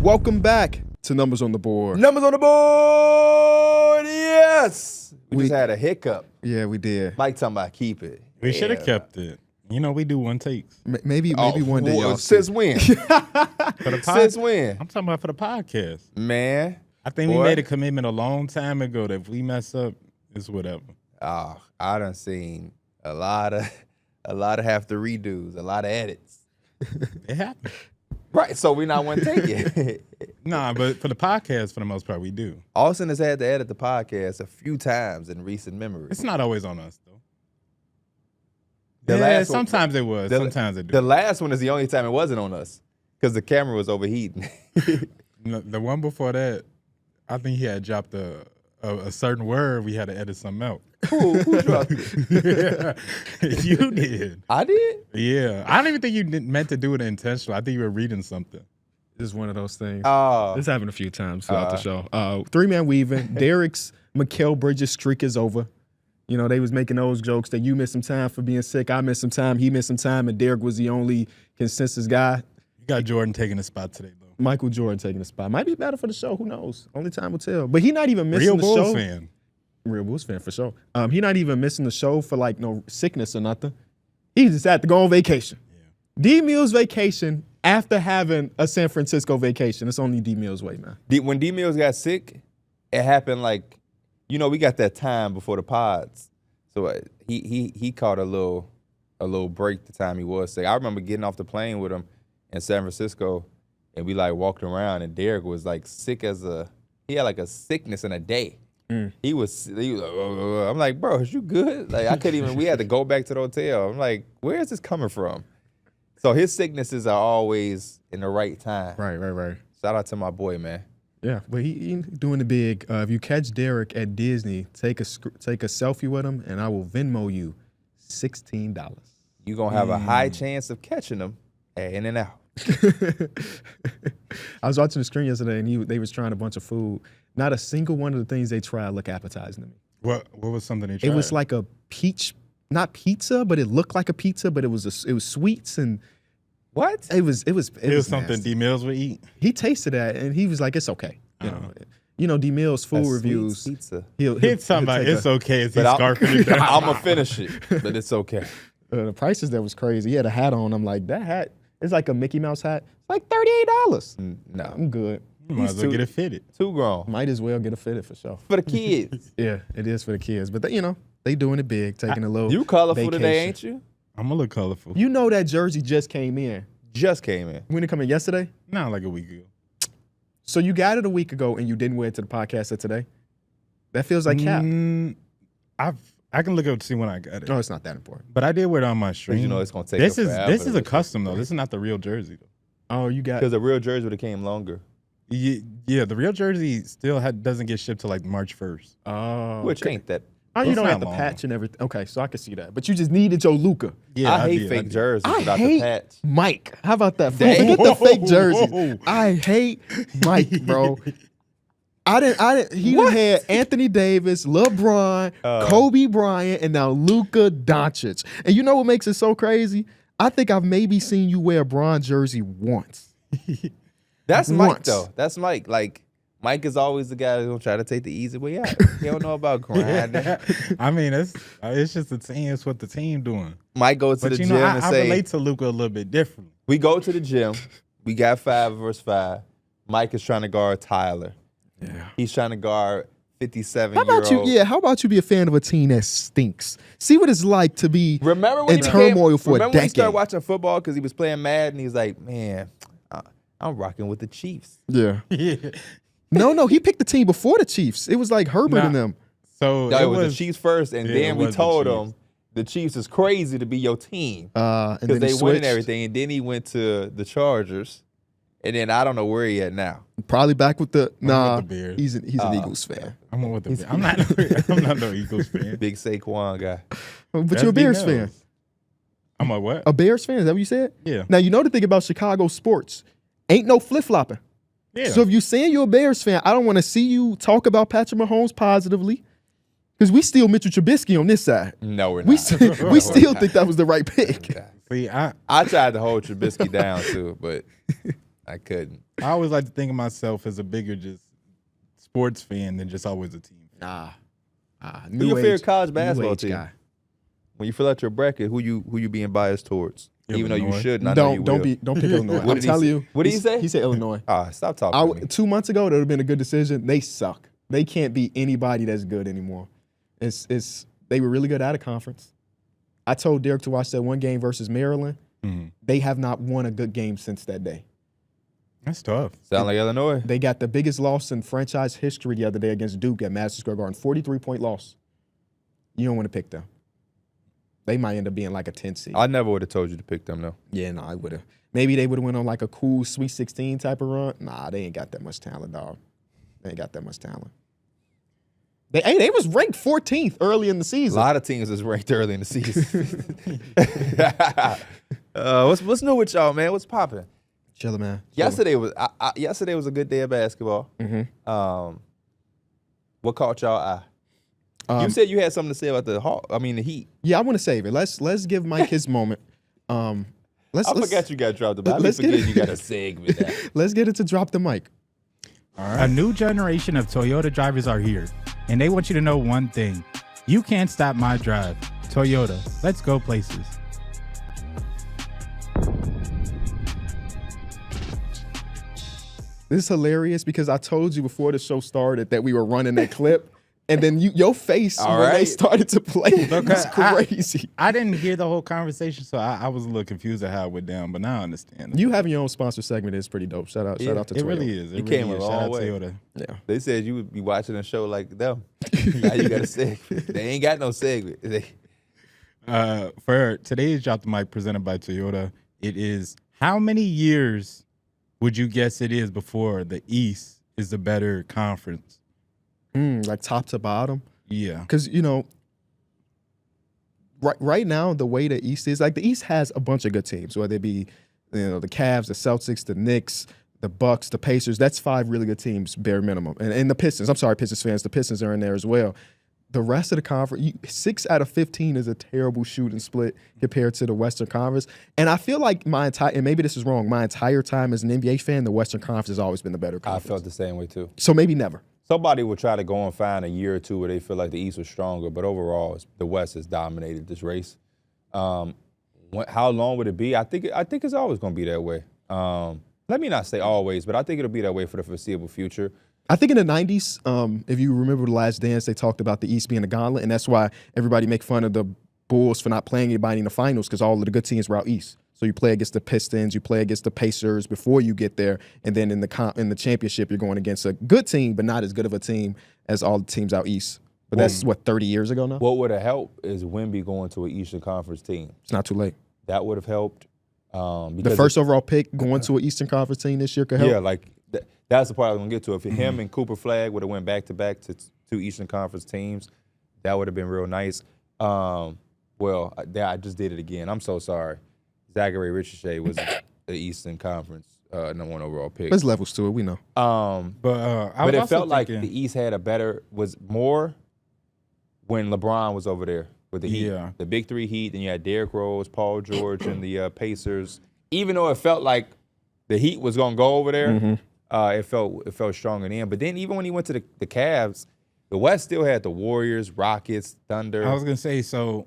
Welcome back to Numbers on the Board. Numbers on the board, yes. We just had a hiccup. Yeah, we did. Mike talking about keep it. We should have kept it. You know, we do one takes. Maybe one day, y'all. Since when? Since when? I'm talking about for the podcast. Man. I think we made a commitment a long time ago that if we mess up, it's whatever. Oh, I done seen a lot of have to redos, a lot of edits. It happened. Right, so we not want to take it. Nah, but for the podcast, for the most part, we do. Austin has had to edit the podcast a few times in recent memory. It's not always on us, though. Sometimes it was. Sometimes it do. The last one is the only time it wasn't on us because the camera was overheating. The one before that, I think he had dropped a certain word. We had to edit something out. Who dropped it? You did. I did? Yeah. I don't even think you meant to do it intentionally. I think you were reading something. This is one of those things. Oh. This happened a few times throughout the show. Three-man weaving. Derek's Mikal Bridges streak is over. You know, they was making those jokes that you missed some time for being sick. I missed some time. He missed some time. And Derek was the only consensus guy. You got Jordan taking a spot today, though. Michael Jordan taking a spot. Might be better for the show. Who knows? Only time will tell. But he not even missing Real the Bulls show. fan. Real Bulls fan for sure. He not even missing the show for like no sickness or nothing. He just had to go on vacation. Yeah. D Mills vacation after having a San Francisco vacation. It's only D Mills' way, man. When D Mills got sick, it happened like, you know, we got that time before the pods. So he caught a little break the time he was sick. I remember getting off the plane with him in San Francisco, and we like walked around, and Derek was like sick he had like a sickness in a day. He was like, I'm like, bro, is you good? Like I couldn't even. We had to go back to the hotel. I'm like, where is this coming from? So his sicknesses are always in the right time. Right. Shout out to my boy, man. Yeah, but he doing the big. If you catch Derek at Disney, take a selfie with him, and I will Venmo you $16. You gonna have a high chance of catching him at In-N-Out. I was watching the screen yesterday, and they was trying a bunch of food. Not a single one of the things they tried looked appetizing to me. What was something they tried? It was like a peach, not pizza, but it looked like a pizza, but it was sweets and what? It was something D Mills would eat. He tasted that and he was like, "It's okay." You know, D Mills food reviews. Pizza. He's talking about it's okay. Is he scarfing it down? I'm gonna finish it, but it's okay. The prices that was crazy. He had a hat on. I'm like, that hat is like a Mickey Mouse hat. It's like $38. No, I'm good. You might as well get it fitted. Too grown. Might as well get it fitted for sure. For the kids. Yeah, it is for the kids. But they doing it big, taking a little. You colorful vacation. today, ain't you? I'm a little colorful. You know that jersey just came in. Just came in. When it come in yesterday? No, like a week ago. So you got it a week ago and you didn't wear it to the podcast of today? That feels like cap. I can look up to see when I got it. No, it's not that important. But I did wear it on my stream. You know it's gonna take. This is a custom though. This is not the real jersey though. Oh, you got because the real jersey would have came longer. Yeah, the real jersey still doesn't get shipped till like March 1st. Oh, which ain't that. Oh, you don't have the patch and everything. Okay, so I can see that. But you just needed your Luka. Yeah, I hate fake jerseys without the patch. Mike, how about that? Forget the fake jerseys. I hate Mike, bro. I didn't. He had Anthony Davis, LeBron, Kobe Bryant, and now Luka Doncic. And you know what makes it so crazy? I think I've maybe seen you wear a Bron jersey once. That's Mike though. That's Mike. Like Mike is always the guy who's gonna try to take the easy way out. He don't know about grinding. I mean, it's just the team. It's what the team doing. Mike goes to the gym and say, I relate to Luka a little bit differently. We go to the gym. We got 5 versus 5. Mike is trying to guard Tyler. Yeah. He's trying to guard 57-year-old. How about you? Yeah. How about you be a fan of a team that stinks? See what it's like to be in turmoil for a decade. Remember when he started watching football because he was playing Madden? He's like, man, I'm rocking with the Chiefs. Yeah. No, he picked the team before the Chiefs. It was like Herbert and them. So it was the Chiefs first, and then we told him the Chiefs is crazy to be your team because they win and everything. And then he went to the Chargers, and then I don't know where he at now. Probably back with the with the Bears. He's an Eagles fan. I'm with the Bears. I'm not no Eagles fan. Big Saquon guy. But you're a Bears fan. I'm a what? A Bears fan? Is that what you said? Yeah. Now you know the thing about Chicago sports. Ain't no flip-flopping. Yeah. So if you're saying you're a Bears fan, I don't want to see you talk about Patrick Mahomes positively because we still Mitchell Trubisky on this side. No, we're not. We still think that was the right pick. See, I tried to hold Trubisky down too, but I couldn't. I always like to think of myself as a bigger just sports fan than just always a team fan. Who your favorite college new basketball age team? guy. When you fill out your bracket, who you being biased towards? Even though you Illinois. should, I know you Don't will. pick Illinois. What I'm did he telling say? you. What did he say? He said Illinois. Stop talking to me. 2 months ago, that would have been a good decision. They suck. They can't beat anybody that's good anymore. They were really good out of conference. I told Derek to watch that one game versus Maryland. Mm-hmm. They have not won a good game since that day. That's tough. Sound like Illinois. They got the biggest loss in franchise history the other day against Duke at Madison Square Garden. 43-point loss. You don't want to pick them. They might end up being like a 10 seed. I never would have told you to pick them, though. Yeah, no, I would have. Maybe they would have went on like a cool Sweet 16 type of run. Nah, they ain't got that much talent, dog. They ain't got that much talent. They was ranked 14th early in the A season. lot of teams is ranked early in the season. What's new with y'all, man? What's popping? Chiller, man. Yesterday was a good day of basketball. Mm-hmm. What caught y'all eye? You said you had something to say about the Heat. Yeah, I want to save it. Let's give Mike his moment. I forgot you got dropped the ball. let's Forget get- you got a segment. Now. Let's get it to drop the mic. All right. A new generation of Toyota drivers are here, and they want you to know one thing. You can't stop my drive. Toyota, let's go places. This is hilarious because I told you before the show started that we were running that clip, and then your face All when they right. started to play was crazy. I didn't hear the whole conversation, so I was a little confused at how it went down, but now I understand. You having your own sponsor segment is pretty dope. Shout out to It Toyota. really is. It You really came a is. long Shout out way. Toyota. Yeah. They said you would be watching a show like them. Now you got a segment. They ain't got no segment. For today's Drop the Mic presented by Toyota, it is how many years would you guess it is before the East is the better conference? Like top to bottom. Yeah. Because, right now, the way the East is, like the East has a bunch of good teams, whether it be, the Cavs, the Celtics, the Knicks, the Bucks, the Pacers. That's 5 really good teams, bare minimum. And the Pistons. I'm sorry, Pistons fans. The Pistons are in there as well. The rest of the conference, 6 out of 15 is a terrible shooting split compared to the Western Conference. And I feel like and maybe this is wrong, my entire time as an NBA fan, the Western Conference has always been the better I conference. felt the same way too. So maybe never. Somebody will try to go and find a year or two where they feel like the East was stronger, but overall, the West has dominated this race. How long would it be? I think it's always going to be that way. Let me not say always, but I think it'll be that way for the foreseeable future. I think in the 90s, if you remember The Last Dance, they talked about the East being a gauntlet, and that's why everybody make fun of the Bulls for not playing anybody in the finals because all of the good teams were out East. So you play against the Pistons, you play against the Pacers before you get there, and then in the championship, you're going against a good team, but not as good of a team as all the teams out East. But that's, 30 years ago now? What would have helped is Wemby going to an Eastern Conference team. It's not too late. That would have helped. The first overall pick going to an Eastern Conference team this year could help. Yeah, like that's the part I was going to get to. If him and Cooper Flagg would have went back-to-back to 2 Eastern Conference teams, that would have been real nice. I just did it again. I'm so sorry. Zachary Ricochet was the Eastern Conference number 1 overall pick. There's levels to it, we know. But it felt like the East had was more when LeBron was over there with the Heat. Yeah. The big 3 Heat, then you had Derrick Rose, Paul George, and the Pacers. Even though it felt like the Heat was going to go over there, it felt stronger then. But then even when he went to the Cavs, the West still had the Warriors, Rockets, Thunder. I was going to say, so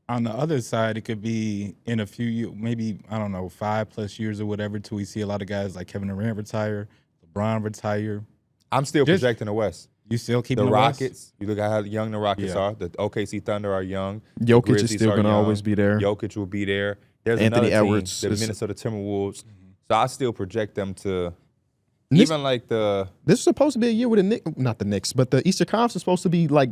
on the other side, it could be in a few years, maybe, 5+ years or whatever, till we see a lot of guys like Kevin Durant retire, LeBron retire. I'm still projecting the West. You still keeping the the West? Rockets. You look at how young the Rockets are. The OKC Thunder are young. Jokic is Grizzlies still are going to young. always be there. Jokic will be there. There's Anthony another Edwards team, the is- Minnesota Timberwolves. So I still project them to Knicks- even like the This is supposed to be a year with the Knicks, not the Knicks, but the Eastern Conference is supposed to be like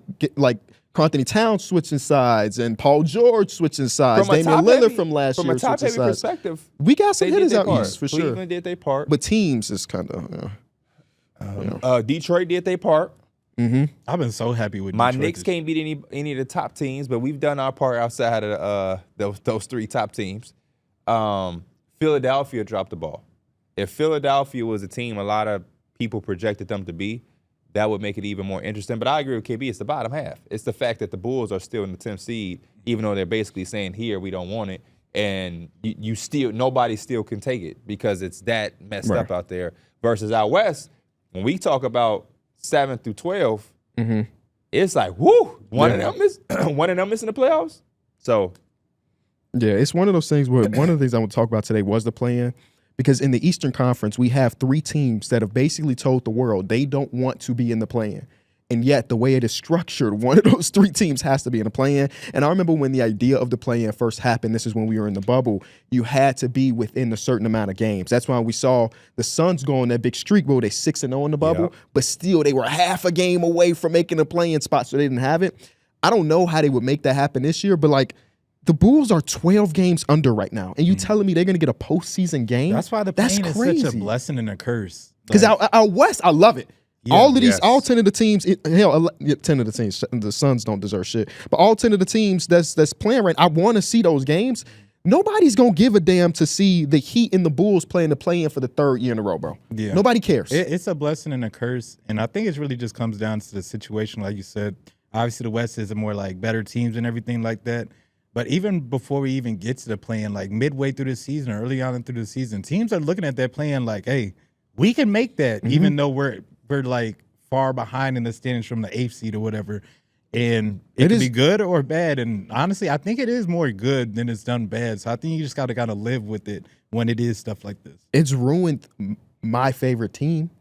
Karl Anthony Towns switching sides and Paul George switching sides. from a Damian top Lillard heavy, from last from year a top switching heavy sides. perspective. We got some They did hitters their out part. east for sure. Cleveland did their part. But teams is kind of. Detroit did their part. I've been so happy with My Detroit Knicks this can't beat any of the top teams, but we've done our part outside of those 3 top teams. Philadelphia dropped the ball. If Philadelphia was a team a lot of people projected them to be, that would make it even more interesting. But I agree with KB. It's the bottom half. It's the fact that the Bulls are still in the 10th seed, even though they're basically saying here we don't want it, and you still nobody still can take it because it's that messed up out there. Versus out west, when we talk about 7 through 12, it's like woo, one of them missing the playoffs. So yeah, it's one of those things where one of the things I want to talk about today was the play-in. Because in the Eastern Conference, we have 3 teams that have basically told the world they don't want to be in the play-in. And yet, the way it is structured, one of those 3 teams has to be in the play-in. And I remember when the idea of the play-in first happened, this is when we were in the bubble, you had to be within a certain amount of games. That's why we saw the Suns go on that big streak where they 6-0 in the bubble, but still they were half a game away from making a play-in spot, so they didn't have it. I don't know how they would make that happen this year, but like, the Bulls are 12 games under right now, and you telling me they're going to get a postseason game? That's why the play-in is such a blessing and a curse. Because out west, I love it. Yeah, all 10 of the teams, hell, 10 of the teams, the Suns don't deserve shit, but all 10 of the teams that's playing right now, I want to see those games. Nobody's going to give a damn to see the Heat and the Bulls playing the play-in for the 3rd year in a row, bro. Yeah. Nobody cares. It's a blessing and a curse, and I think it really just comes down to the situation, like you said. Obviously, the West is more like better teams and everything like that. But even before we even get to the play-in, like midway through the season, or early on through the season, teams are looking at that play-in like, hey, we can make that, even though we're like far behind in the standings from the 8th seed or whatever. And it could be good or bad. And honestly, I think it is more good than it's done bad. So I think you just got to kind of live with it when it is stuff like this. It's ruined my favorite team.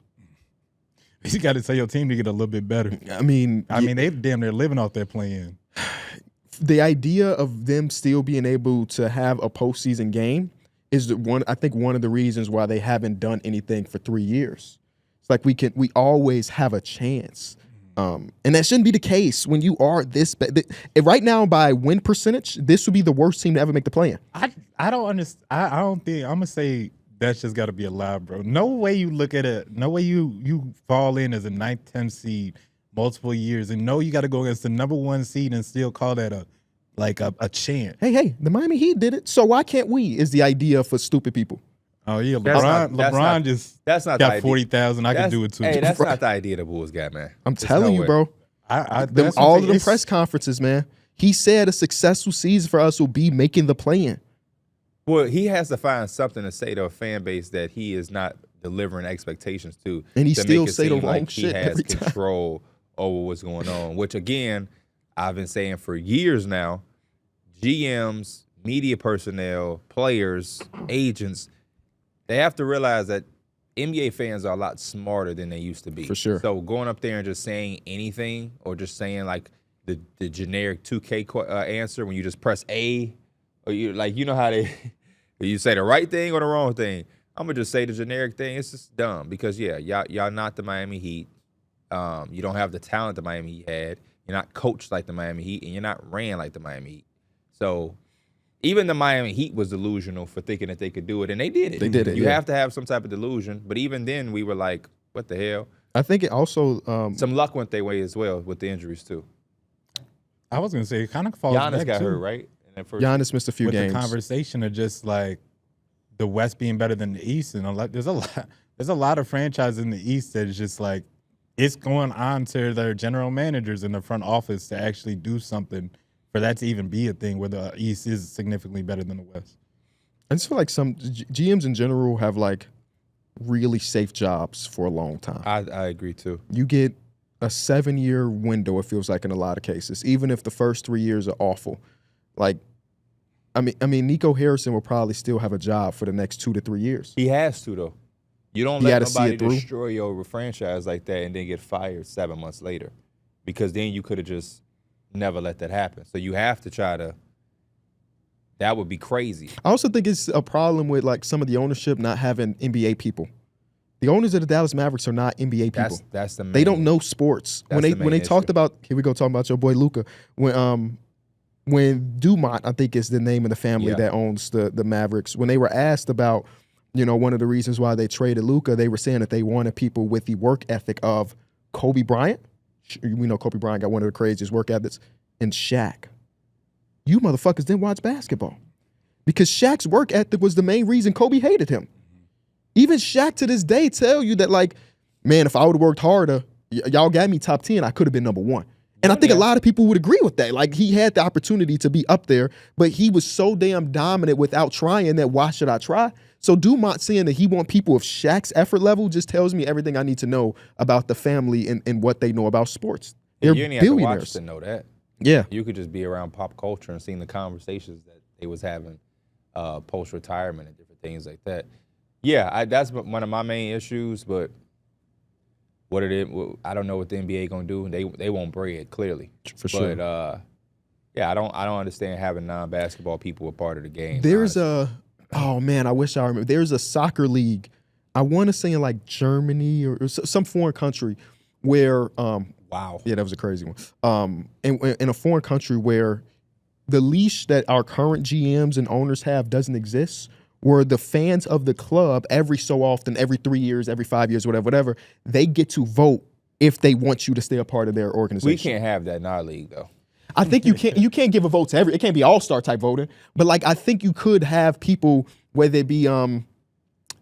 You got to tell your team to get a little bit better. I mean, they damn near living off that play-in. The idea of them still being able to have a postseason game is I think one of the reasons why they haven't done anything for 3 years. It's like we always have a chance. And that shouldn't be the case when you are this bad. Right now, by win percentage, this would be the worst team to ever make the play-in. I don't understand. I don't think, I'm going to say that's just got to be allowed, bro. No way you look at it. No way you fall in as a 9th, 10th seed multiple years and know you got to go against the number 1 seed and still call that a chant. Hey, the Miami Heat did it, so why can't we? Is the idea for stupid people. Oh yeah, LeBron just got 40,000. I can do it too. Hey, that's not the idea the Bulls got, man. I'm telling you, bro. All of the press conferences, man. He said a successful season for us will be making the play-in. Well, he has to find something to say to a fan base that he is not delivering expectations to. And he to still make it say the seem wrong like shit he has every time. control over what's going on, which again, I've been saying for years now. GMs, media personnel, players, agents, they have to realize that NBA fans are a lot smarter than they used to be. For sure. So going up there and just saying anything or just saying like the generic 2K answer when you just press A, or you know how you say the right thing or the wrong thing. I'm gonna just say the generic thing. It's just dumb because y'all not the Miami Heat. You don't have the talent the Miami Heat had. You're not coached like the Miami Heat, and you're not ran like the Miami Heat. So even the Miami Heat was delusional for thinking that they could do it, and they did it. They did it. You have to have some type of delusion. But even then, we were like, what the hell? I think it also some luck went their way as well with the injuries too. I was gonna say it kind of falls Giannis back got too. hurt, right? Giannis missed a few games. With the conversation of just like the West being better than the East, and there's a lot of franchises in the East that is just like it's going on to their general managers in the front office to actually do something for that to even be a thing where the East is significantly better than the West. I just feel like some GMs in general have like really safe jobs for a long time. I agree too. You get a 7-year window, it feels like in a lot of cases, even if the first 3 years are awful. Like, I mean, Nico Harrison will probably still have a job for the next 2 to 3 years. He has to though. You don't let nobody destroy your franchise like that and then get fired 7 months later, because then you could have just never let that happen. So you have to try to. That would be crazy. I also think it's a problem with like some of the ownership not having NBA people. The owners of the Dallas Mavericks are not NBA people. That's the main, they don't know sports. When they talked about, here we go talking about your boy Luka. When Dumont, I think is the name of the family that owns the Mavericks, when they were asked about, one of the reasons why they traded Luka, they were saying that they wanted people with the work ethic of Kobe Bryant. We know Kobe Bryant got one of the craziest work ethics, and Shaq. You motherfuckers didn't watch basketball because Shaq's work ethic was the main reason Kobe hated him. Even Shaq to this day tell you that, like, man, if I would have worked harder, y'all got me top 10, I could have been number 1. And I think a lot of people would agree with that. Like, he had the opportunity to be up there, but he was so damn dominant without trying that why should I try? So Dumont saying that he want people of Shaq's effort level just tells me everything I need to know about the family and what they know about sports. They're you didn't billionaires. have to watch to know that. Yeah. You could just be around pop culture and seeing the conversations that they was having post-retirement and different things like that. Yeah, that's one of my main issues, but I don't know what the NBA gonna do. They won't bread, clearly. For sure. But I don't understand having non-basketball people a part of the game. There's honestly. oh man, I wish I remember. There's a soccer league, I want to say in like Germany or some foreign country where Wow. Yeah, that was a crazy one. In a foreign country where the leash that our current GMs and owners have doesn't exist, where the fans of the club every so often, every 3 years, every 5 years, whatever, they get to vote if they want you to stay a part of their organization. We can't have that in our league, though. I think you can't give a vote to it can't be all-star type voting, but like I think you could have people, whether it be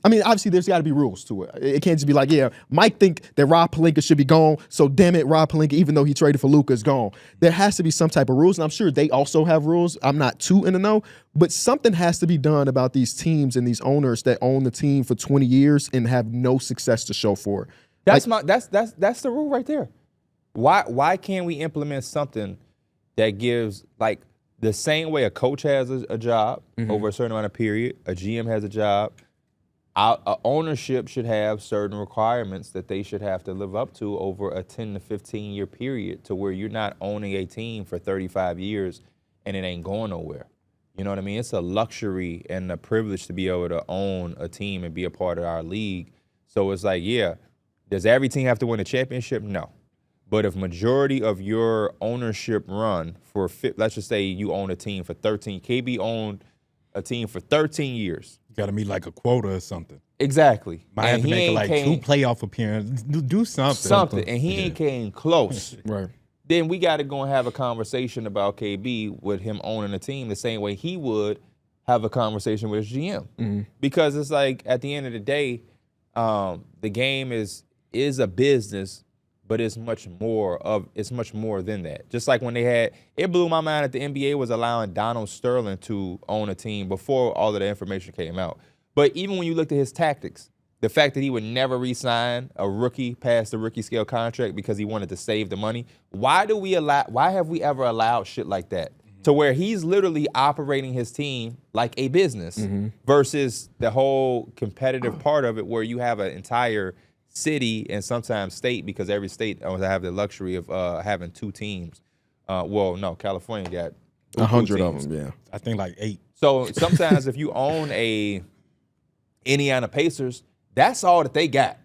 I mean, obviously there's got to be rules to it. It can't just be like, yeah, Mike think that Rob Pelinka should be gone, so damn it, Rob Pelinka, even though he traded for Luka, is gone. There has to be some type of rules, and I'm sure they also have rules. I'm not too in the know, but something has to be done about these teams and these owners that own the team for 20 years and have no success to show for it. That's the rule right there. Why can't we implement something that gives, like, the same way a coach has a job over a certain amount of period, a GM has a job, ownership should have certain requirements that they should have to live up to over a 10 to 15 year period, to where you're not owning a team for 35 years and it ain't going nowhere. You know what I mean? It's a luxury and a privilege to be able to own a team and be a part of our league. So it's like, yeah, does every team have to win a championship? No. But if majority of your ownership run for, let's just say you own a team for 13, KB owned a team for 13 years. You got to meet like a quota or something. Exactly. Might have to make like 2 playoff appearances. Do something. And he ain't came close. Right. Then we got to go and have a conversation about KB with him owning a team the same way he would have a conversation with his GM. Because it's like, at the end of the day, the game is a business, but it's much more than that. Just like when it blew my mind that the NBA was allowing Donald Sterling to own a team before all of the information came out. But even when you looked at his tactics, the fact that he would never re-sign a rookie past the rookie scale contract because he wanted to save the money. Why have we ever allowed shit like that? To where he's literally operating his team like a business versus the whole competitive part of it, where you have an entire city and sometimes state, because every state have the luxury of having 2 teams. Well, no, California got 100 of them, yeah. I think like 8. So sometimes if you own a Indiana Pacers, that's all that they got.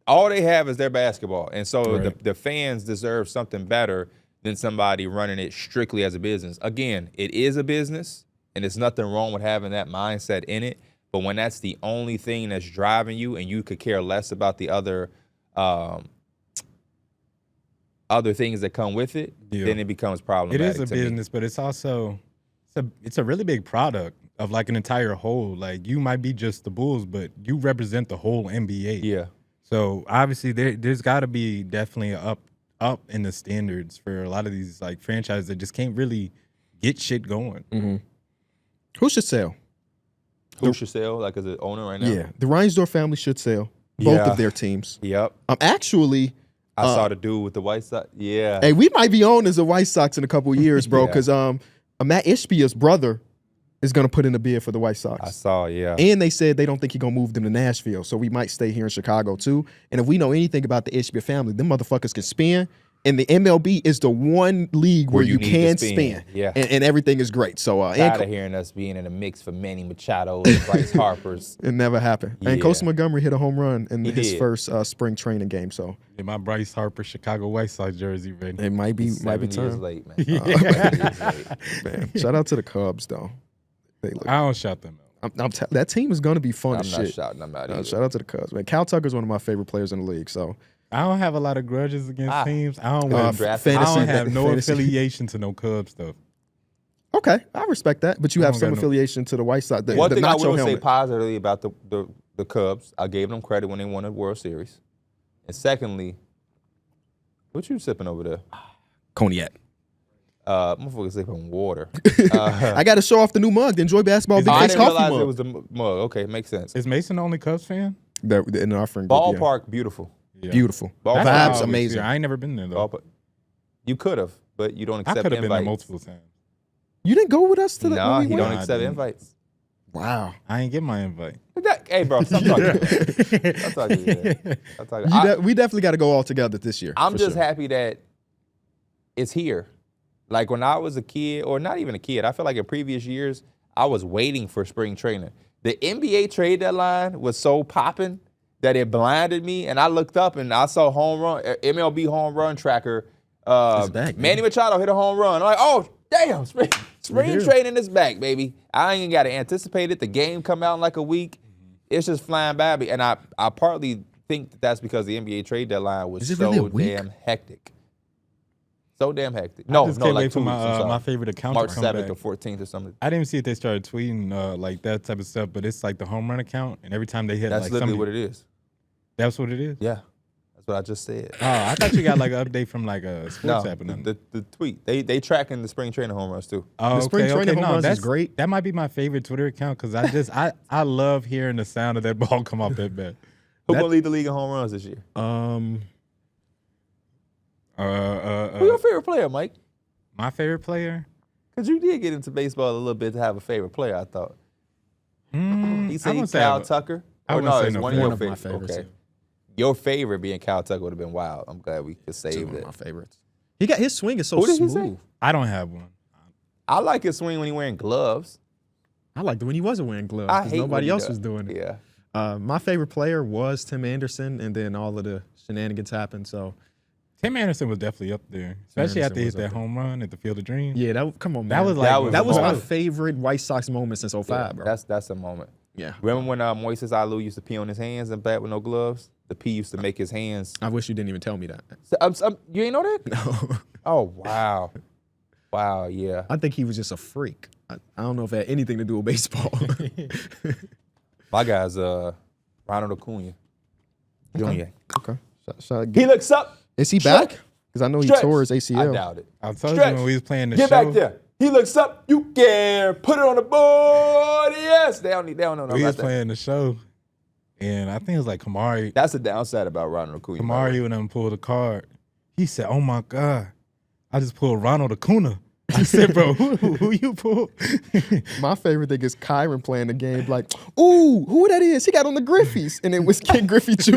All they have is their basketball. And so the fans deserve something better than somebody running it strictly as a business. Again, it is a business, and there's nothing wrong with having that mindset in it. But when that's the only thing that's driving you, and you could care less about the other things that come with it, then it becomes problematic. It is a business, but it's also it's a really big product of like an entire whole. Like, you might be just the Bulls, but you represent the whole NBA. Yeah. So obviously there's got to be definitely up in the standards for a lot of these like franchises that just can't really get shit going. Who should sell? Who should sell, like, as an owner right now? Yeah, the Reinsdorf family should sell both of their teams. Yep. Actually, I saw the dude with the White Sox. Yeah. hey, we might be owned as the White Sox in a couple of years, bro, because Matt Ishbia's brother is going to put in a bid for the White Sox. I saw, yeah. And they said they don't think he's going to move them to Nashville, so we might stay here in Chicago, too. And if we know anything about the Ishbia family, them motherfuckers can spin. And the MLB is the one league where you can spin. Yeah. And everything is great. So tired of hearing us being in a mix for Manny Machado and Bryce Harper's. It never happened. Yeah. And Costa Montgomery hit a home run in his first spring training game. So my Bryce Harper Chicago White Sox jersey ready. It might be 7 years time. late, man. 7 years late. Man, shout out to the Cubs though. I don't shout them out. That team is going to be fun I'm as not shit. shouting them out either. Shout out to the Cubs, man. Cal Tucker's one of my favorite players in the league. So I don't have a lot of grudges against teams. I don't have no affiliation to no Cubs stuff. Okay, I respect that. But you have some affiliation to the White Sox. One thing I will say positively about the Cubs, I gave them credit when they won a World Series. And secondly, what you sipping over there? Cognac. Motherfuckers sipping water. I got to show off the new mug. The Enjoy Basketball Big I Face didn't coffee realize mug. it was the mug. Okay, makes sense. Is Mason the only Cubs fan? In our friend group, Ballpark, beautiful. Yeah. beautiful. Ballpark. That's Vibes how I amazing. I ain't never been there though. Ballpark. You could have, but you don't I accept could have been there invites. multiple times. You didn't go with us to the. No, when we he went? don't Nah, I accept didn't. invites. Wow. I ain't get my invite. Hey, bro, stop talking. Stop talking. Man. Stop talking. We definitely got to go all together this year. I'm for just sure. happy that it's here. Like when I was a kid, or not even a kid, I feel like in previous years, I was waiting for spring training. The NBA trade deadline was so popping that it blinded me, and I looked up and I saw MLB home run tracker. back, Manny Machado hit a home run. I'm like, oh, damn, spring do. training is back, baby. I ain't got to anticipate it. The game come out in like a week. It's just flying by me. And I partly think that's because the NBA trade deadline was Is it really a so week? damn hectic. So damn hectic. I No, just no, can't like wait 2 for weeks. I'm my sorry. my favorite account March to come 7th back. or 14th or something. I didn't see if they started tweeting like that type of stuff, but it's like the home run account, and every time they hit That's like literally somebody, what it is. that's what it is. Yeah. That's what I just said. Oh, I thought you got like an update from like a sports No, app or nothing. the tweet. They tracking the spring training home runs too. Oh, The spring training home runs is that's great. That might be my favorite Twitter account because I love hearing the sound of that ball come off that bat. Who gonna lead the league in home runs this year? Who's your favorite player, Mike? My favorite player. Because you did get into baseball a little bit to have a favorite player, I thought. He said I wouldn't say Kyle I have a- Tucker. I Or wouldn't no, say it's no one favorite. of One your of my favorites. favorites, Okay. Your favorite being Kyle Tucker would have been wild. I'm glad we could Two save of my that. favorites. He got his swing is so Who did he smooth. say? I don't have one. I like his swing when he wearing gloves. I liked it when he wasn't wearing gloves I because hate nobody when he else does. was doing it. Yeah. My favorite player was Tim Anderson, and then all of the shenanigans happened. So Tim Anderson was definitely up there, especially Anderson after he was hit that up there. home run at the Field of Dreams. yeah, come on, man. That was like That was my awesome. favorite White Sox moment since 05, Yeah, bro. that's a moment. Yeah. Remember when Moises Alou used to pee on his hands and bat with no gloves? The pee used to make his hands. I wish you didn't even tell me that. You ain't know that? No. Oh, wow. Wow, yeah. I think he was just a freak. I don't know if it had anything to do with baseball. My guy's Ronald Acuna Jr. Okay. He looks up. Is he Stretch. back? Because I know he Stretch. tore his I ACL. doubt it. I told Stretch. you when we was playing the Get show. back there. He looks up. You can put it on the board. Yes. They don't know We about was that. playing the show, and I think it was like Kamari. That's the downside about Ronald Acuna. Kamari and them pulled a card. He said, "Oh my God, I just pulled Ronald Acuna." I said, "Bro, who you pulled?" My favorite thing is Kyron playing the game like, ooh, who that is? He got on the Griffies. And it was Ken Griffey Jr.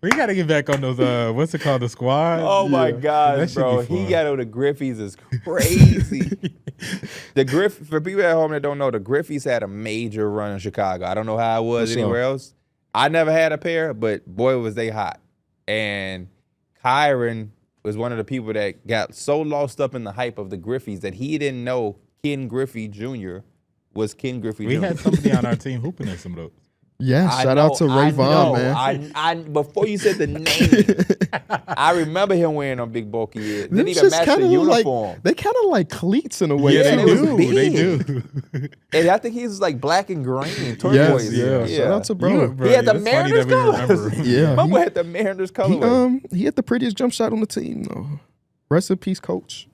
We gotta get back on those. What's it called? The squad. Oh my That God, should bro. be He fun. got on the Griffies is crazy. For people at home that don't know, the Griffies had a major run in Chicago. I don't know how it was For sure. anywhere else. I never had a pair, but boy, was they hot. And Kyron was one of the people that got so lost up in the hype of the Griffies that he didn't know Ken Griffey Jr. was Ken Griffey We Jr. had somebody on our team hooping at some of those. Yeah, I shout know, out to Ray I Vaughn, know. man. I before you said the name, I remember him wearing them big bulky heads. Didn't even match the kinda uniform. Like, they kind of like cleats in a way. Yeah, too. they was big. They do. And I think he was like black and green, turquoise. Yes, yeah. Shout out to bro. He had the it's funny Mariners that we colors. remember. Yeah, My he- boy had the Mariners colorway. He had the prettiest jump shot on the team, though. Rest in peace, coach.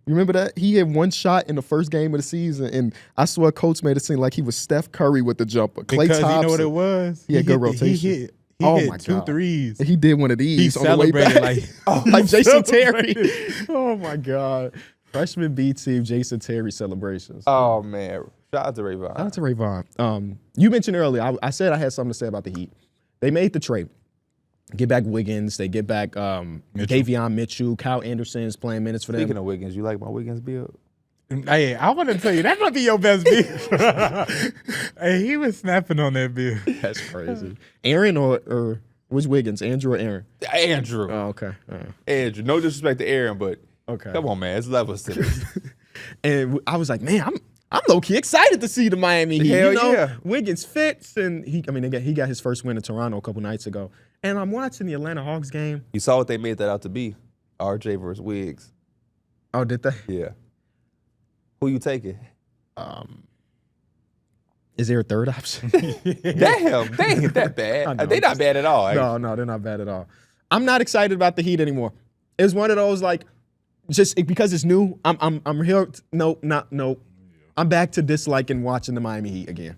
You remember that? He had one shot in the first game of the season, and I swear coach made it seem like he was Steph Curry with the jumper. Klay Because Thompson. you know what it was? He had good hit- rotation. He Oh hit my two God. threes. He did one of these He on the way celebrated back. like like Jason Terry. celebrated. Oh, my God. Freshman B team, Jason Terry celebrations. Oh man, shout out to Ray Vaughn. Shout out to Ray Vaughn. You mentioned earlier, I said I had something to say about the Heat. They made the trade. Get back Wiggins. They get back Davion Mitchell. Kyle Anderson's playing minutes for them. Speaking of Wiggins, you like my Wiggins build? Hey, I want to tell you, that might be your best beat. Hey, he was snapping on that beat. That's crazy. Aaron or which Wiggins? Andrew or Aaron? Andrew. Oh, okay. Andrew. No disrespect to Aaron, but Okay. come on, man. It's levels to this. And I was like, man, I'm low key excited to see the Miami Heat. Hell you know, yeah. Wiggins fits, and he got his first win in Toronto a couple nights ago. And I'm watching the Atlanta Hawks game. You saw what they made that out to be. RJ versus Wiggs. Oh, did they? Yeah. Who you taking? Is there a third option? Damn, they ain't that I know. bad. They not bad at all. No, they're not bad at all. I'm not excited about the Heat anymore. It's one of those like, just because it's new. I'm here. Nope, nope. I'm back to disliking watching the Miami Heat again.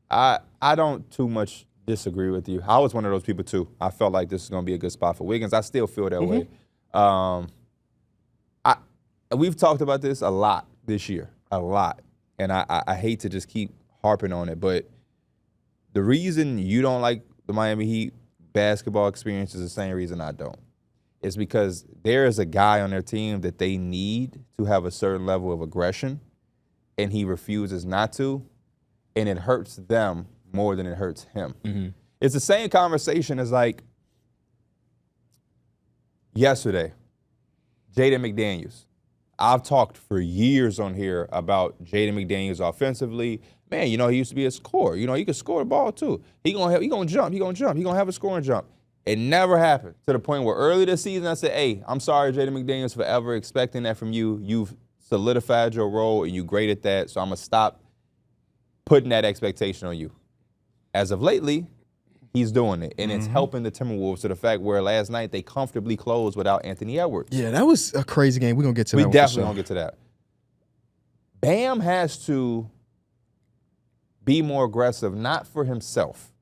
I don't too much disagree with you. I was one of those people too. I felt like this is going to be a good spot for Wiggins. I still feel that way. We've talked about this a lot this year, a lot, and I hate to just keep harping on it, but the reason you don't like the Miami Heat basketball experience is the same reason I don't. It's because there is a guy on their team that they need to have a certain level of aggression, and he refuses not to, and it hurts them more than it hurts him. Mm-hmm. It's the same conversation as like yesterday, Jaden McDaniels. I've talked for years on here about Jaden McDaniels offensively. Man, he used to be a scorer. He could score the ball too. He gonna jump. He gonna have a scoring jump. It never happened to the point where early this season I said, hey, I'm sorry, Jaden McDaniels, for ever expecting that from you. You've solidified your role and you great at that, so I'm gonna stop putting that expectation on you. As of lately, he's doing it, and it's helping the Timberwolves to the fact where last night they comfortably closed without Anthony Edwards. Yeah, that was a crazy game. We're going to get to that. We definitely going to get to that. Bam has to be more aggressive, not for himself,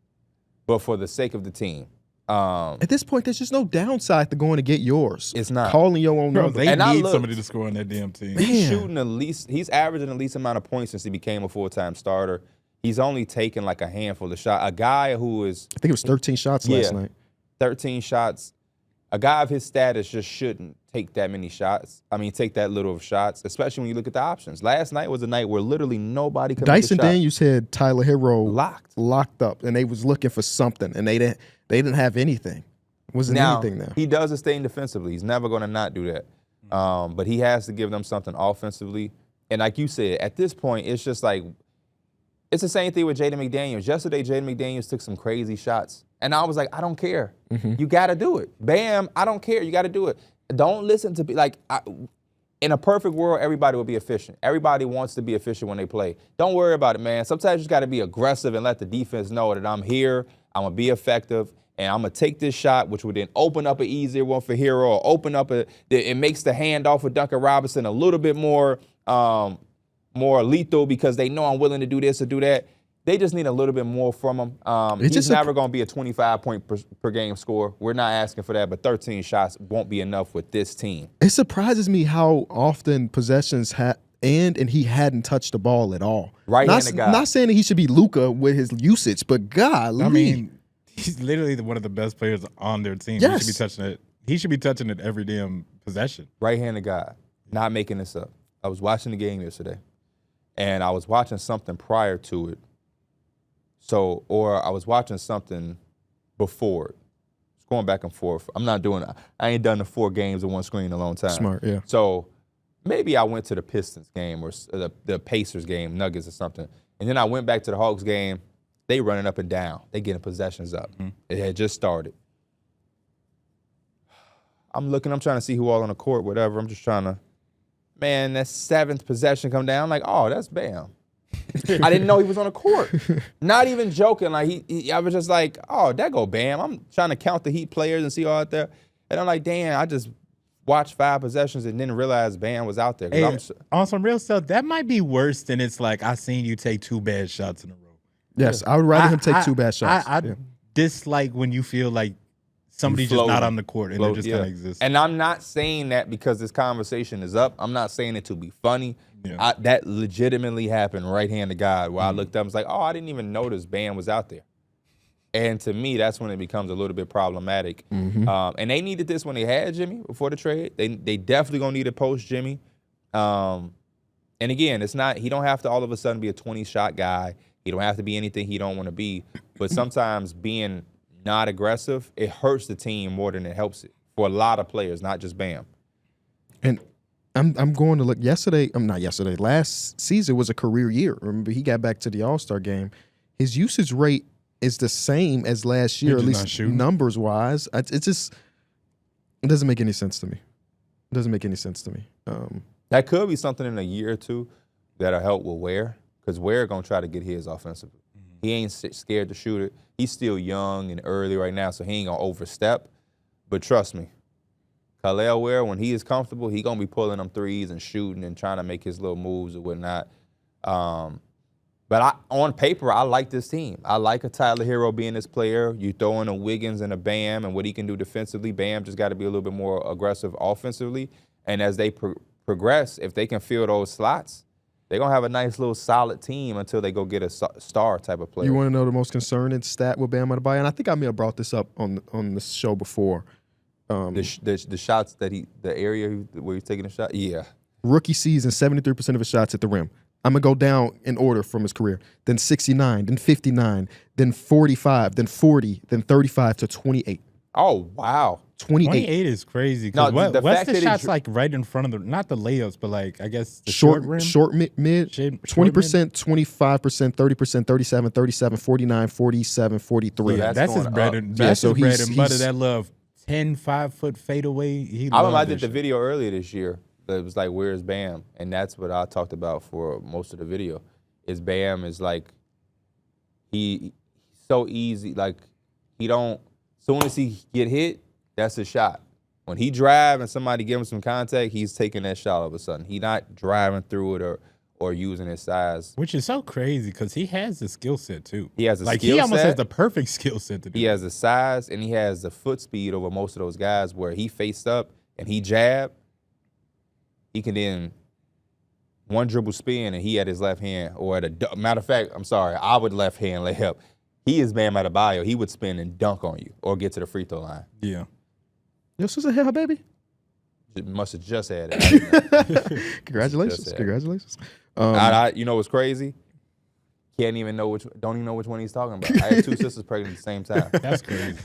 but for the sake of the team. At this point, there's just no downside to going to get yours. It's not. Calling your own number. They need somebody to score on that damn team. He's averaging the least amount of points since he became a full-time starter. He's only taken like a handful of shots. A guy who is... I think it was 13 shots last night. 13 shots. A guy of his status just shouldn't take that many shots. Take that little of shots, especially when you look at the options. Last night was a night where literally nobody could make a shot. Dyson Daniels had Tyler Hero locked up, and they was looking for something, and they didn't have anything. It wasn't anything now. He does sustain defensively. He's never going to not do that. But he has to give them something offensively. And like you said, at this point, it's just like... It's the same thing with Jaden McDaniels. Yesterday, Jaden McDaniels took some crazy shots. And I was like, I don't care. You got to do it. Bam, I don't care. You got to do it. Don't listen to, in a perfect world, everybody will be efficient. Everybody wants to be efficient when they play. Don't worry about it, man. Sometimes you just got to be aggressive and let the defense know that I'm here, I'm going to be effective, and I'm going to take this shot, which would then open up an easier one for Hero, or open up it makes the handoff with Duncan Robinson a little bit more lethal because they know I'm willing to do this or do that. They just need a little bit more from him. He's never going to be a 25-point per game scorer. We're not asking for that, but 13 shots won't be enough with this team. It surprises me how often possessions and he hadn't touched the ball at all. Right-handed guy. Not saying that he should be Luka with his usage, but golly. He's literally one of the best players on their team. Yes. He should be touching it. He should be touching it every damn possession. Right-handed guy. Not making this up. I was watching the game yesterday. And I was watching something prior to it. Or I was watching something before it. It's going back and forth. I ain't done the 4 games on one screen in a long time. Smart, yeah. So maybe I went to the Pistons game or the Pacers game, Nuggets or something. And then I went back to the Hawks game. They running up and down. They getting possessions up. It had just started. I'm trying to see who all on the court, whatever. I'm just trying to. Man, that 7th possession come down. I'm like, oh, that's Bam. I didn't know he was on the court. Not even joking. Like I was just like, oh, that go Bam. I'm trying to count the Heat players and see all out there. And I'm like, damn, I just watched 5 possessions and didn't realize Bam was out there. Hey, on some real stuff, that might be worse than it's like I seen you take 2 bad shots in a row. Yes, I would rather him take 2 bad shots. I dislike when you feel like somebody's just not on the court and they're just going to exist. And I'm not saying that because this conversation is up. I'm not saying it to be funny. Yeah. That legitimately happened right-handed guy where I looked up and was like, oh, I didn't even notice Bam was out there. And to me, that's when it becomes a little bit problematic. And they needed this when they had Jimmy before the trade. They definitely going to need it post-Jimmy. And again, he don't have to all of a sudden be a 20-shot guy. He don't have to be anything he don't want to be. But sometimes being not aggressive, it hurts the team more than it helps it for a lot of players, not just Bam. And I'm going to look last season was a career year. Remember, he got back to the All-Star game. His usage rate is the same as last year, at least numbers-wise. It doesn't make any sense to me. That could be something in a year or two that'll help with Ware, because Ware going to try to get his offensively. He ain't scared to shoot it. He's still young and early right now, so he ain't going to overstep. But trust me, Khalil Ware, when he is comfortable, he gonna be pulling them threes and shooting and trying to make his little moves or whatnot. But on paper, I like this team. I like a Tyler Hero being this player. You throw in a Wiggins and a Bam and what he can do defensively. Bam just got to be a little bit more aggressive offensively. And as they progress, if they can fill those slots, they're going to have a nice little solid team until they go get a star type of player. You want to know the most concerning stat with Bam Adebayo? And I think I may have brought this up on the show before. The shots that the area where he's taking a shot? Yeah. Rookie season, 73% of his shots at the rim. I'm going to go down in order from his career. Then 69, then 59, then 45, then 40, then 35 to 28. Oh, wow. 28 is crazy. No, What's fact the that shots like right in front of the, not the layups, but like, I guess the short rim? mid, 20%, 25%, 30%, 37, 37, 49, 47, 43. Yeah, That's his bread and butter. That love 10 5-foot fadeaway. I remember I did the video earlier this year. It was like, where's Bam? And that's what I talked about for most of the video. Is Bam is like, he's so easy. Like, he don't, soon as he get hit, that's a shot. When he drive and somebody give him some contact, he's taking that shot all of a sudden. He not driving through it or using his size. Which is so crazy because he has the skill set too. He has a skill set. He almost has the perfect skill set to do. He has the size and he has the foot speed over most of those guys where he faced up and he jabbed. He can then one dribble spin and he at his left hand, or at a matter of fact, I'm sorry, I would left hand layup. He is Bam Adebayo. He would spin and dunk on you or get to the free throw line. Yeah. This was a hell, baby. Must have just had it. Congratulations. Congratulations. You know what's crazy? Don't even know which one he's talking about. I had two sisters pregnant at the same time. That's crazy.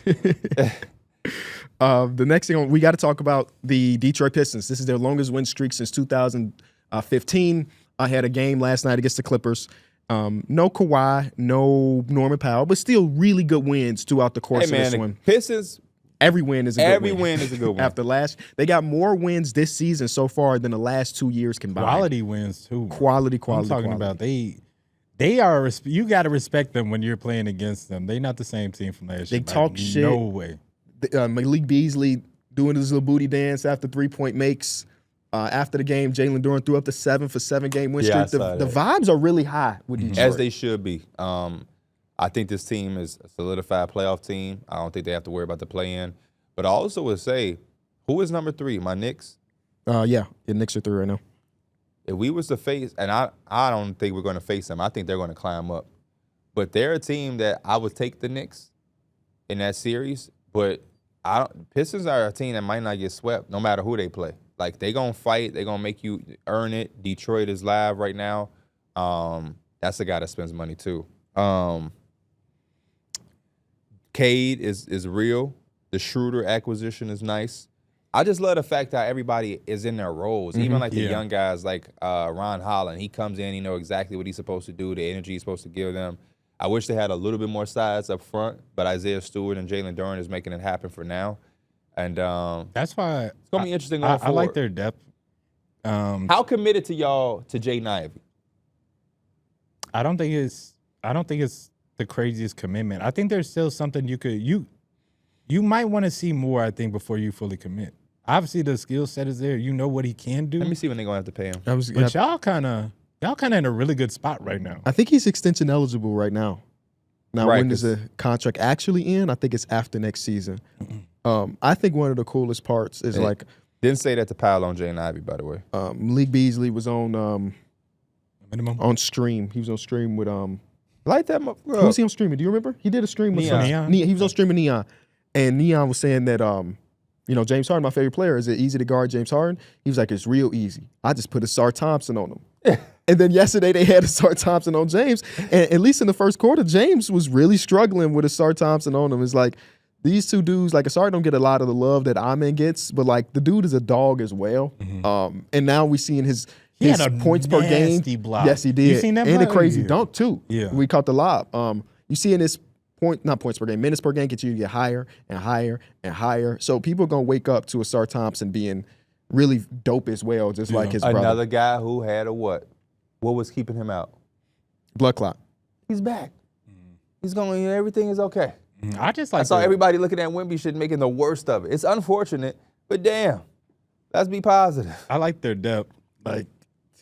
The next thing we got to talk about the Detroit Pistons. This is their longest win streak since 2015. I had a game last night against the Clippers. No Kawhi, no Norman Powell, but still really good wins throughout the course of this one. Pistons. Every win is a good win. Every win is a good win. They got more wins this season so far than the last 2 years combined. Quality wins too. Quality. I'm talking about they are. You got to respect them when you're playing against them. They're not the same team from last year. They talk shit. No way. Malik Beasley doing his little booty dance after 3-point makes. After the game, Jalen Duren threw up the 7-for-7 game win streak. The vibes are really high with Detroit. As they should be. I think this team is a solidified playoff team. I don't think they have to worry about the play-in. But I also would say, who is number 3? My Knicks? Yeah, the Knicks are 3 right now. If we was to face, and I don't think we're going to face them. I think they're going to climb up. But they're a team that I would take the Knicks in that series. But Pistons are a team that might not get swept no matter who they play. Like, they're going to fight. They're going to make you earn it. Detroit is live right now. That's the guy that spends money, too. Cade is real. The Schroeder acquisition is nice. I just love the fact that everybody is in their roles. Even like the young guys like Ron Holland. He comes in, he knows exactly what he's supposed to do, the energy he's supposed to give them. I wish they had a little bit more size up front, but Isaiah Stewart and Jalen Duren is making it happen for now. And that's why it's going to be interesting going forward. I like their depth. How committed to y'all to Jaden Ivey? I don't think it's the craziest commitment. I think there's still something you might want to see more, I think, before you fully commit. Obviously, the skill set is there. You know what he can do. Let me see when they're going to have to pay him. But y'all kind of in a really good spot right now. I think he's extension eligible right now. Now, when does the contract actually end? I think it's after next season. I think one of the coolest parts is didn't say that to pile on Jaden Ivey, by the way. Malik Beasley was on stream. He was on stream with like that. Who was he on streaming? Do you remember? He did a stream with Neon. He was on streaming Neon, and Neon was saying that James Harden, my favorite player. Is it easy to guard James Harden? He was like, it's real easy. I just put Asar Thompson on him. And then yesterday they had Asar Thompson on James, and at least in the first quarter, James was really struggling with Asar Thompson on him. It's like these two dudes, like Asar don't get a lot of the love that Amen gets, but like the dude is a dog as well. And now we seeing his points per game. Block. Yes, he did. You seen that and block? a crazy dunk too. Yeah, we caught the lob. You see in this not points per game, minutes per game get you to get higher and higher and higher. So people are gonna wake up to Asar Thompson being really dope as well, just like his brother. Another guy who had a what? What was keeping him out? Blood clot. He's back. He's going. Everything is okay. I saw everybody looking at Wemby shit, making the worst of it. It's unfortunate, but But damn, let's be positive. I like their depth. Like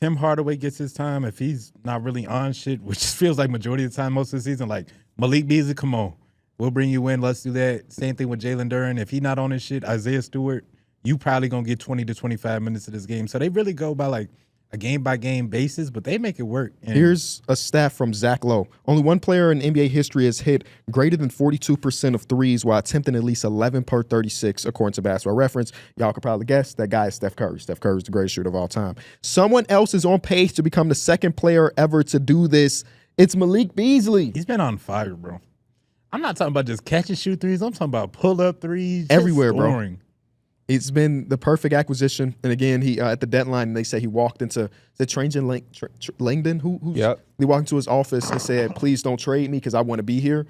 Tim Hardaway gets his time if he's not really on shit, which feels like majority of the time most of the season. Like Malik Beasley, come on, we'll bring you in. Let's do that. Same thing with Jalen Duren. If he's not on his shit, Isaiah Stewart, you probably gonna get 20 to 25 minutes of this game. So they really go by like a game-by-game basis, but they make it work. And here's a stat from Zach Lowe. Only one player in NBA history has hit greater than 42% of threes while attempting at least 11 per 36, according to Basketball Reference. Y'all could probably guess that guy is Steph Curry. Steph Curry is the greatest shooter of all time. Someone else is on pace to become the second player ever to do this. It's Malik Beasley. he's been on fire, bro. I'm not talking about just catch and shoot threes. I'm talking about pull-up threes. Everywhere, bro. scoring. It's been the perfect acquisition. And again, he at the deadline, they say he walked into Langdon, who Yep. he walked into his office and said, "Please don't trade me because I want to be here."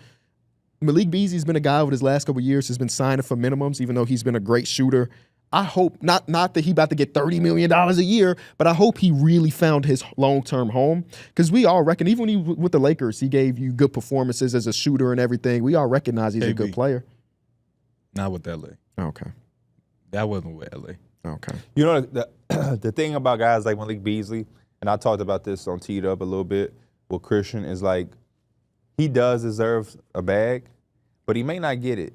Malik Beasley's been a guy over his last couple of years has been signing for minimums, even though he's been a great shooter. I hope not that he about to get $30 million a year, but I hope he really found his long-term home. Because we all reckon, even when he was with the Lakers, he gave you good performances as a shooter and everything. We all recognize he's a good player. Not with LA. Okay. That wasn't with LA. Okay. You know, the thing about guys like Malik Beasley, and I talked about this on Teed Up a little bit with Christian, is like he does deserve a bag, but he may not get it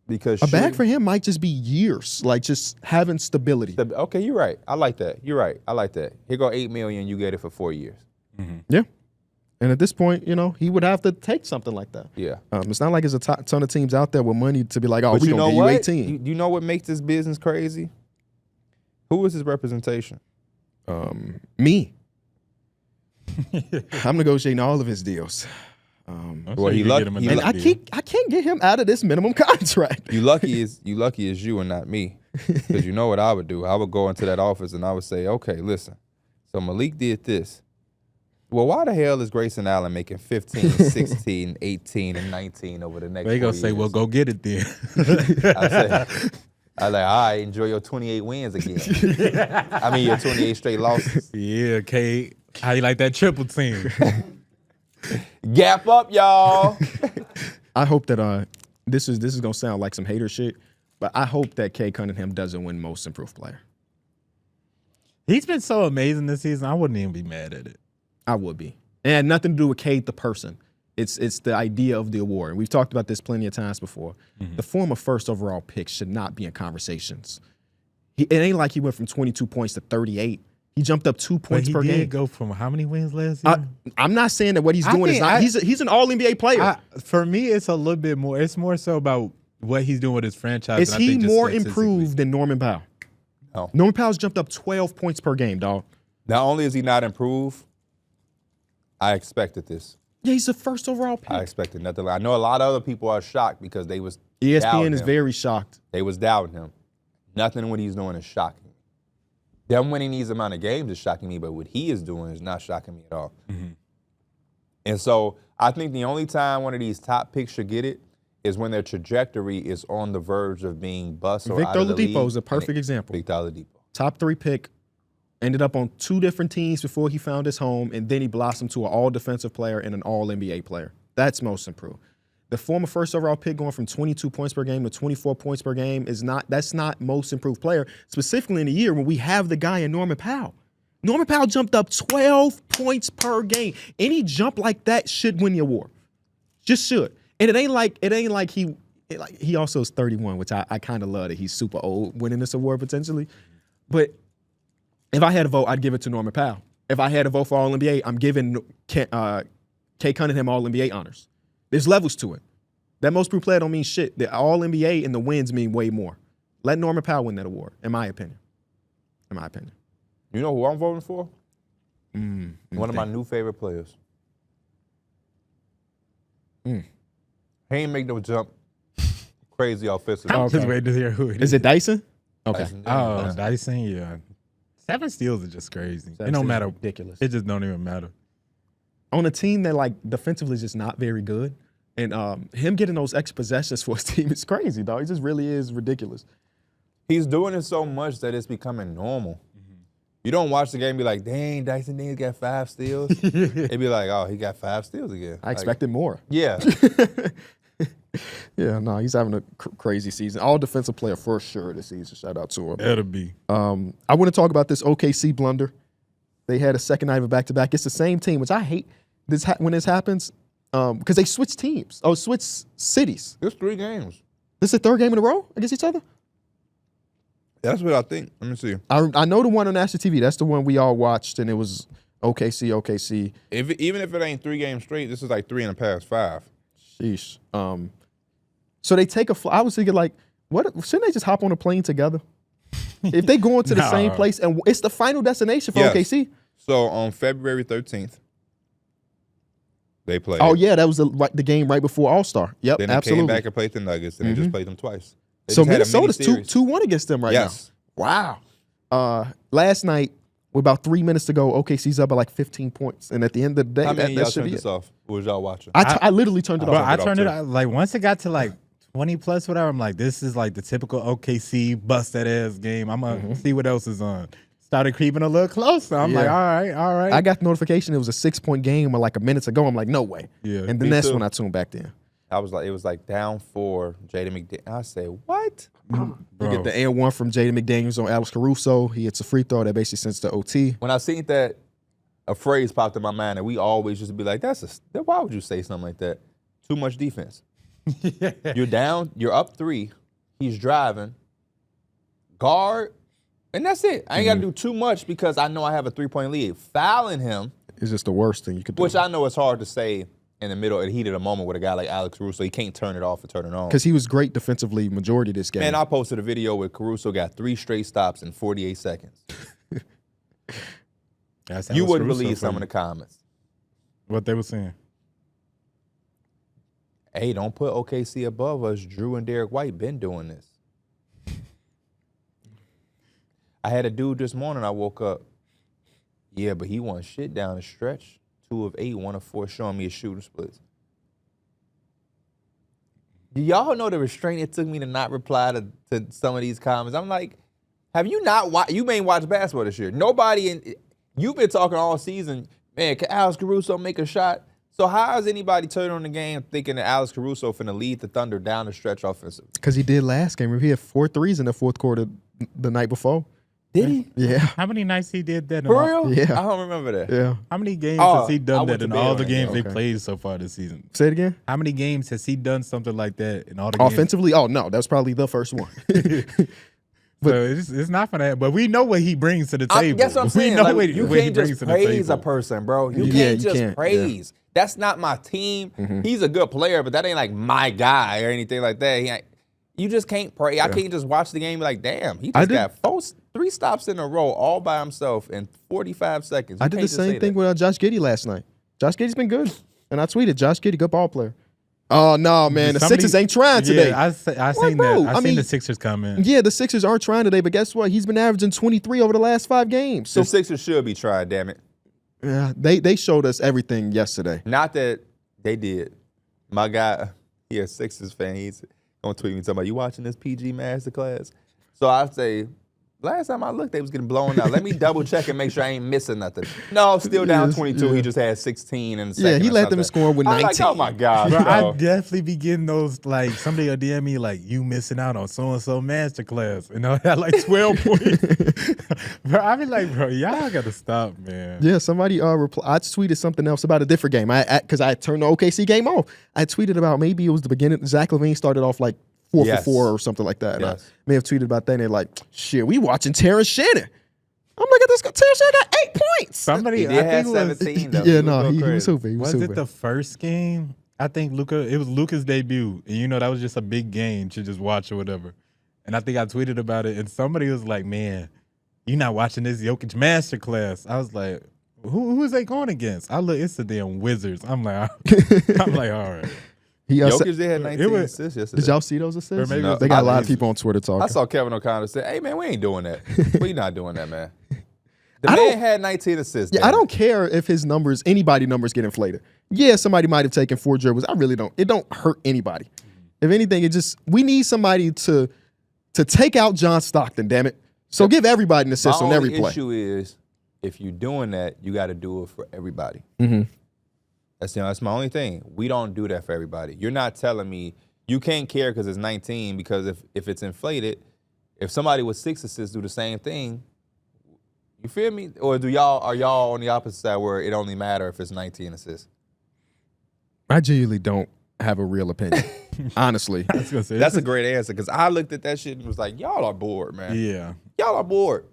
because A bag for him might just be years, like just having stability. Okay, you're right. I like that. You're right. I like that. Here go $8 million, you get it for 4 years. Yeah. And at this point, he would have to take something like that. Yeah. It's not like there's a ton of teams out there with money to be like, oh, But we're you know going to give what? you 18. You know what makes this business crazy? Who is his representation? Me. I'm negotiating all of his deals. Well, he lucky, And I can't get him out of this minimum contract. you lucky as you and not me, because you know what I would do. I would go into that office and I would say, okay, listen. So Malik did this. Well, why the hell is Grayson Allen making 15, 16, 18, and 19 over the next 4 They years? gonna say, well, go get it then. I like, all right, enjoy your 28 wins again. I mean, your 28 straight losses. Yeah, Cade. How you like that triple team? Gap up, y'all. I hope that this is going to sound like some hater shit, but I hope that Cade Cunningham doesn't win Most Improved Player. He's been so amazing this season. I wouldn't even be mad at it. I would be. It had nothing to do with Cade the person. It's the idea of the award. And we've talked about this plenty of times before. The former first overall pick should not be in conversations. It ain't like he went from 22 points to 38. He jumped up 2 points per game. He did go from how many wins last year? I'm not saying that what he's doing is not. He's an All-NBA player. For me, it's a little bit more. It's more so about what he's doing with his franchise. Is he more improved than Norman Powell? No. Norman Powell's jumped up 12 points per game, dog. Not only is he not improved, I expected this. Yeah, he's the first overall pick. I expected nothing. I know a lot of other people are shocked because they was ESPN doubting is him. very shocked. They was doubting him. Nothing what he's doing is shocking me. Them winning these amount of games is shocking me, but what he is doing is not shocking me at all. And so I think the only time one of these top picks should get it is when their trajectory is on the verge of being bust or Victor out of the Oladipo league. is a perfect example. Victor Oladipo. Top 3 pick, ended up on 2 different teams before he found his home, and then he blossomed to an all-defensive player and an all-NBA player. That's most improved. The former first overall pick going from 22 points per game to 24 points per game that's not most improved player, specifically in a year when we have the guy in Norman Powell. Norman Powell jumped up 12 points per game. Any jump like that should win the award. Just should. And it ain't like he also is 31, which I kind of love that he's super old winning this award potentially. But if I had a vote, I'd give it to Norman Powell. If I had a vote for All-NBA, I'm giving Cade Cunningham All-NBA honors. There's levels to it. That most improved player don't mean shit. The All-NBA and the wins mean way more. Let Norman Powell win that award, in my opinion. You know who I'm voting for? One of my new favorite players. He ain't make no jump crazy offensively. I'm just waiting to hear who it is. Is it Dyson? Okay. Dyson, yeah. 7 steals is just crazy. It don't matter. Ridiculous. It just don't even matter. On a team that, like, defensively is just not very good, and him getting those extra possessions for his team is crazy, dog. He just really is ridiculous. He's doing it so much that it's becoming normal. You don't watch the game and be like, dang, Dyson Daniels got 5 steals. It'd be like, oh, he got 5 steals again. I expected more. Yeah. Yeah, no, he's having a crazy season. All defensive player for sure this season. Shout out to him. It'll be. I want to talk about this OKC blunder. They had a second night of a back-to-back. It's the same team, which I hate this when this happens because they switch teams. Oh, switch cities. It's 3 games. This is the third game in a row against each other? That's what I think. Let me see. I know the one on national TV. That's the one we all watched, and it was OKC. Even if it ain't 3 games straight, this is like 3 in the past 5. Sheesh. So they take I was thinking like, what? Shouldn't they just hop on a plane together? If they go into the same place, and it's the final destination for OKC. So on February 13th, they played. Oh yeah, that was the game right before All-Star. Yep, then they absolutely. came back and played the Nuggets, and they just played them twice. They So just had a Minnesota's mini-series. 2-1 against them right now. Wow. Last night, with about 3 minutes to go, OKC's up by like 15 points, and at the end of the day, How many that y'all should turned be this it. off? What was y'all watching? I literally turned it But off. I it off turned it too. out, like once it got to like 20 plus whatever, I'm like, this is like the typical OKC bust that ass game. I'm gonna see what else is on. Started creeping a little closer. I'm like, all right. I got the notification it was a 6-point game like a minute ago. I'm like, no way. Yeah. And Me then that's too. when I tuned back in. It was like down 4. Jaden McDaniels. I said, what? You get the and one from Jaden McDaniels on Alex Caruso. He hits a free throw that basically sends to OT. When I seen that, a phrase popped in my mind, and we always used to be like, why would you say something like that? Too much defense. You're down, you're up 3. He's driving. Guard. And that's it. I ain't got to do too much because I know I have a 3-point lead. Fouling him, It's just the worst thing you could do. which I know is hard to say in the middle of the heat of the moment with a guy like Alex Caruso. He can't turn it off or turn it on. Because he was great defensively majority of this game. Man, I posted a video where Caruso got 3 straight stops in 48 seconds. You wouldn't believe some of the comments. what they were saying. Hey, don't put OKC above us. Drew and Derek White been doing this. I had a dude this morning, I woke up. Yeah, but he won shit down the stretch. 2 of 8, 1 of 4, showing me his shooting splits. Do y'all know the restraint it took me to not reply to some of these comments? I'm like, have you not watched? You ain't watched basketball this year. You've been talking all season, man, can Alex Caruso make a shot? So how is anybody turning on the game thinking that Alex Caruso finna lead the Thunder down the stretch offensively? Because he did last game. He had 4 threes in the fourth quarter the night before. Did he? Yeah. How many nights he did that? For real? Yeah. I don't remember that. Yeah. How many games Oh, has he I done went that in to all bed the on games it. they Okay. played so far this season? Say it again. How many games has he done something like that in all the games? Offensively? Oh, no. That was probably the first one. So it's not for that, but we know what he brings to the table. That's what I'm saying. We know Like, what, you what he can't brings just to the praise a table. person, bro. You Yeah, can't you just can't. praise. That's not my team. He's a good player, but that ain't like my guy or anything like that. You just can't praise. I can't just watch the game and be like, damn, he just got 3 stops in a row all by himself in 45 seconds. I did the same thing with Josh Giddey last night. Josh Giddey's been good. And I tweeted, Josh Giddey, good ball player. Oh, no, man. The Sixers ain't trying today. Yeah, I seen bro? that. I I seen mean, the Sixers come in. Yeah, the Sixers aren't trying today, but guess what? He's been averaging 23 over the last 5 games. So The Sixers should be tried, damn it. yeah, they showed us everything yesterday. Not that they did. My guy, he a Sixers fan. He's going to tweet me talking about, you watching this PG masterclass? So I say, last time I looked, they was getting blown out. Let me double check and make sure I ain't missing nothing. No, still down Yes, 22. yeah. He just had 16 in the second. Yeah, he or led them in something. scoring with I'm 19. like, oh my God, Bro, I bro. definitely be getting those, like, somebody will DM me, like, you missing out on so-and-so masterclass. And I had, like, 12 points. Bro, I be like, bro, y'all got to stop, man. Yeah, somebody I tweeted something else about a different game. Because I turned the OKC game off. I tweeted about maybe it was the beginning. Zach LaVine started off like 4 Yes. for 4 or something like that. And Yes. I may have tweeted about that. And they're like, shit, we watching Terrence Shannon. I'm like, this guy, Terrence Shannon got 8 points. Somebody, He I did have think it was, 17, though. Yeah, was no, going he was crazy. hooping. He was was it hooping. the first game? I think it was Luka's debut. And, that was just a big game to just watch or whatever. And I think I tweeted about it. And somebody was like, man, you not watching this Jokic masterclass. I was like, who is they going against? I look, it's the damn Wizards. I'm like, all right. Jokic did have 19 was- assists yesterday. Did y'all see those assists? Or maybe No, They got a lot I- of people on Twitter talking. I saw Kevin O'Connor say, hey, man, we ain't doing that. We not doing that, man. The I man don't- had 19 assists. Yeah, damn I it. don't care if his numbers, anybody numbers get inflated. Yeah, somebody might have taken 4 dribbles. I really don't. It don't hurt anybody. If anything, we need somebody to take out John Stockton, damn it. So give everybody an assist My on every only play. issue is if you're doing that, you got to do it for everybody. Mm-hmm. That's my only thing. We don't do that for everybody. You're not telling me you can't care because it's 19 because if it's inflated, if somebody with 6 assists do the same thing, you feel me? Or are y'all on the opposite side where it only matter if it's 19 assists? I genuinely don't have a real opinion, honestly. I was gonna say, That's a great answer because I looked at that shit and was like, y'all are bored, man. Yeah. Y'all are bored.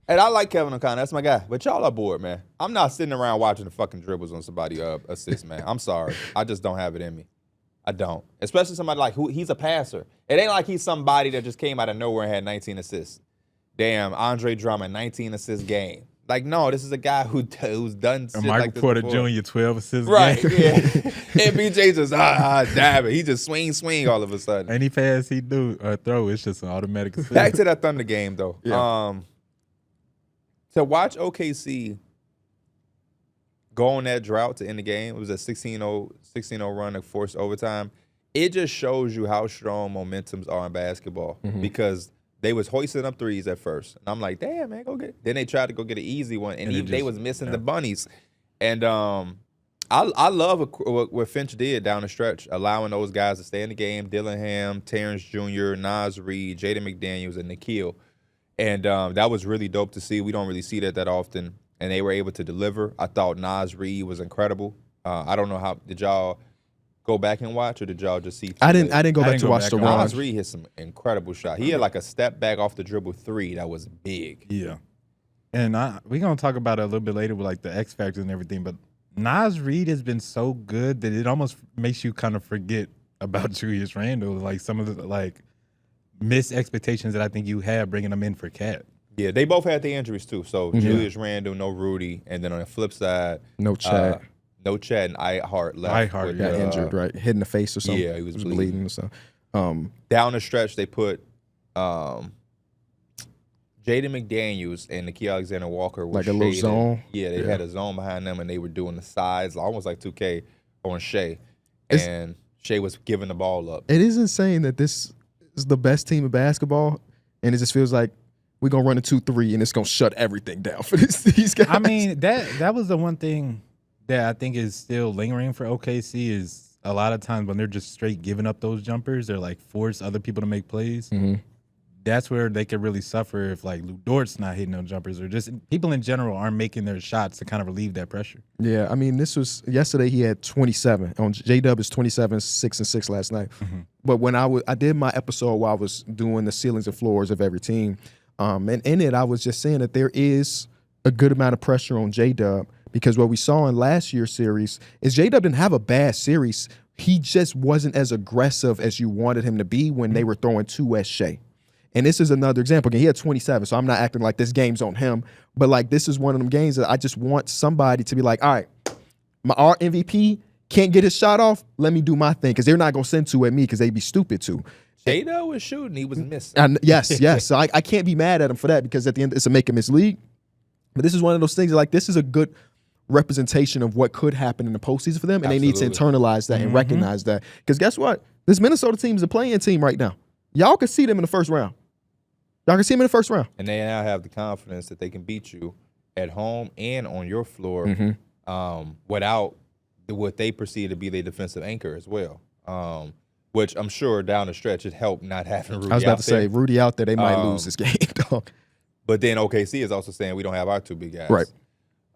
And I like Kevin O'Connor. That's my guy. But y'all are bored, man. I'm not sitting around watching the fucking dribbles on somebody assist, man. I'm sorry. I just don't have it in me. I don't. Especially somebody like he's a passer. It ain't like he's somebody that just came out of nowhere and had 19 assists. Damn, Andre Drummond, 19 assist game. Like, no, this is a guy who's done shit Michael like this Porter before. Jr. 12 assists. Right, game. yeah. And BJ just, dab it. He just swing all of a sudden. Any pass he do or throw, it's just an automatic assist. Back to that Thunder game, though. Yeah. To watch OKC go on that drought to end the game, it was a 16-0 run of forced overtime. It just shows you how strong momentums are in basketball because they was hoisting up threes at first. And I'm like, damn, man, go get it. Then they tried to go get an easy one, and they was missing the bunnies. And I love what Finch did down the stretch, allowing those guys to stay in the game, Dillingham, Terrence Jr., Naz Reid, Jaden McDaniels, and Nikhil. And that was really dope to see. We don't really see that often. And they were able to deliver. I thought Naz Reid was incredible. I don't know how – did y'all go back and watch, or did y'all just see – I didn't go back to watch the run. Naz Reid hit some incredible shot. He had like a step back off the dribble 3 that was big. Yeah. And we're going to talk about it a little bit later with like the X factors and everything, but Naz Reid has been so good that it almost makes you kind of forget about Julius Randle, like some of the like missed expectations that I think you had bringing him in for Cat. Yeah, they both had the injuries too. So Julius Randle, no Rudy, and then on the flip side, No Chad. And Ihart left. Ihart Got injured, right? Hit in the face or something. Yeah, he was bleeding. Or something. Down the stretch, they put Jaden McDaniels and Nikhil Alexander-Walker were Like a little shaded. zone? Yeah, they had a zone behind them, and they were doing the sides, almost like 2K on Shea. And Shea was giving the ball up. It is insane that this is the best team in basketball, and it just feels like we're going to run a 2-3, and it's going to shut everything down for these guys. I mean, that was the one thing that I think is still lingering for OKC is a lot of times when they're just straight giving up those jumpers, they're like force other people to make plays. Mm-hmm. That's where they could really suffer if like Lou Dort's not hitting no jumpers or just people in general aren't making their shots to kind of relieve that pressure. Yeah, I mean, this was yesterday. He had 27 on J-Dub is 27, 6 and 6 last night. Mm-hmm. But when I did my episode where I was doing the ceilings and floors of every team, and in it I was just saying that there is a good amount of pressure on J-Dub because what we saw in last year's series is J-Dub didn't have a bad series. He just wasn't as aggressive as you wanted him to be when they were throwing 2 Shea. And this is another example. Again, he had 27, so I'm not acting like this game's on him. But, like, this is one of them games that I just want somebody to be like, all right, our MVP can't get his shot off. Let me do my thing because they're not going to send 2 at me because they'd be stupid to. Jada was shooting. He was missing. Yes. So I can't be mad at him for that because at the end, it's a make or miss league. But this is one of those things like this is a good representation of what could happen in the postseason for them. And they need to internalize that and recognize that. Because guess what? This Minnesota team is a playing team right now. Y'all can see them in the first round. Y'all can see them in the first round. And they now have the confidence that they can beat you at home and on your floor without what they perceive to be their defensive anchor as well. Which I'm sure down the stretch it helped not having Rudy out there. I was about to say, Rudy out there, they might lose this game, dog. But then OKC is also saying we don't have our 2 big guys. Right.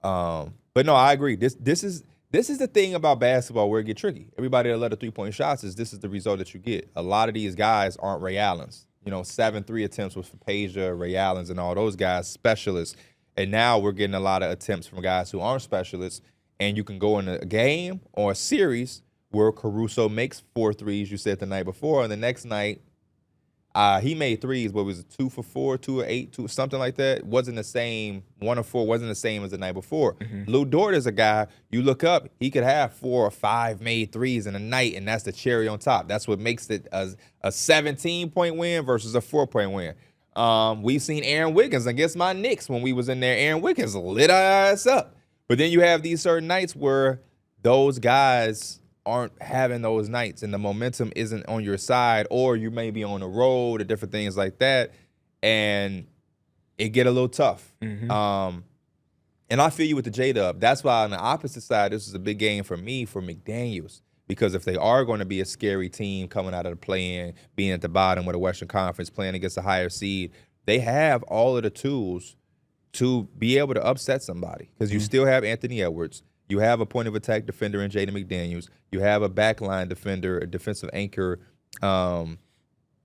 But no, I agree. This is the thing about basketball where it get tricky. Everybody that let a 3-point shots this is the result that you get. A lot of these guys aren't Ray Allens. 7 3 attempts was for Peja, Ray Allens, and all those guys, specialists. And now we're getting a lot of attempts from guys who aren't specialists. And you can go in a game or a series where Caruso makes 4 threes, you said the night before, and the next night he made threes, but it was 2 for 4, 2 or 8, 2 something like that. It wasn't the same. 1 or 4 wasn't the same as the night before. Lou Dort is a guy you look up. He could have 4 or 5 made threes in a night, and that's the cherry on top. That's what makes it a 17-point win versus a 4-point win. We've seen Aaron Wiggins against my Knicks when we was in there. Aaron Wiggins lit our ass up. But then you have these certain nights where those guys aren't having those nights and the momentum isn't on your side, or you may be on the road or different things like that, and it get a little tough. And I feel you with the J-Dub. That's why on the opposite side, this is a big game for me for McDaniels Because if they are going to be a scary team coming out of the play-in, being at the bottom of the Western Conference, playing against a higher seed, they have all of the tools to be able to upset somebody. Because you still have Anthony Edwards. You have a point of attack defender in Jaden McDaniels. You have a backline defender, a defensive anchor, and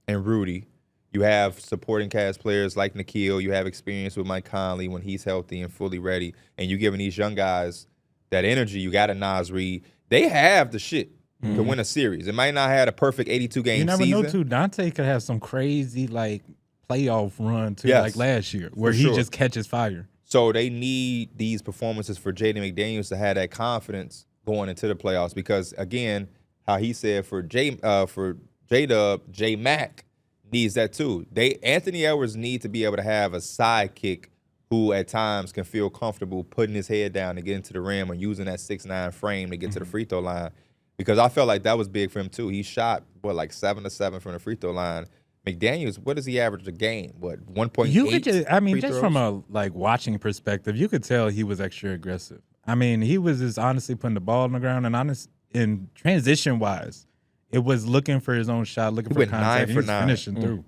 Rudy. You have supporting cast players like Nikhil. You have experience with Mike Conley when he's healthy and fully ready. And you're giving these young guys that energy. You got a Nas Reed. They have the shit to win a series. It might not have a perfect 82-game season. You never know, too. Dante could have some crazy, playoff run, too, like last year, where he just catches fire. So they need these performances for Jaden McDaniels to have that confidence going into the playoffs because, again, how he said for J-Dub, J-Mac needs that too. Anthony Edwards need to be able to have a sidekick who at times can feel comfortable putting his head down to get into the rim or using that 6'9" frame to get to the free throw line because I felt like that was big for him too. He shot, 7 of 7 from the free throw line. McDaniels, what does he average a game? 1.8? You could just from a watching perspective, you could tell he was extra aggressive. I mean, he was just honestly putting the ball on the ground and in transition wise, it was looking for his own shot, looking for contact. 9 for 9. Finishing through.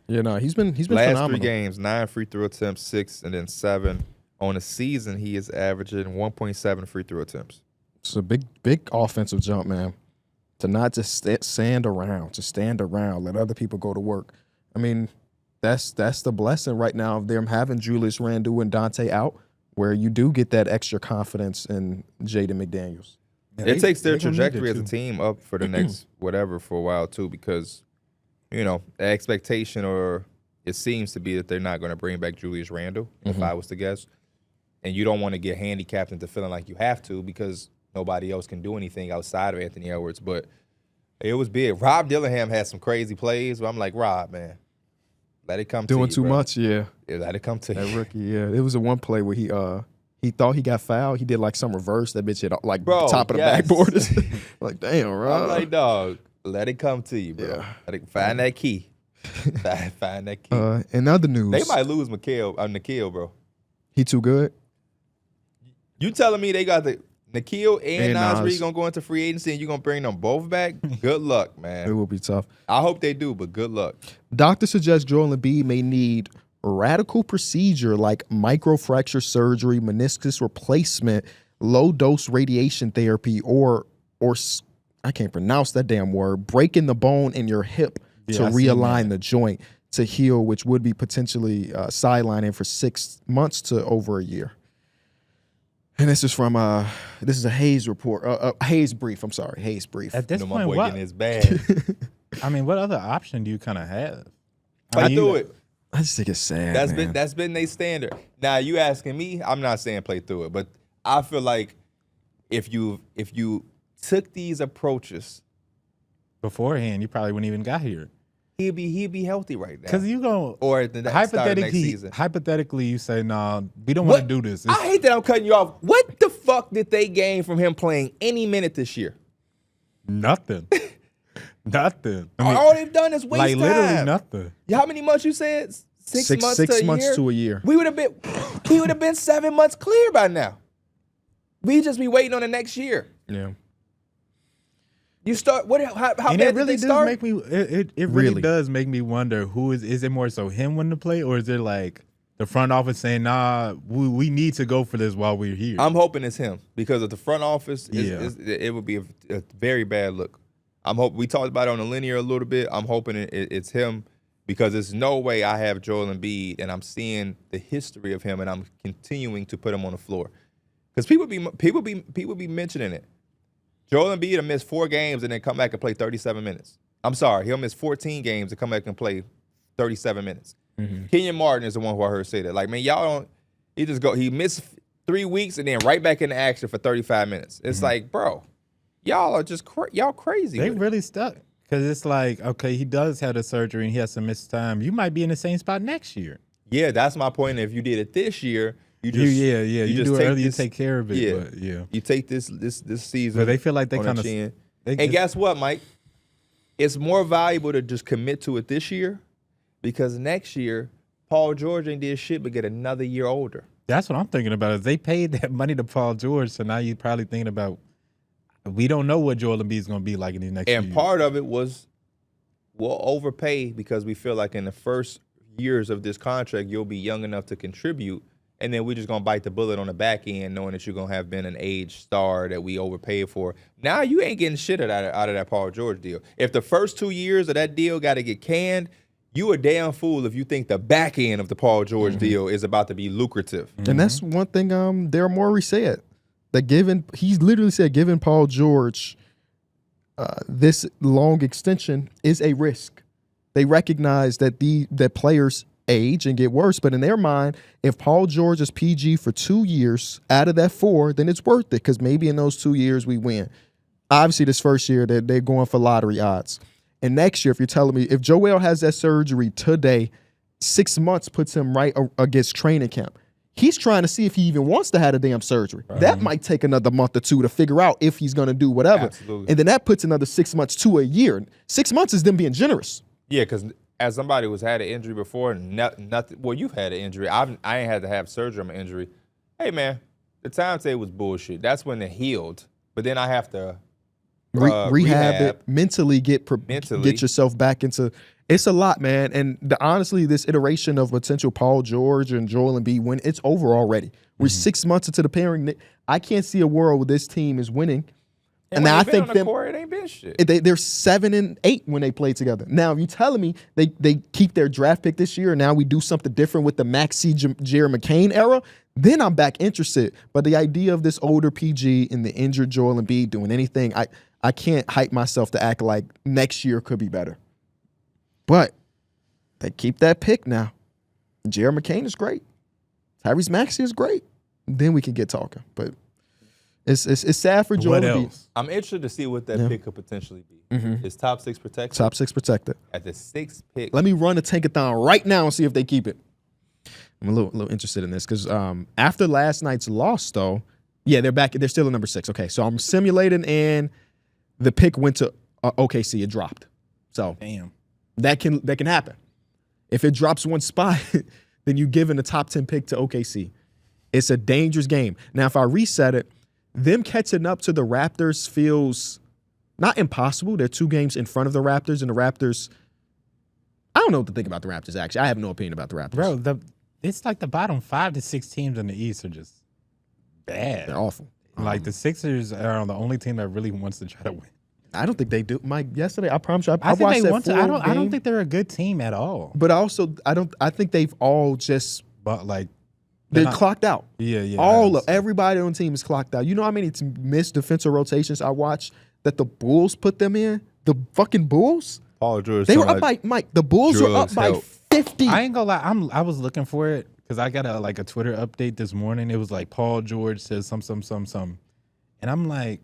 Yeah, no, he's been last phenomenal. 3 games, 9 free throw attempts, 6 and then 7. On the season, he is averaging 1.7 free throw attempts. It's a big offensive jump, man. To not just stand around, let other people go to work. I mean, that's the blessing right now of them having Julius Randle and Dante out, where you do get that extra confidence in Jaden McDaniels. Yeah, it takes their trajectory as a team up for the next whatever for a while too, because the expectation or it seems to be that they're not going to bring back Julius Randle, if I was to guess, and you don't want to get handicapped into feeling like you have to because nobody else can do anything outside of Anthony Edwards, but it was big. Rob Dillingham had some crazy plays, but I'm like, Rob, man, let it come to you. Doing too much, yeah. Let it come to that you. Rookie, yeah. It was a one play where he thought he got fouled. He did some reverse. That bitch hit top of the backboard. Like, damn, Rob. I'm like, dog, let it come to you, bro. Yeah. Find that key. Find that key. In other news, they might lose Nikhil, bro. He too good? You telling me they got the Nikhil and Nas Reed Nas. gonna go into free agency and you gonna bring them both back? Good luck, man. It will be tough. I hope they do, but good luck. Doctors suggest Joel Embiid may need radical procedure like microfracture surgery, meniscus replacement, low-dose radiation therapy, or I can't pronounce that damn word, breaking the bone in your hip to realign the joint to heal, which would be potentially sidelining for 6 months to over a year. And this is from this is a Hayes report, Hayes brief. I'm sorry, Hayes brief. At this my point, boy what? getting his bag. I mean, what other option do you kind of have? Play through it. I just think it's sad. That's been their standard. Now you asking me, I'm not saying play through it, but I feel like if you took these approaches beforehand, you probably wouldn't even got here. He'd be healthy right now. Because you go or at the start of next season. Hypothetically, you say, "Nah, we don't want to do this." I hate that I'm cutting you off. What the fuck did they gain from him playing any minute this year? Nothing. Nothing. I mean, all they've done is waste time. Literally nothing. How many months you said? 6 months to a year? 6 months to a year. He would have been 7 months clear by now. We just be waiting on the next year. Yeah. You start how and bad it really did they start? Make me it really does make me wonder who is it more so him wanting to play, or is it like the front office saying, nah, we need to go for this while we're here? I'm hoping it's him because of the front office, it would be a very bad look. We talked about it on the linear a little bit. I'm hoping it's him because there's no way I have Joel Embiid and I'm seeing the history of him and I'm continuing to put him on the floor. Because people be mentioning it. Joel Embiid will miss 4 games and then come back and play 37 minutes. I'm sorry, he'll miss 14 games and come back and play 37 minutes. Mm-hmm. Kenyon Martin is the one who I heard say that. Like, man, y'all don't. He missed 3 weeks and then right back into action for 35 minutes. It's like, bro, y'all are just y'all crazy. They really stuck because it's like, okay, he does have the surgery and he has some missed time. You might be in the same spot next year. Yeah, that's my point. If you did it this year. You do it early, you take care of it. Yeah, but you take this season. But they feel like they kind of. And guess what, Mike? It's more valuable to just commit to it this year because next year, Paul George ain't did shit but get another year older. That's what I'm thinking about. Is they paid that money to Paul George, so now you're probably thinking about, we don't know what Joel Embiid is going to be like in the next And few part of it was we'll overpay because we feel like in the first years of this contract, you'll be young enough to contribute. And then we're just going to bite the bullet on the back end knowing that you're going to have been an age star that we overpaid for. Now you ain't getting shit out of that Paul George deal. If the first 2 years of that deal got to get canned, you a damn fool if you think the back end of the Paul George deal is about to be lucrative. And that's one thing Daryl Morey said. He literally said giving Paul George this long extension is a risk. They recognize that that players age and get worse, but in their mind, if Paul George is PG for 2 years out of that 4, then it's worth it because maybe in those 2 years we win. Obviously, this first year they're going for lottery odds. And next year, if you're telling me, if Joel has that surgery today, 6 months puts him right against training camp. He's trying to see if he even wants to have a damn surgery. Right. That might take another month or 2 to figure out if he's going to do whatever. Absolutely. And then that puts another 6 months to a year. 6 months is them being generous. Yeah, because as somebody who's had an injury before, nothing. Well, you've had an injury. I ain't had to have surgery on my injury. Hey, man, the timetable was bullshit. That's when it healed. But then I have to rehab it, mentally get yourself back into. It's a lot, man. And honestly, this iteration of potential Paul George and Joel Embiid win, it's over already. We're 6 months into the pairing. I can't see a world where this team is winning. And now I think it ain't been shit. They're 7 and 8 when they play together. Now, if you're telling me they keep their draft pick this year, and now we do something different with the Maxey Jared McCain era, then I'm back interested. But the idea of this older PG and the injured Joel Embiid doing anything, I can't hype myself to act like next year could be better. But they keep that pick now. Jared McCain is great. Tyrese Maxey is great. Then we can get talking. But it's sad for Joel Embiid. I'm interested to see what that pick could potentially be. Is top 6 protected? Top 6 protected. At the 6th pick. Let me run a tankathon right now and see if they keep it. I'm a little interested in this because after last night's loss, though, yeah, they're back. They're still at number 6. Okay, so I'm simulating, and the pick went to OKC. It dropped. So damn, that can happen. If it drops one spot, then you're giving the top 10 pick to OKC. It's a dangerous game. Now, if I reset it, them catching up to the Raptors feels not impossible. They're 2 games in front of the Raptors, and the Raptors, I don't know what to think about the Raptors, actually. I have no opinion about the Raptors. Bro, it's like the bottom 5 to 6 teams in the East are just bad. They're awful. Like the Sixers are the only team that really wants to try to win. I don't think they do. Mike, yesterday, I promise you, I think watched they that want to. I don't think they're a good team at all. But I think they've all just, but like, they're clocked out. Yeah. Everybody on the team is clocked out. You know how many missed defensive rotations I watched that the Bulls put them in? The fucking Bulls? Paul George. They were up by, Mike, the Bulls were up by 50. I ain't gonna lie. I was looking for it because I got a Twitter update this morning. It was like Paul George says some. And I'm like,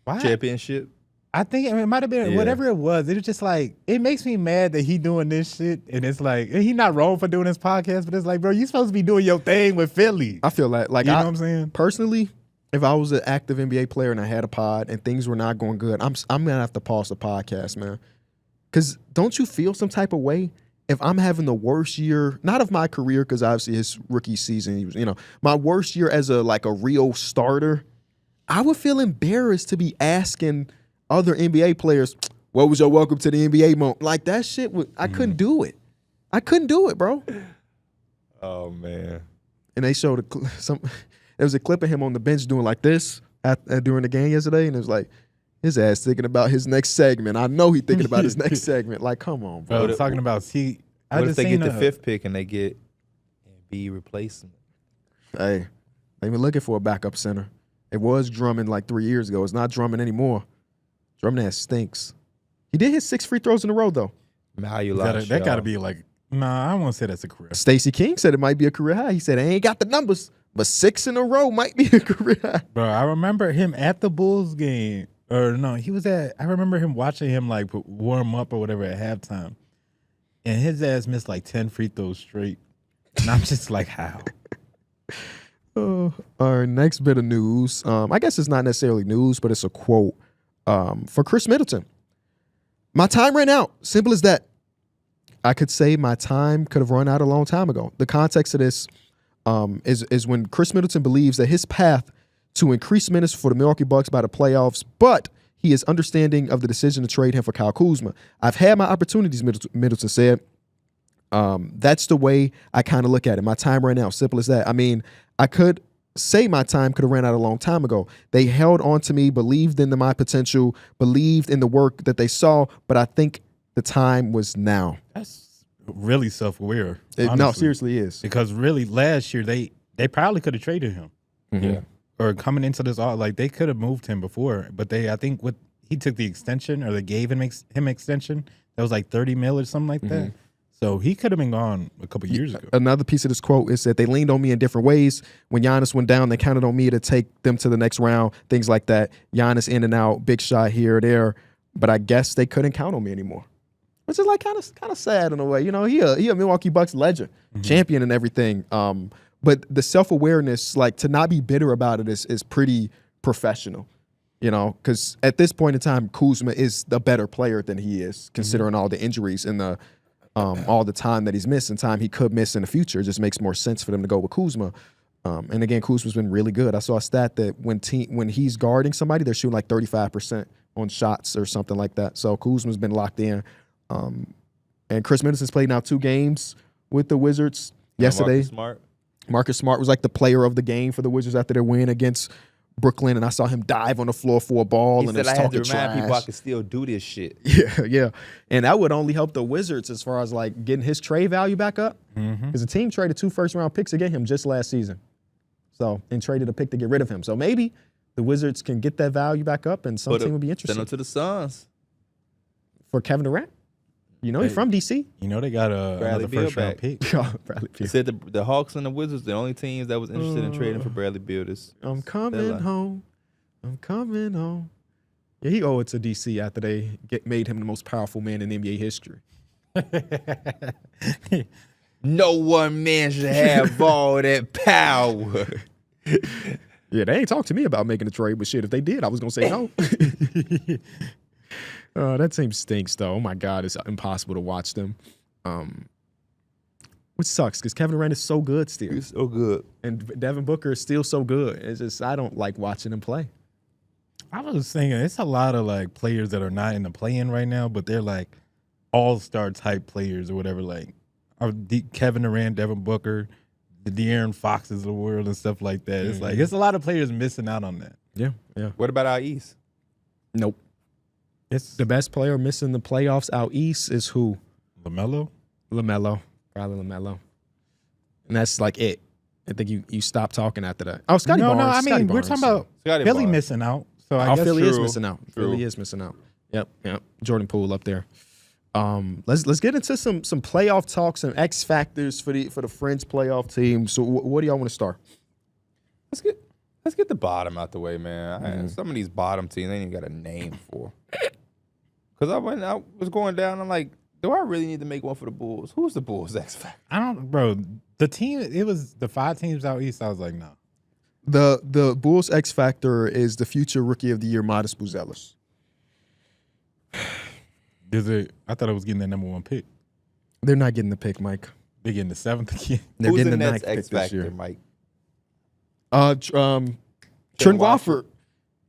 why? Championship? I think it might have been whatever it was. It was just like, it makes me mad that he doing this shit. And it's like, he not wrong for doing this podcast, but it's like, bro, you supposed to be doing your thing with Philly. I feel like you know what I'm saying? Personally, if I was an active NBA player and I had a pod and things were not going good, I'm going to have to pause the podcast, man. Because don't you feel some type of way if I'm having the worst year, not of my career, because obviously his rookie season, he was, my worst year as a real starter, I would feel embarrassed to be asking other NBA players, what was your welcome to the NBA moment? Like that shit, I couldn't do it. I couldn't do it, bro. Oh, man. And they showed there was a clip of him on the bench doing like this during the game yesterday, and it was like, his ass thinking about his next segment. I know he thinking about his next segment. Like, come on, bro. Bro, talking about what if they get the 5th pick and they get Embiid replacement? Hey, they've been looking for a backup center. It was Drummond like 3 years ago. It's not Drummond anymore. Drummond ass stinks. He did hit 6 free throws in a row, though. That got to be like, nah, I won't say that's a career. Stacey King said it might be a career high. He said, I ain't got the numbers, but 6 in a row might be a career high. Bro, I remember him at the Bulls game. Or no, I remember him watching him warm up or whatever at halftime. And his ass missed 10 free throws straight. And I'm just like, how? Our next bit of news, I guess it's not necessarily news, but it's a quote for Khris Middleton. My time ran out. Simple as that. I could say my time could have run out a long time ago. The context of this is when Khris Middleton believes that his path to increase minutes for the Milwaukee Bucks by the playoffs, but he is understanding of the decision to trade him for Kyle Kuzma. I've had my opportunities, Middleton said. That's the way I kind of look at it. My time ran out. Simple as that. I mean, I could say my time could have ran out a long time ago. They held on to me, believed in my potential, believed in the work that they saw, but I think the time was now. That's really self-aware. No, seriously is. Because really last year they probably could have traded him. Mm-hmm. Yeah. Or coming into this, like they could have moved him before, but I think he took the extension or they gave him extension. That was like $30 million or something like that. So he could have been gone a couple years ago. Another piece of this quote is that they leaned on me in different ways. When Giannis went down, they counted on me to take them to the next round, things like that. Giannis in and out, big shot here or there. But I guess they couldn't count on me anymore, which is like kind of sad in a way. You know, he a Milwaukee Bucks legend, champion and everything. But the self-awareness, like to not be bitter about it is pretty professional, you know, because at this point in time, Kuzma is the better player than he is, considering all the injuries and the all the time that he's missed and time he could miss in the future. It just makes more sense for them to go with Kuzma. And again, Kuzma's been really good. I saw a stat that when he's guarding somebody, they're shooting like 35% on shots or something like that. So Kuzma's been locked in. And Khris Middleton's played now 2 games with the Wizards yesterday. Marcus Smart was like the player of the game for the Wizards after their win against Brooklyn, and I saw him dive on the floor for a ball. He said, I had to remind people I could still do this shit. Yeah. And that would only help the Wizards as far as like getting his trade value back up. Because the team traded 2 first-round picks to get him just last season. So, and traded a pick to get rid of him. So maybe the Wizards can get that value back up and some team would be interested. Send him to the Suns. For Kevin Durant? You know, he's from D.C. You know, they got another first-round pick. Bradley Beal. He said the Hawks and the Wizards, the only teams that was interested in trading for Bradley Beal. I'm coming home. I'm coming home. Yeah, he owed it to D.C. after they made him the most powerful man in NBA history. No one man should have all that power. Yeah, they ain't talked to me about making a trade, but shit, if they did, I was going to say no. That team stinks, though. Oh, my God, it's impossible to watch them. Which sucks, because Kevin Durant is so good still. He's so good. And Devin Booker is still so good. It's just, I don't like watching him play. I was thinking, it's a lot of, like, players that are not in the play-in right now, but they're, like, all-star type players or whatever, like Kevin Durant, Devin Booker, the De'Aaron Foxes of the world and stuff like that. It's like, it's a lot of players missing out on that. Yeah. What about our East? Nope. It's the best player missing the playoffs out East is who? LaMelo. Probably LaMelo. And that's like it. I think you stop talking after that. Oh, Scotty Barnes. No, I Scotty mean, we're Barnes. talking about Scotty Philly Barnes. missing out. So I guess Philly true. is missing out. True. Philly is missing out. Yep. Jordan Poole up there. Let's get into some playoff talks and X factors for the Fringe playoff team. So what do y'all want to start? Let's get the bottom out the way, man. Some of these bottom teams they ain't even got a name for. Because I was going down, I'm like, do I really need to make one for the Bulls? Who's the Bulls X factor? I don't, bro. The team, it was the 5 teams out East. I was like, no. The Bulls X factor is the future Rookie of the Year, Modest Buzelis. I thought I was getting that number 1 pick. They're not getting the pick, Mike. They're getting the 7th again. They're Who's getting the the next 9th pick X this factor, year. Mike? Trent Wofford.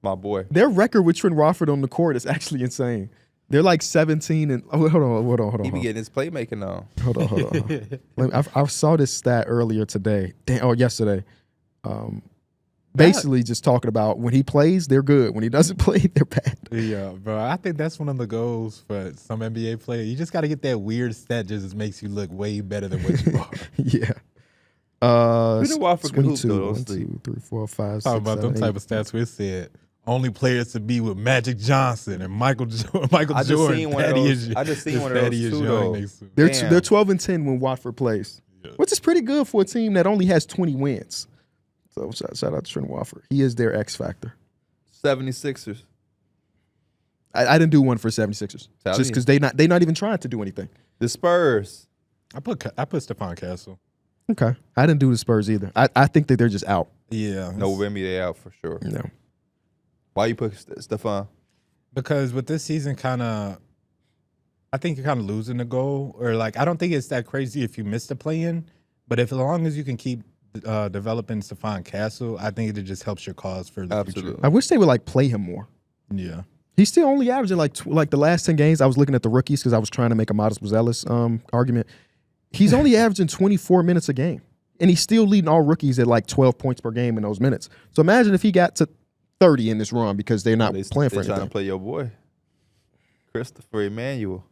My boy. Their record with Trent Wofford on the court is actually insane. They're like 17 and hold on. He be getting his playmaking on. Hold on. I saw this stat earlier today. Yesterday. Basically just talking about when he plays, they're good. When he doesn't play, they're bad. Yeah, bro. I think that's one of the goals for some NBA players. You just got to get that weird stat just makes you look way better than what you are. Yeah. Who did Wofford can hoop, 22, though? 1, 2, 3, 4, 5, 6, Talking about 7, them type of stats where it said only players to be with Magic Johnson and Michael Jordan. I just seen one of those. I just seen one of those too, though. They're 12 and 10 when Watford plays, which is pretty good for a team that only has 20 wins. So shout out to Trent Wofford. He is their X factor. 76ers. I didn't do one for 76ers just because they not even trying to do anything. The Spurs. I put Stephon Castle. Okay, I didn't do the Spurs either. I think that they're just out. Yeah. No, Wemby, they out for sure. No. Why you put Stephon? Because with this season, I think you're kind of losing the goal. Or like, I don't think it's that crazy if you miss the play-in. But as long as you can keep developing Stephon Castle, I think it just helps your cause for the future. I wish they would like play him more. Yeah. He's still only averaging like the last 10 games. I was looking at the rookies because I was trying to make a Modest Buzelis argument. He's only averaging 24 minutes a game. And he's still leading all rookies at like 12 points per game in those minutes. So imagine if he got to 30 in this run because they're not playing for anything. Trying to play your boy, Christopher Emmanuel.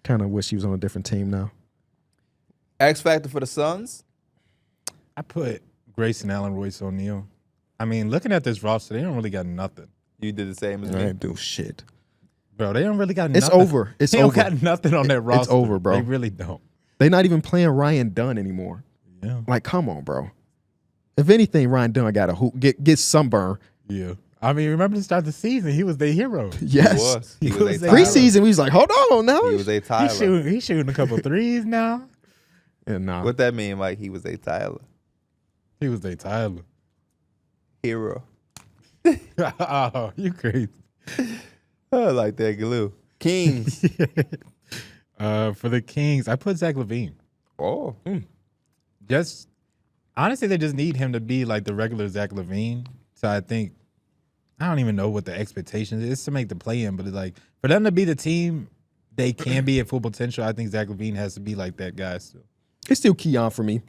Kind of wish he was on a different team now. X factor for the Suns. I put Grayson Allen, Royce O'Neal. I mean, looking at this roster, they don't really got nothing. You did the same as They me. ain't do shit. Bro, they don't really got It's nothing. over. It's They over. don't got nothing on that roster. It's over, bro. They really don't. They're not even playing Ryan Dunn anymore. Yeah. Like, come on, bro. If anything, Ryan Dunn got to get sunburn. Yeah. I mean, remember to start the season, he was their hero. Yes. He was a Preseason, we was like, hold on now. He was a Tyler. He's shooting a couple threes now. Yeah, nah. What that mean, Mike? He was a Tyler. He was their Tyler. Hero. Oh, you crazy. I like that glue. Kings. For the Kings, I put Zach LaVine. Oh. Just honestly, they just need him to be like the regular Zach LaVine. So I think I don't even know what the expectation is to make the play-in, but it's like for them to be the team they can be at full potential, I think Zach LaVine has to be like that guy still. It's still Keon for me.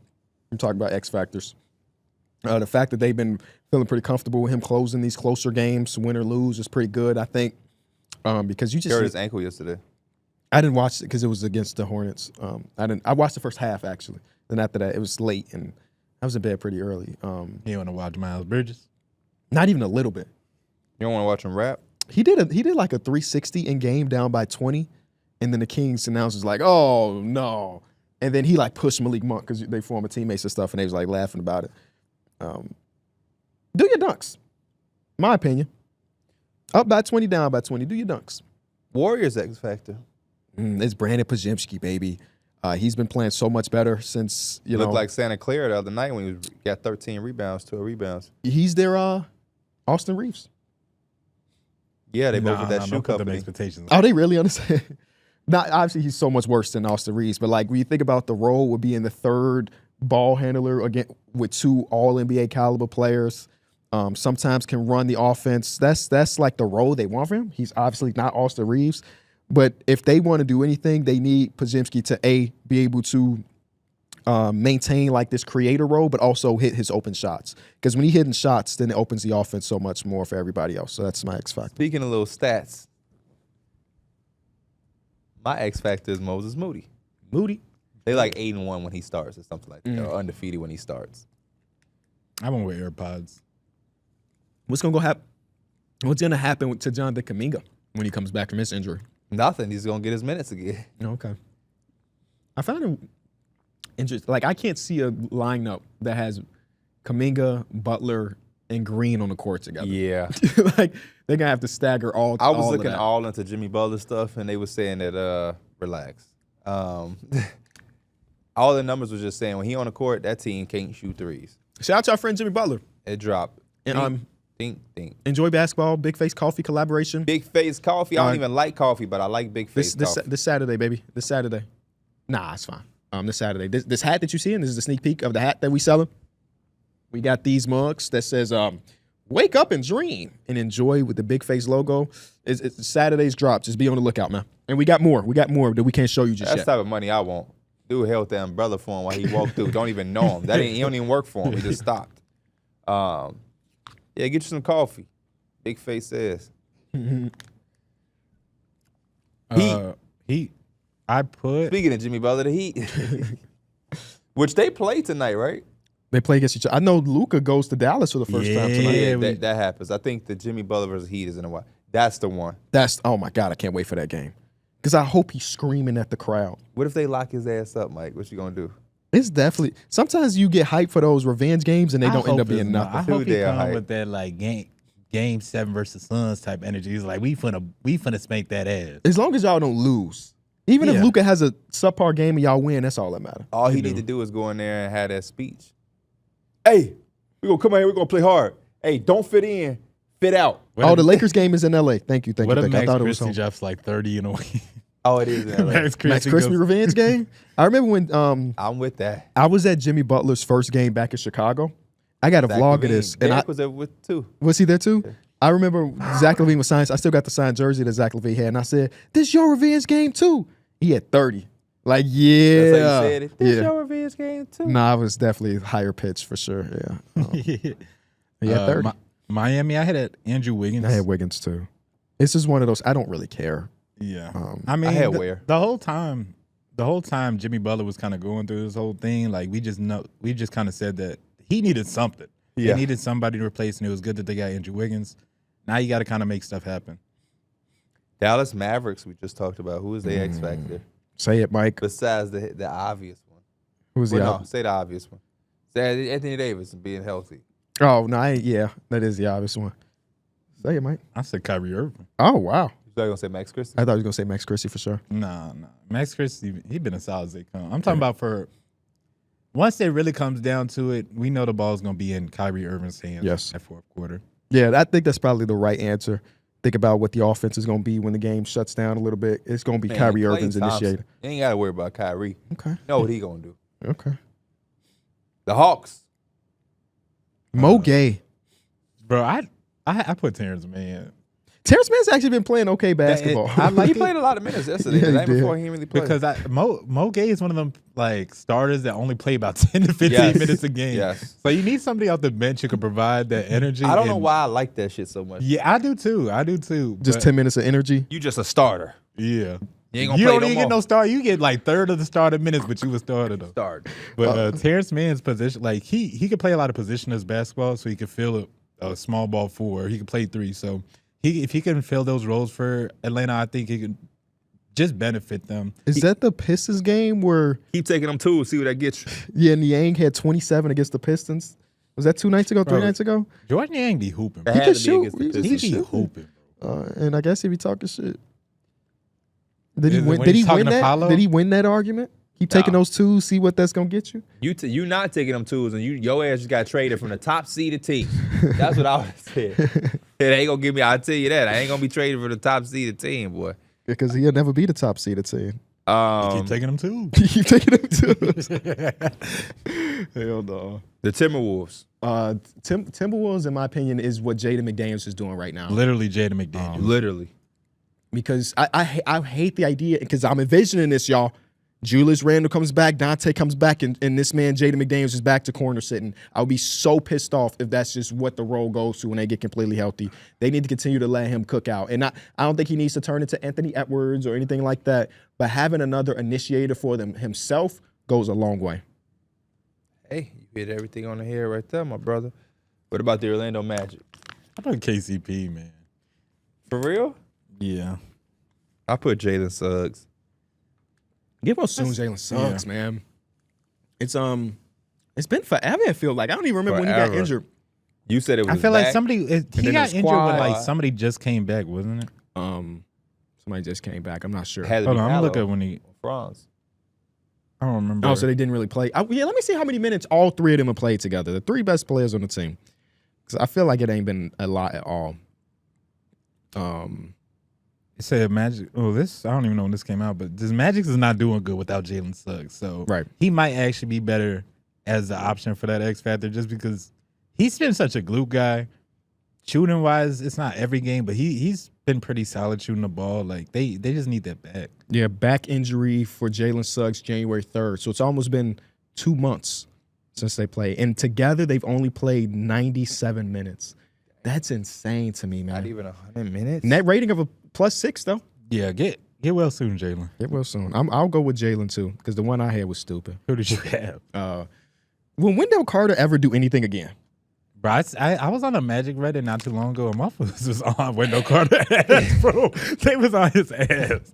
I'm talking about X factors. The fact that they've been feeling pretty comfortable with him closing these closer games, win or lose, is pretty good, I think. Because you just hurt his ankle yesterday. I didn't watch it because it was against the Hornets. I watched the first half actually. Then after that, it was late and I was in bed pretty early. You want to watch Miles Bridges? Not even a little bit. You don't want to watch him rap? He did like a 360 in game down by 20, and then the Kings announcers like, oh no, and then he like pushed Malik Monk because they former teammates and stuff, and they was like laughing about it. Do your dunks, my opinion. Up by 20, down by 20. Do your dunks. Warriors X factor. It's Brandon Podziemski, baby. He's been playing so much better since Looked like Santa Clara the other night when he got 13 rebounds, 12 rebounds. He's their Austin Reeves. Yeah, they both with that shoe company. Expectations. Oh, they really understand? Not obviously, he's so much worse than Austin Reeves, but like when you think about the role would be in the third ball handler again with two All NBA caliber players. Sometimes can run the offense. That's like the role they want from him. He's obviously not Austin Reeves, but if they want to do anything, they need Podziemski to be able to maintain like this creator role, but also hit his open shots. Because when he hitting shots, then it opens the offense so much more for everybody else. So that's my X factor. Speaking of little stats, my X factor is Moses Moody. They like 8-1 when he starts or something like that, or undefeated when he starts. I won't wear AirPods. What's gonna happen? What's gonna happen to Jonathan Kuminga when he comes back from his injury? Nothing. He's gonna get his minutes again. Okay. I found it interesting. Like I can't see a lineup that has Kuminga, Butler, and Green on the court together. Yeah. Like they're gonna have to stagger all. I was all looking of that. all into Jimmy Butler stuff, and they were saying that relax. All the numbers was just saying when he on the court, that team can't shoot threes. Shout out to our friend Jimmy Butler. It dropped. And Think. enjoy basketball. Big Face Coffee collaboration. Big Face Coffee. I don't even like coffee, but I like Big Face Coffee. This Saturday, baby. This Saturday. Nah, it's fine. This Saturday. This hat that you see, and this is the sneak peek of the hat that we selling. We got these mugs that says "Wake up and dream and enjoy" with the Big Face logo. It's Saturday's drop. Just be on the lookout, man. And we got more. We got more that we can't show you just That's yet. the type of money I want. Dude held the umbrella for him while he walked through. Don't even know him. He don't even work for him. He just stopped. Yeah, get you some coffee. Big Face says. Heat. I put. Speaking of Jimmy Butler, the Heat, which they play tonight, right? They play against each other. I know Luka goes to Dallas for the first time tonight. Yeah, that happens. I think the Jimmy Butler versus Heat is in a while. That's the one. Oh my God, I can't wait for that game. Because I hope he's screaming at the crowd. What if they lock his ass up, Mike? What you gonna do? It's definitely sometimes you get hyped for those revenge games and they don't end up being I nothing. hope he damn come hype. with that like game 7 versus Suns type energy. He's like, we finna spank that ass. As long as y'all don't lose. Even if Yeah. Luka has a subpar game and y'all win, that's all that matters. All he need to do is go in there and have that speech. Hey, we gonna come out here. We gonna play hard. Hey, don't fit in, fit out. The Lakers game is in LA. Thank you. What I if Max thought it was Christie home. drops like 30 in a week? Oh, it is in LA. Max Max Christie Christie goes- revenge game. I remember when I'm with that. I was at Jimmy Butler's first game back in Chicago. I got a Zach vlog of Levine. this, and Derek was there with too. was he there too? I remember Zach Levine was signed. I still got the signed jersey that Zach Levine had, and I said, "This your revenge game too." He had 30. Like, yeah, That's how you said it. This yeah. your revenge game too. Nah, I was definitely higher pitch for sure. Yeah, he had 30. Miami, I had Andrew Wiggins. I had Wiggins too. It's just one of those. I don't really care. Yeah, I mean, I had the, Ware. the whole time Jimmy Butler was kind of going through this whole thing. Like we just kind of said that he needed something. Yeah. He needed somebody to replace, and it was good that they got Andrew Wiggins. Now you got to kind of make stuff happen. Dallas Mavericks. We just talked about who is the X factor Say it, Mike. besides the obvious one. Who's the Well, no, say the obvious one. Say Anthony Davis and being healthy. Oh no, yeah, that is the obvious one. Say it, Mike. I said Kyrie Irving. Oh wow, You gonna say Max Christie? I thought you were gonna say Max Christie for sure. Nah. Max Christie, he been a solid as they come. I'm talking about for once it really comes down to it, we know the ball's gonna be in Kyrie Irving's hands. Yes. At fourth quarter. Yeah, I think that's probably the right answer. Think about what the offense is going to be when the game shuts down a little bit. It's going to be Man, Kyrie Klay Irving's Thompson. initiator. You ain't gotta worry about Kyrie. Okay. You know what he gonna do. Okay. The Hawks. Mo Gay. Bro, I put Terrence Mann. Terrence Mann's actually been playing okay basketball. I like He it played a lot of minutes yesterday. Yeah, The he night did. before he didn't really played. because Mo Gay is one of them like starters that only play about 10 to 15 Yes. minutes a game. Yes. So you need somebody off the bench who can provide that energy. I don't know and- why I like that shit so much. Yeah, I do too. Just but- 10 minutes of energy. You just a starter. Yeah. You ain't gonna You play don't no even get more. no start. You get like third of the starter minutes, but you a starter though. Start. But Terrence Mann's position, like he could play a lot of positionless basketball, so he could fill a small ball four. He could play three. So if he can fill those roles for Atlanta, I think he could just benefit them. Is that the Pistons game where Keep taking them too. See what that gets you. Niang had 27 against the Pistons? Was that 2 nights ago, 3 Bro, nights ago? Jordan Yang be hooping. That Bro. had can to be shoot. against the He Pistons. He be shoot. hooping. And I guess he be talking shit. Did he Is it win? when Did he he's talking win to that? Paolo? Did he win that argument? Keep taking No. those twos, see what that's gonna get you. You not taking them twos, and your ass just got traded from the top seeded team. That's what I would have said. It ain't gonna give me. I'll tell you that. I ain't gonna be traded for the top seeded team, boy. Because he'll never be the top seeded team. Keep taking them too. Keep taking them twos. Hell no. The Timberwolves. Timberwolves, in my opinion, is what Jaden McDaniels is doing right now. Literally Jaden McDaniels. Literally. Because I hate the idea, because I'm envisioning this, y'all. Julius Randle comes back, Dante comes back, and this man, Jaden McDaniels, is back to corner sitting. I would be so pissed off if that's just what the role goes to when they get completely healthy. They need to continue to let him cook out. And I don't think he needs to turn into Anthony Edwards or anything like that, but having another initiator for them himself goes a long way. Hey, you hit everything on the head right there, my brother. What about the Orlando Magic? I put KCP, man. For real? Yeah. I put Jalen Suggs. Give us soon Jalen Suggs, man. It's been forever, I feel like. I don't even remember when he got Forever. injured. You said it was I feel like back. somebody then he it got was injured when Kawhi. like somebody just came back, wasn't it? Somebody just came back. I'm not sure. Had to Hold be on, I'm Mallow looking when he. Franz. I don't remember. Oh, so they didn't really play. Yeah, let me see how many minutes all three of them have played together. The three best players on the team. Because I feel like it ain't been a lot at all. It said Magic. Oh, this I don't even know when this came out, but this Magic is not doing good without Jalen Suggs. So Right. he might actually be better as the option for that X factor, just because he's been such a glue guy. Shooting wise, it's not every game, but he's been pretty solid shooting the ball. Like they just need that back. Yeah, back injury for Jalen Suggs January 3rd. So it's almost been 2 months since they played. And together they've only played 97 minutes. That's insane to me, Not man. even 100 minutes. Net rating of a +6, though. Yeah, get well soon, Jalen. It will soon. I'll go with Jalen, too, because the one I had was stupid. Who did you have? Will Wendell Carter ever do anything again? Bro, I was on a Magic Reddit not too long ago, and my fools was on Wendell Carter ass, bro. They was on his ass.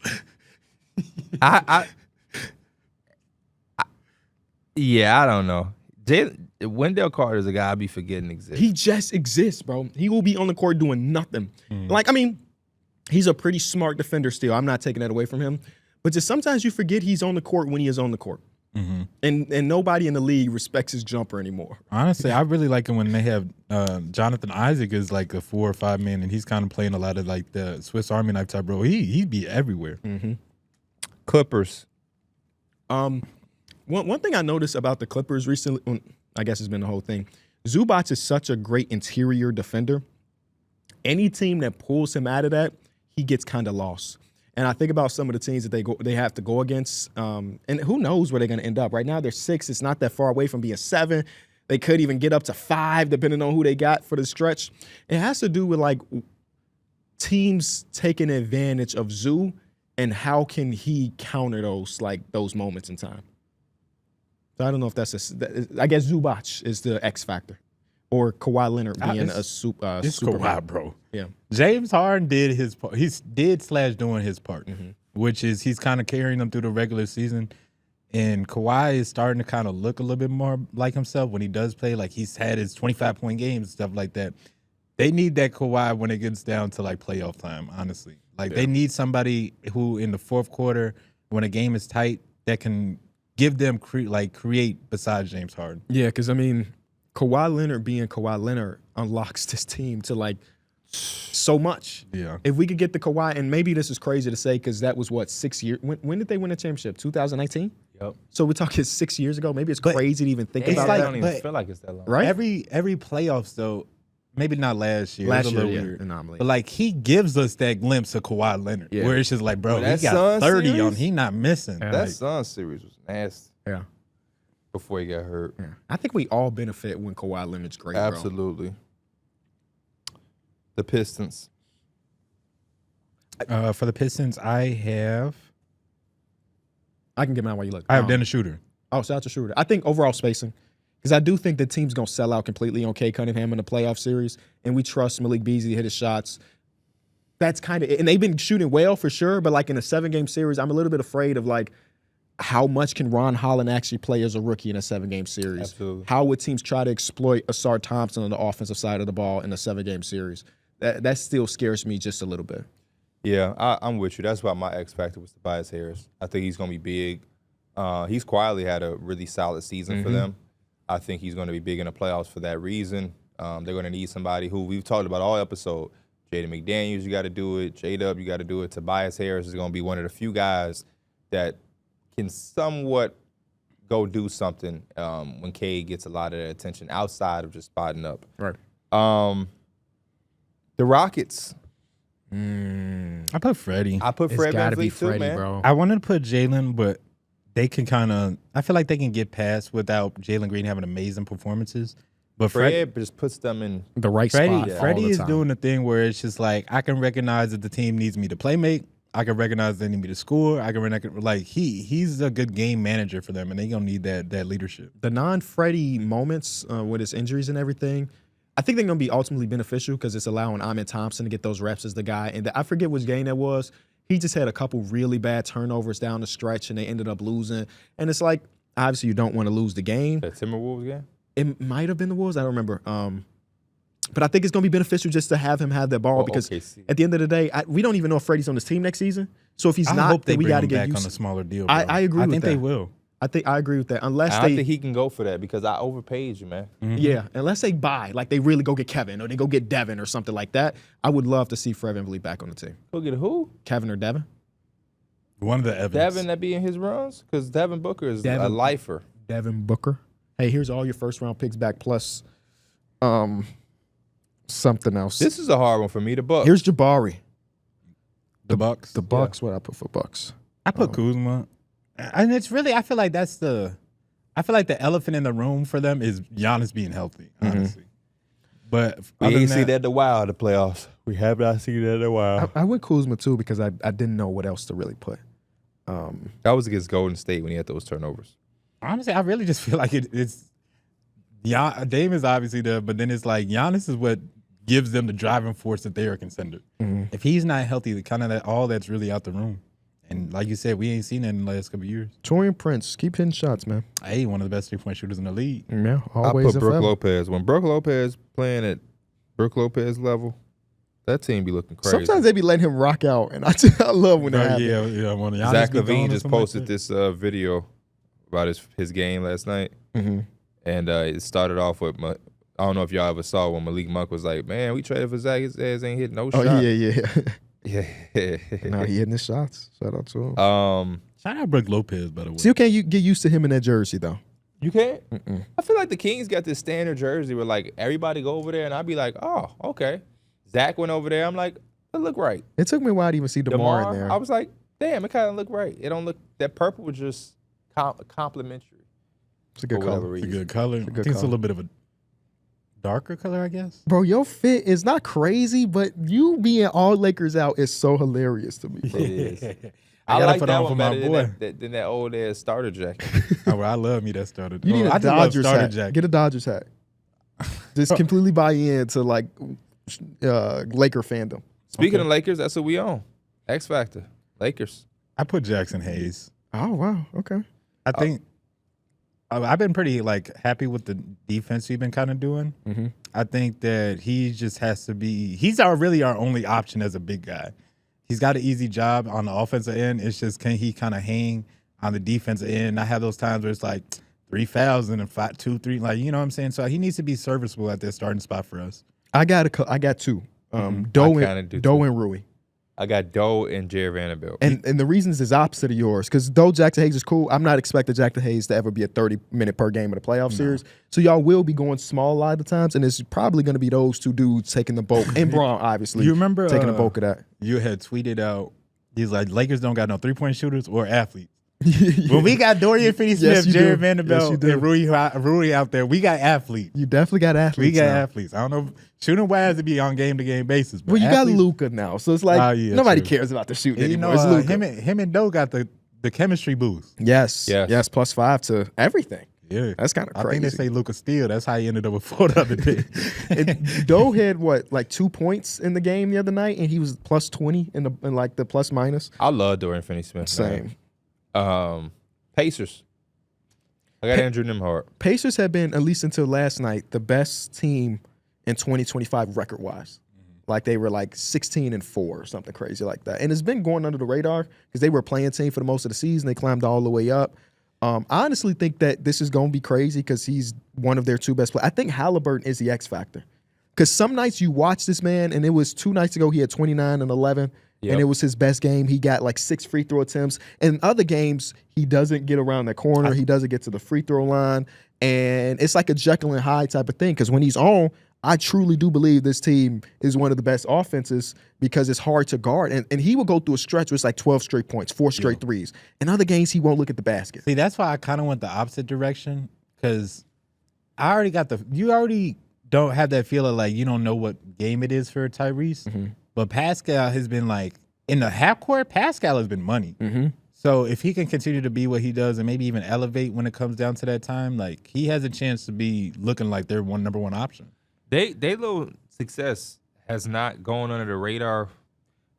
Yeah, I don't know. Wendell Carter is a guy I be forgetting exists. He just exists, bro. He will be on the court doing nothing. Like, I mean, he's a pretty smart defender still. I'm not taking that away from him. But just sometimes you forget he's on the court when he is on the court. And nobody in the league respects his jumper anymore. Honestly, I really like it when they have Jonathan Isaac is like a 4 or 5 man, and he's kind of playing a lot of like the Swiss Army knife type role. He be everywhere. Clippers. One thing I noticed about the Clippers recently, I guess it's been the whole thing. Zubac is such a great interior defender. Any team that pulls him out of that, he gets kind of lost. And I think about some of the teams that they have to go against, and who knows where they're going to end up. Right now, they're 6. It's not that far away from being 7. They could even get up to 5, depending on who they got for the stretch. It has to do with like teams taking advantage of Zoo and how can he counter those moments in time. So I don't know if that's I guess Zubac is the X factor, or Kawhi Leonard being a super. It's Kawhi, bro. Yeah, James Harden did his part. He's doing his part, which is he's kind of carrying them through the regular season. And Kawhi is starting to kind of look a little bit more like himself when he does play. Like he's had his 25-point games and stuff like that. They need that Kawhi when it gets down to like playoff time, honestly. They need somebody who in the fourth quarter, when a game is tight, that can give them create besides James Harden. Yeah, because I mean, Kawhi Leonard being Kawhi Leonard unlocks this team to like so much. Yeah. If we could get the Kawhi, and maybe this is crazy to say because that was 6 years. When did they win the championship? 2019? Yep. So we're talking 6 years ago. Maybe it's crazy to even think about I that. don't even feel like it's that long. Right? Every playoffs though, maybe not last year. Last it was a year, little yeah, weird. anomaly. But like he gives us that glimpse of Kawhi Leonard, where it's just like, bro, That he got Suns 30 series? on. He not missing. That Suns series was nasty. Yeah. Before he got hurt. Yeah. I think we all benefit when Kawhi Leonard's great, bro. Absolutely. The Pistons. For the Pistons, I can get mine while you look. have Dennis Schroeder. Oh, shout out to Schroeder. I think overall spacing, because I do think the team's going to sell out completely on Cade Cunningham in the playoff series, and we trust Malik Beasley to hit his shots. That's kind of – and they've been shooting well for sure, but like in a 7-game series, I'm a little bit afraid of like how much can Ron Holland actually play as a rookie in a 7-game series? Absolutely. How would teams try to exploit Asar Thompson on the offensive side of the ball in a 7-game series? That still scares me just a little bit. Yeah, I'm with you. That's why my X factor was Tobias Harris. I think he's going to be big. He's quietly had a really solid season for them. I think he's going to be big in the playoffs for that reason. They're going to need somebody who we've talked about all episode. Jaden McDaniels, you got to do it. J-Dub, you got to do it. Tobias Harris is going to be one of the few guys that can somewhat go do something when Cade gets a lot of the attention outside of just spotting up. Right. The Rockets. I put Freddie. I put It's Fred got to be VanVleet too, Freddie, man. bro. I wanted to put Jalen, but they can kind of – I feel like they can get past without Jalen Green having amazing performances. But Fred just puts them in The right spot. all Freddie the is time. doing the thing where it's just like I can recognize that the team needs me to play make. I can recognize they need me to score. He's a good game manager for them, and they're gonna need that leadership. The non-Freddie moments with his injuries and everything, I think they're going to be ultimately beneficial because it's allowing Ahmed Thompson to get those reps as the guy. And I forget which game that was. He just had a couple really bad turnovers down the stretch, and they ended up losing. And it's like, obviously, you don't want to lose the game. that Timberwolves game. It might have been the Wolves. I don't remember. But I think it's going to be beneficial just to have him have that ball because OKC. at the end of the day, we don't even know if Freddie's on this team next season. So if he's I not, hope they then we bring got to him get back used on to a smaller deal. I bro. agree I with think that. they will. I agree with that. Unless I they don't think he can go for that because I overpaid you, man. Yeah, unless they buy, like they really go get Kevin or they go get Devin or something like that. I would love to see Fred VanVleet back on the team. Go get who? Kevin or Devin? One of the Evans. Devin that be in his runs? Because Devin Booker is a Devin- lifer. Devin Booker. Hey, here's all your first round picks back plus something else. This is a hard one for me. The Bucks. Here's Jabari. The Bucks. The Bucks, what I put for Bucks. I put Kuzma. And it's really, I feel like the elephant in the room for them is Giannis being healthy, honestly. But we other ain't than see that in a while in the playoffs. We have not seen that in a while. I went Kuzma too because I didn't know what else to really put. That was against Golden State when he had those turnovers. honestly, I really just feel like it's Dame is obviously there, but then it's like Giannis is what gives them the driving force that they are a contender. If he's not healthy, all that's really out the room. And like you said, we ain't seen that in the last couple of years. Torian Prince, keep hitting shots, man. Hey, one of the best 3-point shooters in the league. Yeah, I always put and Brook forever. Lopez. When Brook Lopez playing at Brook Lopez level, that team be looking crazy. Sometimes they be letting him rock out, and I love when that happens. Yeah. When Giannis Zach be gone Levine or just something posted like this video about his game last night. Mm-hmm. And it started off with, I don't know if y'all ever saw when Malik Monk was like, man, we traded for Zach. His ass ain't hit no Oh, shot. yeah. Yeah. Now he hitting his shots. Shout out to him. Shout out Brook Lopez, by the way. See, okay, you get used to him in that jersey though. You can't? I feel like the Kings got this standard jersey where, like, everybody go over there, and I'd be like, oh, okay. Zach went over there. I'm like, it look right. It took me a while to even see DeMar in there. I was like, damn, it kind of look right. It don't look, that purple was just complimentary. It's a good color. It's a good color. I think it's a little bit of a darker color, I guess. Bro, your fit is not crazy, but you being all Lakers out is so hilarious to me, bro. It is. I like gotta put that on one for my better boy. than that old ass starter jacket. Oh, well, I love me that starter. You need I a just love Dodgers starter hat. jacket. Get a Dodgers hat. Just completely buy into like Laker fandom. Speaking of Lakers, that's what we own. X Factor. Lakers. I put Jackson Hayes. Oh wow, okay. I think I've been pretty like happy with the defense we've been kind of doing. Mm-hmm. I think that he just has to be. He's really our only option as a big guy. He's got an easy job on the offensive end. It's just can he kind of hang on the defensive end? I have those times where it's like 3 fouls and 5, 2, 3, like you know what I'm saying. So he needs to be serviceable at that starting spot for us. I got two. Doe and Rui. I got Doe and Jared Vanderbilt. And the reasons is opposite of yours. Because though Jackson Hayes is cool, I'm not expecting Jackson Hayes to ever be a 30-minute per game in a playoff series. So y'all will be going small a lot of the times, and it's probably going to be those two dudes taking the bulk. And Braun, obviously, You remember taking the bulk of that. You had tweeted out, he's like, Lakers don't got no 3-point shooters or athletes. When we got Dorian Finney-Smith, Jared Vanderbilt, and Rui out there, we got athletes. You definitely got athletes. We got now. athletes. I don't know, shooting wise to be on game-to-game basis. But Well, you got athletes, Luka now, so it's like nobody true. cares about the shooting you anymore. know, It's Luka. him and Doe got the chemistry boost. Yes, +5 to everything. Yeah, That's kind of crazy. I think they say Luka Steele. That's how he ended up with 4 the other day. And Doe had like 2 points in the game the other night, and he was +20 in like the plus minus. I love Dorian Finney-Smith. Same. Pacers. I got Andrew Nembhard. Pacers have been, at least until last night, the best team in 2025 record-wise. Like they were like 16-4 or something crazy like that. And it's been going under the radar because they were a playing team for the most of the season. They climbed all the way up. I honestly think that this is going to be crazy because he's one of their 2 best players. I think Halliburton is the X factor. Because some nights you watch this man, and it was 2 nights ago he had 29 and 11. And it was his best game. He got like 6 free throw attempts. In other games, he doesn't get around the corner. He doesn't get to the free throw line. And it's like a Jekyll and Hyde type of thing because when he's on, I truly do believe this team is one of the best offenses because it's hard to guard. And he will go through a stretch where it's like 12 straight points, 4 straight threes. In other games, he won't look at the basket. See, that's why I kind of went the opposite direction because I already got you already don't have that feeling like you don't know what game it is for Tyrese. Mm-hmm. But Pascal has been like, in the half court, Pascal has been money. Mm-hmm. So if he can continue to be what he does and maybe even elevate when it comes down to that time, like he has a chance to be looking like their number one option. They little success has not gone under the radar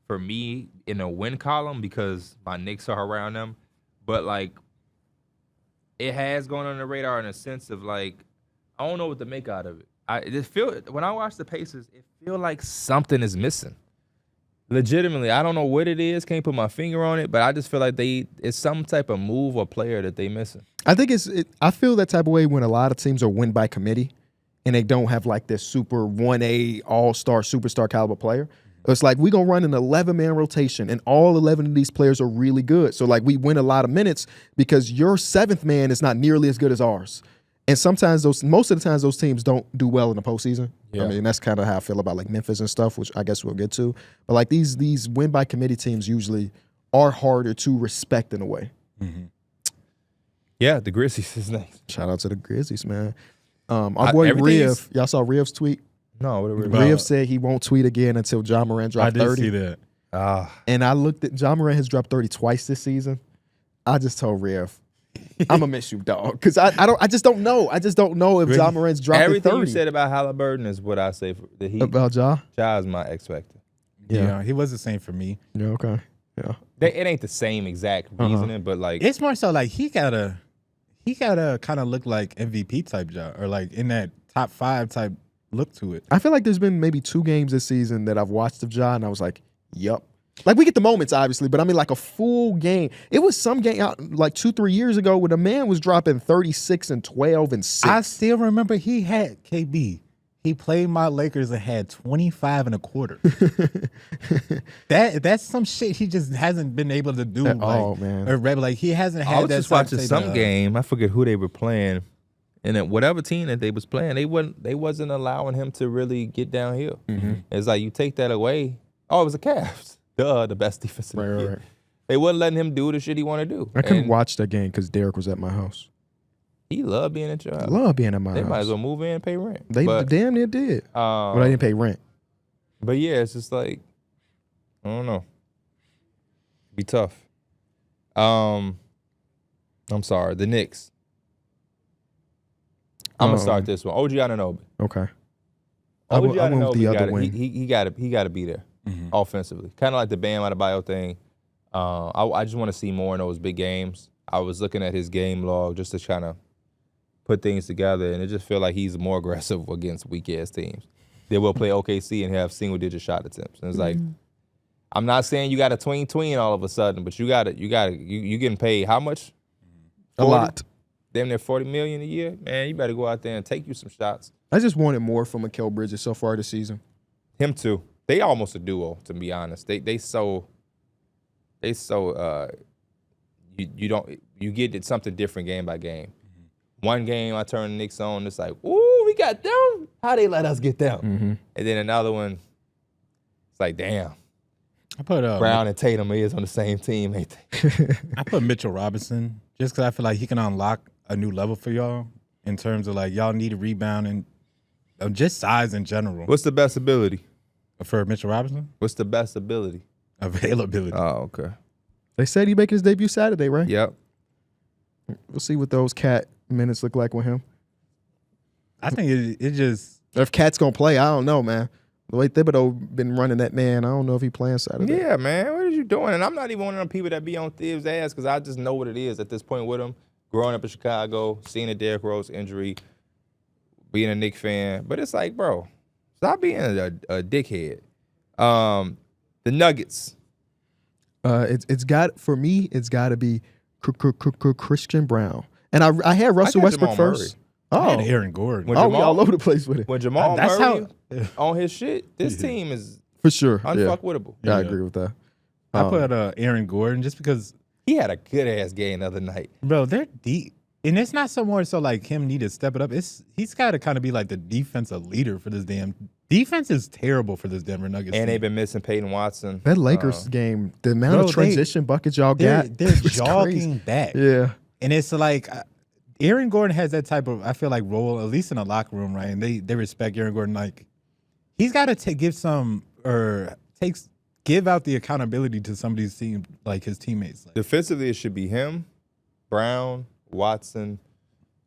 for me in a win column because my Knicks are around them. But like it has gone under the radar in a sense of like, I don't know what to make out of it. When I watch the Pacers, it feels like something is missing. Legitimately, I don't know what it is. Can't put my finger on it, but I just feel like it's some type of move or player that they missing. I think I feel that type of way when a lot of teams are win by committee and they don't have like this super 1A all-star superstar caliber player. It's like we gonna run an 11-man rotation and all 11 of these players are really good. So like we win a lot of minutes because your 7th man is not nearly as good as ours. And sometimes most of the times those teams don't do well in the postseason. Yeah. I mean, that's kind of how I feel about like Memphis and stuff, which I guess we'll get to. But like these win by committee teams usually are harder to respect in a way. Mm-hmm. Yeah, the Grizzlies is next. Shout out to the Grizzlies, man. Our boy Riv, y'all saw Riv's tweet? No, what Riv said he won't tweet again until John Morant dropped 30. I did see that. And I looked at John Morant has dropped 30 twice this season. I just told Riv, I'm gonna miss you, dog, because I just don't know. I just don't know if John Morant's dropping 30. Everything you said about Halliburton is what I say for the Heat. About Ja? Ja is my X factor. Yeah, he was the same for me. Yeah, okay. Yeah, it ain't the same exact reasoning, but like it's more so like he gotta kind of look like MVP type Ja or like in that top 5 type look to it. I feel like there's been maybe 2 games this season that I've watched of Ja and I was like, yup. Like, we get the moments, obviously, but I mean, like, a full game. It was some game out like 2-3 years ago when a man was dropping 36 and 12 and 6. I still remember he had KB. He played my Lakers and had 25 and a quarter. That's some shit he just hasn't been able to do. Man. Or like he hasn't had I was that. just watching some game. I forget who they were playing, and then whatever team that they was playing, they wasn't allowing him to really get downhill. Mm-hmm. It's like you take that away. Oh, it was the Cavs. The best defense in the league. Right. They wasn't letting him do the shit he wanted to do. I couldn't watch that game because Derek was at my house. He loved being at your house. I love being at my house. They might as well move in and pay rent. They damn near did. But I didn't pay rent. But yeah, it's just like, I don't know. Be tough. I'm sorry, the Knicks. I'm gonna start this one. OG Anunoby. Okay. OG I went with the other wing. He gotta be there offensively. Kind of like the Bam Adebayo thing. I just want to see more in those big games. I was looking at his game log just to kind of put things together, and it just feel like he's more aggressive against weak-ass teams. They will play OKC and have single-digit shot attempts. And it's like, I'm not saying you got to tween all of a sudden, but you getting paid how much? 40? A lot. Damn near $40 million a year? Man, you better go out there and take you some shots. I just wanted more from Mikal Bridges so far this season. Him too. They almost a duo, to be honest. You get something different game by game. One game I turn the Knicks on, it's like, ooh, we got them. How they let us get them? And then another one, it's like, damn. I put Brown and Tatum is on the same team, ain't they? I put Mitchell Robinson just because I feel like he can unlock a new level for y'all in terms of like y'all need a rebound and just size in general. What's the best ability? For Mitchell Robinson? What's the best ability? Availability. Oh, okay. They said he making his debut Saturday, right? Yep. We'll see what those Cat minutes look like with him. I think it just... If Cat's going to play, I don't know, man. The way Thibodeau been running that man, I don't know if he playing Saturday. Yeah, man. What are you doing? And I'm not even one of them people that be on Thibs' ass because I just know what it is at this point with him. Growing up in Chicago, seeing a Derrick Rose injury, being a Knicks fan. But it's like, bro, stop being a dickhead. The Nuggets. It's got to be Christian Brown. And I had Russell Westbrook Jamal first. I had Oh, Aaron Gordon. When we Jamal- all over the place with it. When Jamal That's Murray how- on his shit, this team is For sure. unfuckwittable. Yeah, I Yeah. agree with that. I put Aaron Gordon just because, He had a good-ass game the other night. bro, they're deep. And it's not so more so like him need to step it up. He's got to kind of be like the defensive leader for this damn. Defense is terrible for this Denver Nuggets. And team. they've been missing Peyton Watson. That Lakers game, the amount of transition buckets y'all got. They're was jogging crazy. back. Yeah. And it's like Aaron Gordon has that type of, I feel like, role, at least in the locker room, right? And they respect Aaron Gordon. Like, he's got to give out the accountability to some of these teams, like his teammates. Like, Defensively, it should be him, Brown, Watson,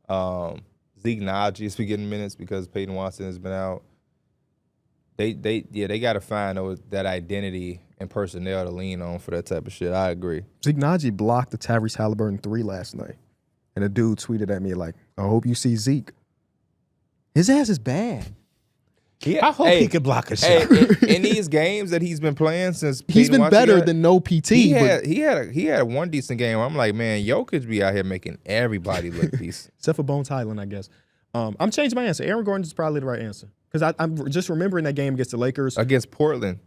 Zeke Naji is getting minutes because Peyton Watson has been out. They got to find that identity and personnel to lean on for that type of shit. I agree. Zeke Naji blocked the Tyrese Halliburton 3 last night. And a dude tweeted at me like, I hope you see Zeke. His ass is bad. I hope he could block a shot. In these games that he's been playing since He's Peyton been Watson better got- than no PT. He but had one decent game. I'm like, man, Jokic be out here making everybody look decent. except for Bones Highland, I guess. I'm changing my answer. Aaron Gordon is probably the right answer. Because I'm just remembering that game against the Lakers. Against Portland,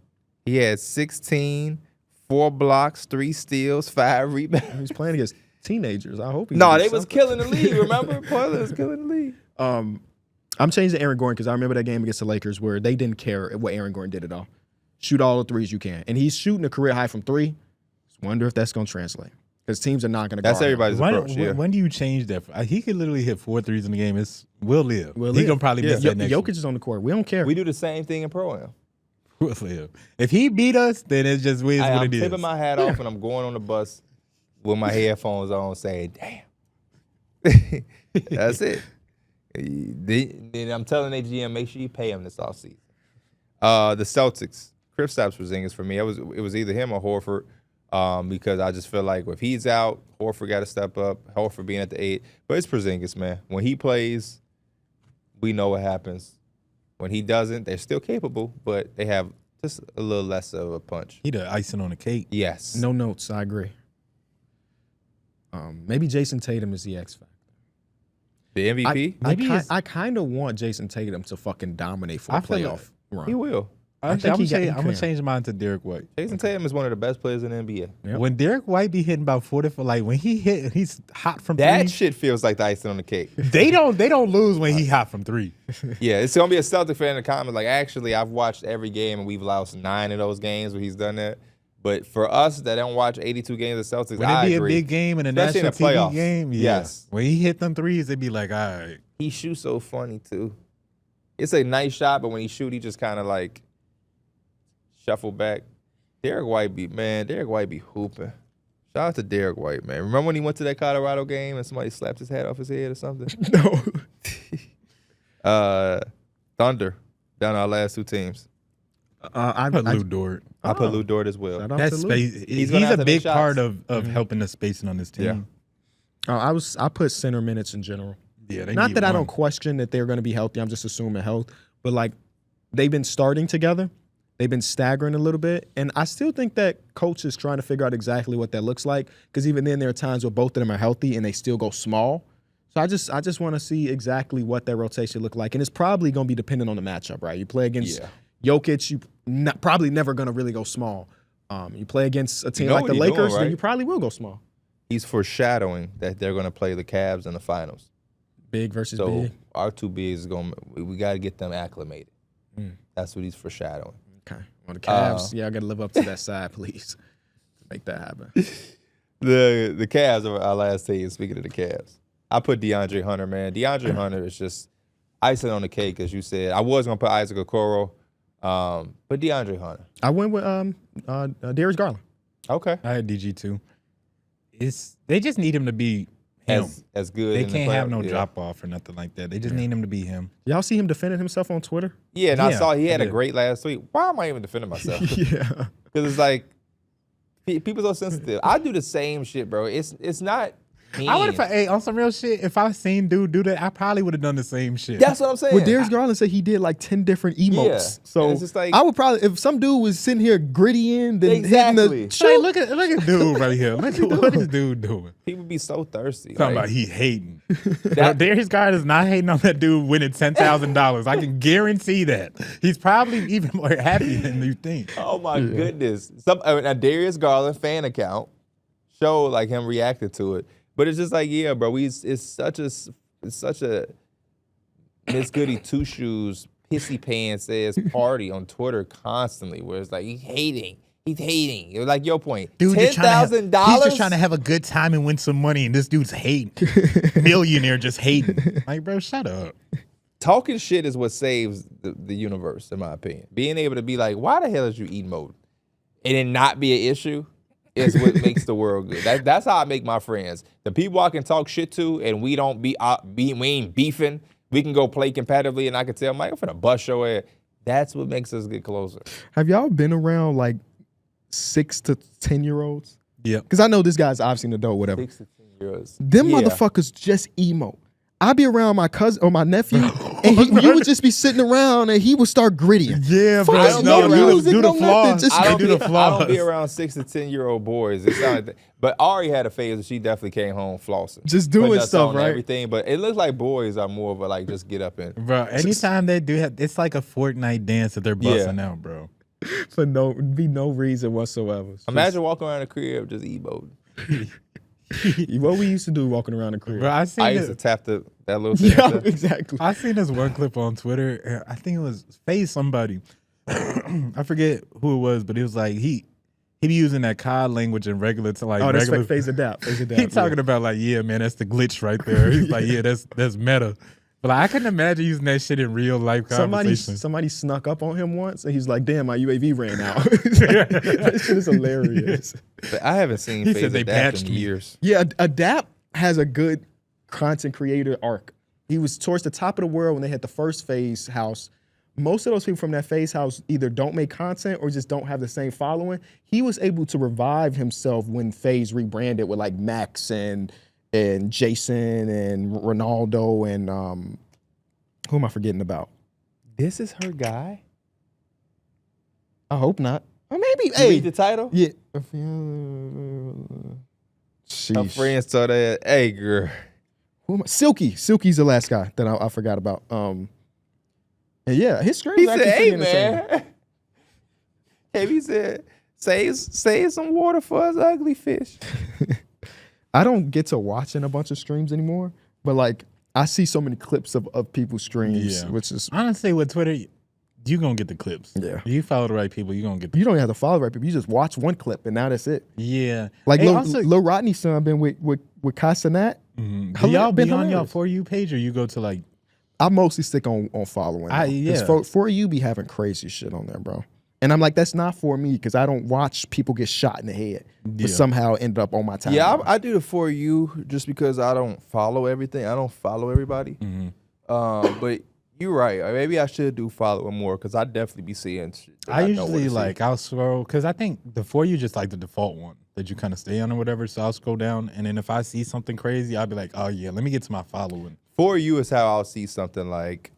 he had 16, 4 blocks, 3 steals, 5 rebounds. He's playing against teenagers. I hope he No, can do they was something. killing the league. Remember, Portland was killing the league. I'm changing to Aaron Gordon because I remember that game against the Lakers where they didn't care what Aaron Gordon did at all. Shoot all the threes you can. And he's shooting a career high from 3. Just wonder if that's going to translate. Because teams are not going to That's guard him. everybody's approach. Yeah. When do you change that? He could literally hit 4 threes in the game. We'll live. Will He live. gonna probably miss that next Jokic is on the court. We don't care. We do the same thing in Pro-Am. We'll live. If he beat us, then it's just what I'm it is. tipping my hat off and I'm going on the bus with my headphones on saying, damn. That's it. Then I'm telling AGM, make sure you pay him this offseason. The Celtics, Kristaps Porzingis for me. It was either him or Horford because I just feel like if he's out, Horford got to step up. Horford being at the 8. But it's Porzingis, man. When he plays, we know what happens. When he doesn't, they're still capable, but they have just a little less of a punch. He the icing on the cake. Yes. No notes. I agree. Maybe Jason Tatum is the X factor. The MVP? I kind of want Jason Tatum to fucking dominate for a I feel playoff run. He will. I'm think he got- gonna change mine to Derek White. Jason Tatum is one of the best players in the NBA. Yep. When Derek White be hitting about 40, like when he hit, he's hot from That three. shit feels like the icing on the cake. They don't lose when he hot from three. Yeah, it's gonna be a Celtic fan in the comments. Like, actually, I've watched every game and we've lost 9 of those games where he's done that. But for us that don't watch 82 games of Celtics, When I it be agree. a big game and a Especially national in the TV playoffs. game, yeah. Yes. When he hit them threes, it'd be like, all right. He shoots so funny too. It's a nice shot, but when he shoot, he just kind of like shuffle back. Derek White be hooping. Shout out to Derek White, man. Remember when he went to that Colorado game and somebody slapped his hat off his head or something? No. Thunder down our last 2 teams. I Put Lou Dort. I put Lou Dort as well. Shout out That to Lou. space. He's gonna have a to big make part shots. of helping the spacing on this team. Yeah. I put center minutes in general. Yeah, they Not need that I one. don't question that they're going to be healthy. I'm just assuming health. But like, they've been starting together. They've been staggering a little bit. And I still think that coach is trying to figure out exactly what that looks like. Because even then, there are times where both of them are healthy and they still go small. So I just want to see exactly what that rotation look like. And it's probably going to be dependent on the matchup, right? You play against Jokic, you probably never going to really go small. You play against a team know like what the he's doing, Lakers, then right? you probably will go small. He's foreshadowing that they're going to play the Cavs in the finals. Big versus So big. our 2 bigs is going. We got to get them acclimated. That's what he's foreshadowing. Okay. Well, the Cavs, I got to live up to that side, please, to make that happen. The Cavs are our last team. Speaking of the Cavs, I put DeAndre Hunter, man. DeAndre Hunter is just icing on the cake, as you said. I was gonna put Isaac Okoro, but DeAndre Hunter. I went with Darius Garland. Okay. I had DG too. They just need him to be him. As good. They in the can't have playoffs, no yeah. drop off or nothing like that. They just need him to be him. Y'all see him defending himself on Twitter? Yeah, and I Yeah, saw he had I a did. great last week. Why am I even defending myself? Yeah. Because it's like people so sensitive. I do the same shit, bro. It's not. Mean. I would have, on some real shit, if I seen dude do that, I probably would have done the same shit. That's what I'm saying. Well, Darius Garland said he did like 10 different emotes. Yeah. So And it's just like- I would probably, if some dude was sitting here gritty in, then Exactly. hitting the Hey, shoot. look at dude right here. Look at what is dude doing? People be so thirsty. Talking like, about he hating. That- Darius Garland is not hating on that dude winning $10,000. I can guarantee that. He's probably even more happy than you think. Oh my goodness! A Darius Garland fan account showed like him reacted to it, but it's just like, yeah, bro. It's such a Miss Goody Two Shoes pissy pants ass party on Twitter constantly, where it's like he's hating. It was like your point. Dude, $10,000. He's just trying to have a good time and win some money, and this dude's hating. Millionaire just hating. Like, bro, shut up. Talking shit is what saves the universe, in my opinion. Being able to be like, why the hell is you eating mode? And it not be an issue is what makes the world good. That's how I make my friends. The people I can talk shit to and we don't we ain't beefing. We can go play competitively and I can tell Mike, I'm finna bust your ass. That's what makes us get closer. Have y'all been around like 6 to 10-year-olds? Yep. Because I know this guy's obviously an adult, whatever. 6 to 10 years. Them Yeah. motherfuckers just emo. I be around my cousin or my nephew, and you would just be sitting around, and he would start grittying. Yeah, Fuck, bro. no music, do the no nothing, flaws. just- I don't, do be, the I flaws. don't be around 6 to 10-year-old boys. It sounded like but Ari had a phase where she definitely came home flossing. Just doing Putting us stuff, on right? Everything, but it looks like boys are more of a like just get up and Bro, anytime they do have, it's like a Fortnite dance that they're busting out, bro. For no reason whatsoever. It's imagine walking around the crib just emoting. just what we used to do walking around the crib. Bro, I seen I used to it. tap that little thing. Yeah, there. exactly. I seen this one clip on Twitter. And I think it was Phase somebody. I forget who it was, but it was like he be using that COD language in regular to like Oh, that's regular. phase adapt. Phase adapt. He talking about like, yeah, man, that's the glitch right there. He's like, yeah, that's meta. But like, I couldn't imagine using that shit in real life conversation. Somebody snuck up on him once, and he's like, "Damn, my UAV ran out." That shit is hilarious. But I haven't seen He Phase said they Adapt patched in me. years. Yeah, Adapt has a good content creator arc. He was towards the top of the world when they had the first Phase house. Most of those people from that Phase house either don't make content or just don't have the same following. He was able to revive himself when Phase rebranded with like Max and Jason and Ronaldo and who am I forgetting about? This is her guy? I hope not. Or maybe, You hey. read the title? Yeah. Her Sheesh. friends told her, hey, girl, Who am I? Silky. Silky's the last guy that I forgot about. And yeah, his streams He actually said, pretty "Hey entertaining. man," he said, "Save some water for us ugly fish." I don't get to watching a bunch of streams anymore, but like I see so many clips of people's streams, which is honestly with Twitter, you gonna get the clips. Yeah. If you follow the right people, you gonna get. You don't have to follow the right people. You just watch one clip and now that's it. Yeah, Like hey, Lil Rodney's son been with Casanat. Do y'all be on y'all For You page or you go to like? I mostly stick on following. Yeah. For You be having crazy shit on there, bro. And I'm like, that's not for me because I don't watch people get shot in the head, but somehow end up on my timeline. Yeah, I do the For You just because I don't follow everything. I don't follow everybody. But you're right. Maybe I should do following more because I definitely be seeing shit. I usually I'll scroll because I think the For You just like the default one that you kind of stay on or whatever. So I'll scroll down and then if I see something crazy, I'll be like, oh yeah, let me get to my following. For You is how I'll see something like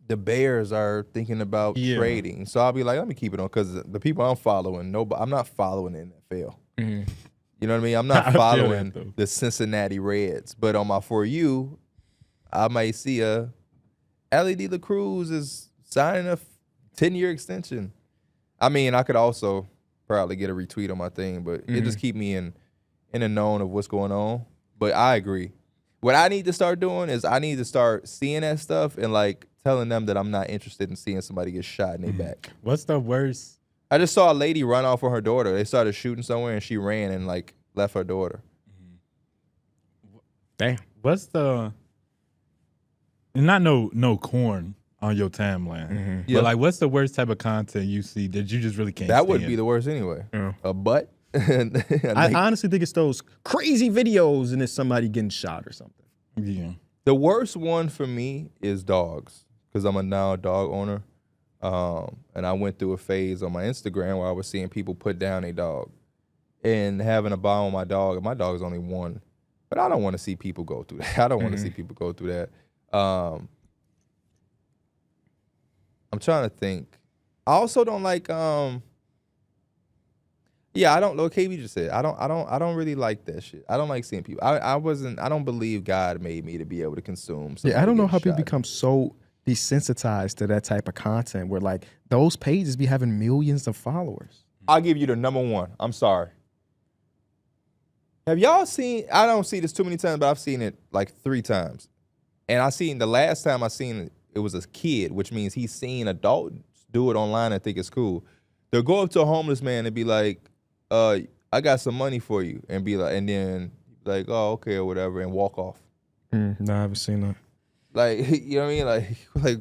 the Bears are thinking about trading. So I'll be like, let me keep it on because the people I'm following, I'm not following the NFL. You know what I mean? I'm not following the Cincinnati Reds. But on my For You, I might see a LED LaCruz is signing a 10-year extension. I mean, I could also probably get a retweet on my thing, but it just keep me in the known of what's going on. But I agree. What I need to start doing is I need to start seeing that stuff and like telling them that I'm not interested in seeing somebody get shot in their back. What's the worst? I just saw a lady run off with her daughter. They started shooting somewhere and she ran and like left her daughter. Damn. What's the not no corn on your timeline? But like, what's the worst type of content you see that you just really can't? That would be the worst anyway. A butt. I honestly think it's those crazy videos and it's somebody getting shot or something. Yeah. The worst one for me is dogs because I'm now a dog owner. And I went through a phase on my Instagram where I was seeing people put down a dog and having a bomb on my dog. And my dog is only one. But I don't want to see people go through that. I don't want to see people go through that. I'm trying to think. I also don't like I don't like KB just said. I don't really like that shit. I don't like seeing people. I don't believe God made me to be able to consume. Yeah, I don't know how people become so desensitized to that type of content where like those pages be having millions of followers. I'll give you the number one. I'm sorry. Have y'all seen, I don't see this too many times, but I've seen it like 3 times. And the last time I seen it, it was a kid, which means he's seen adults do it online and think it's cool. They'll go up to a homeless man and be like, I got some money for you. And be like, and then like, oh, okay, or whatever, and walk off. No, I haven't seen that. Like, you know what I mean? Like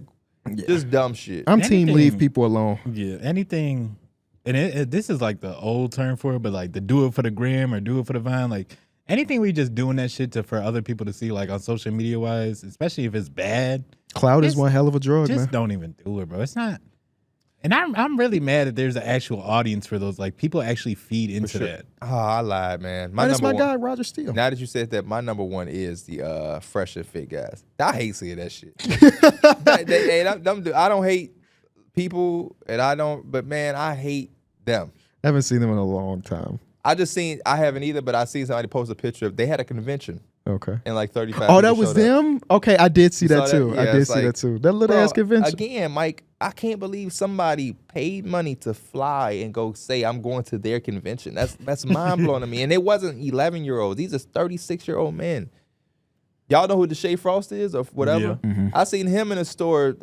just dumb shit. I'm team leave people alone. Yeah, anything, and this is like the old term for it, but like the do it for the gram or do it for the vine, like anything we just doing that shit for other people to see, like on social media wise, especially if it's bad. Cloud is one hell of a drug, man. Just don't even do it, bro. It's not. And I'm really mad that there's an actual audience for those. Like people actually feed into that. Oh, I lied, man. That's my guy, Roger Steele. Now that you said that, my number one is the Fresh and Fit guys. I hate seeing that shit. I don't hate people, and I don't. But man, I hate them. I haven't seen them in a long time. I haven't either, but I seen somebody post a picture of they had a convention. Okay. And like 35. Oh, that was them? Okay, I did see that too. Yeah, I did see that too. That little ass convention. Again, Mike, I can't believe somebody paid money to fly and go say I'm going to their convention. That's mind blowing to me. And it wasn't 11-year-olds. These are 36-year-old men. Y'all know who Deshae Frost is or whatever? Yeah. I seen him in a store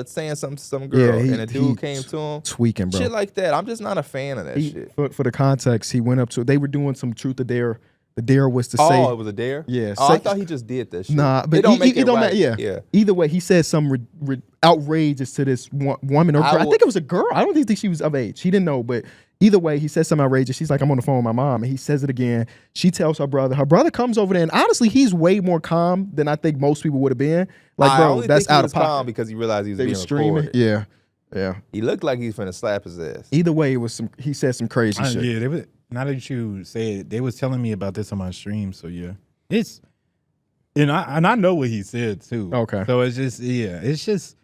saying something to some girl, and a dude came to him. Tweaking, bro. Shit like that. I'm just not a fan of that shit. For the context, he went up to, they were doing some truth or dare. The dare was to say. Oh, it was a dare? Yeah. I thought he just did that shit. Nah, but it don't make it it right. matter. Yeah. Either way, he said some outrageous to this woman or girl. I think it was a girl. I don't even think she was of age. He didn't know, but either way, he said something outrageous. She's like, I'm on the phone with my mom. And he says it again. She tells her brother. Her brother comes over there, and honestly, he's way more calm than I think most people would have been. Like, bro, that's out of pocket. Calm because he realized he was being streaming. recorded. Yeah. He looked like he's finna slap his ass. Either way, it was he said some crazy shit. Yeah, they was, now that you say it, they was telling me about this on my stream. So yeah, and I know what he said too. Okay. So it's just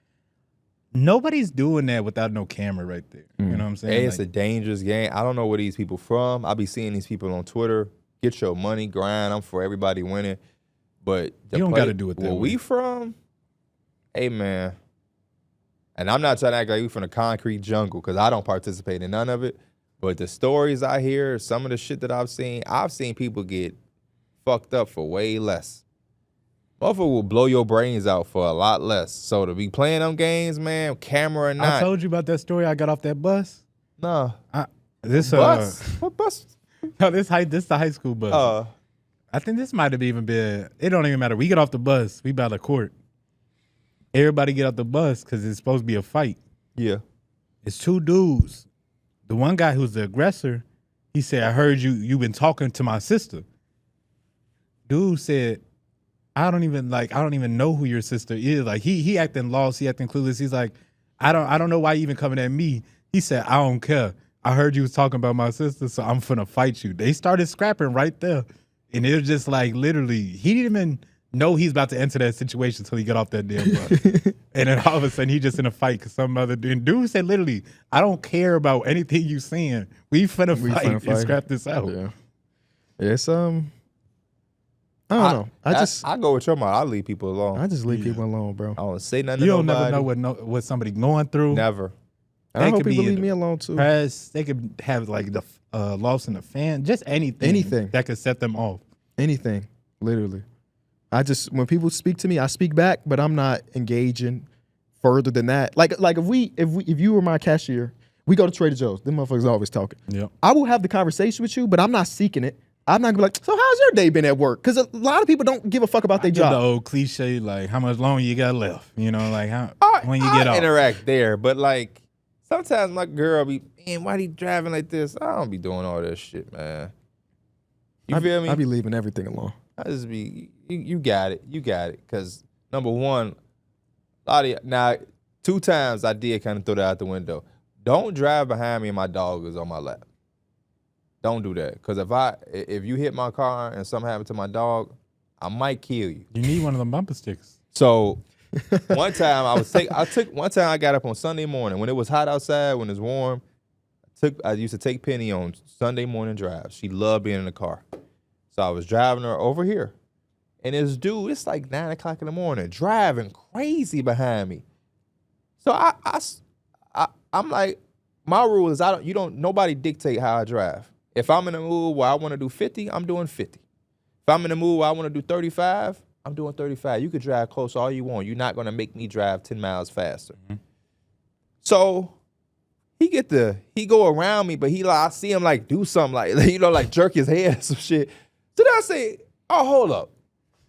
nobody's doing that without no camera right there. You know what I'm saying? Hey, it's a dangerous game. I don't know where these people from. I be seeing these people on Twitter. Get your money, grind. I'm for everybody winning. But You don't got to do it that where way. we from, hey, man, and I'm not trying to act like we from the concrete jungle because I don't participate in none of it. But the stories I hear, some of the shit that I've seen people get fucked up for way less. Motherfucker will blow your brains out for a lot less. So to be playing them games, man, camera or not. I told you about that story. I got off that bus. No. This Bus? What bus? No, this the high school bus. I think this might have even been. It don't even matter. We get off the bus. We by the court. Everybody get off the bus because it's supposed to be a fight. Yeah. It's two dudes. The one guy who's the aggressor, he said, "I heard you been talking to my sister." Dude said, I don't even know who your sister is. Like he acting lost, he acting clueless. He's like, I don't know why you even coming at me. He said, I don't care. I heard you was talking about my sister, so I'm finna fight you. They started scrapping right there. And it was just like literally, he didn't even know he's about to enter that situation until he got off that damn bus. And then all of a sudden he just in a fight because some other dude said literally, I don't care about anything you saying. We finna fight and scrap this out. Yeah. It's I don't know. I go with your mom. I leave people alone. I just leave people alone, bro. I don't say nothing You to don't nobody. never know what somebody going through. Never. I hope could people be leave me alone too. Press, they could have like the loss in the fan, just anything that could set them off. Anything, literally. When people speak to me, I speak back, but I'm not engaging further than that. Like if you were my cashier, we go to Trader Joe's. Them motherfuckers always talking. Yeah. I will have the conversation with you, but I'm not seeking it. I'm not gonna be like, so how's your day been at work? Because a lot of people don't give a fuck about their job. The old cliche, like how much longer you got left. You know, like when you get off. Interact there, but like sometimes my girl be, man, why he driving like this? I don't be doing all that shit, man. You feel me? I be leaving everything alone. I just be, you got it. Because number one, now 2 times I did kind of throw that out the window. Don't drive behind me and my dog is on my lap. Don't do that. Because if you hit my car and something happened to my dog, I might kill you. You need one of them bumper sticks. So one time I got up on Sunday morning when it was hot outside, when it's warm. I used to take Penny on Sunday morning drives. She loved being in the car. So I was driving her over here. And this dude, it's like 9 o'clock in the morning, driving crazy behind me. So I'm like, my rule is nobody dictate how I drive. If I'm in a mood where I want to do 50, I'm doing 50. If I'm in a mood where I want to do 35, I'm doing 35. You could drive close all you want. You're not going to make me drive 10 miles faster. Mm-hmm. So he go around me, but I see him like do something like, like jerk his head or some shit. So then I say, oh, hold up.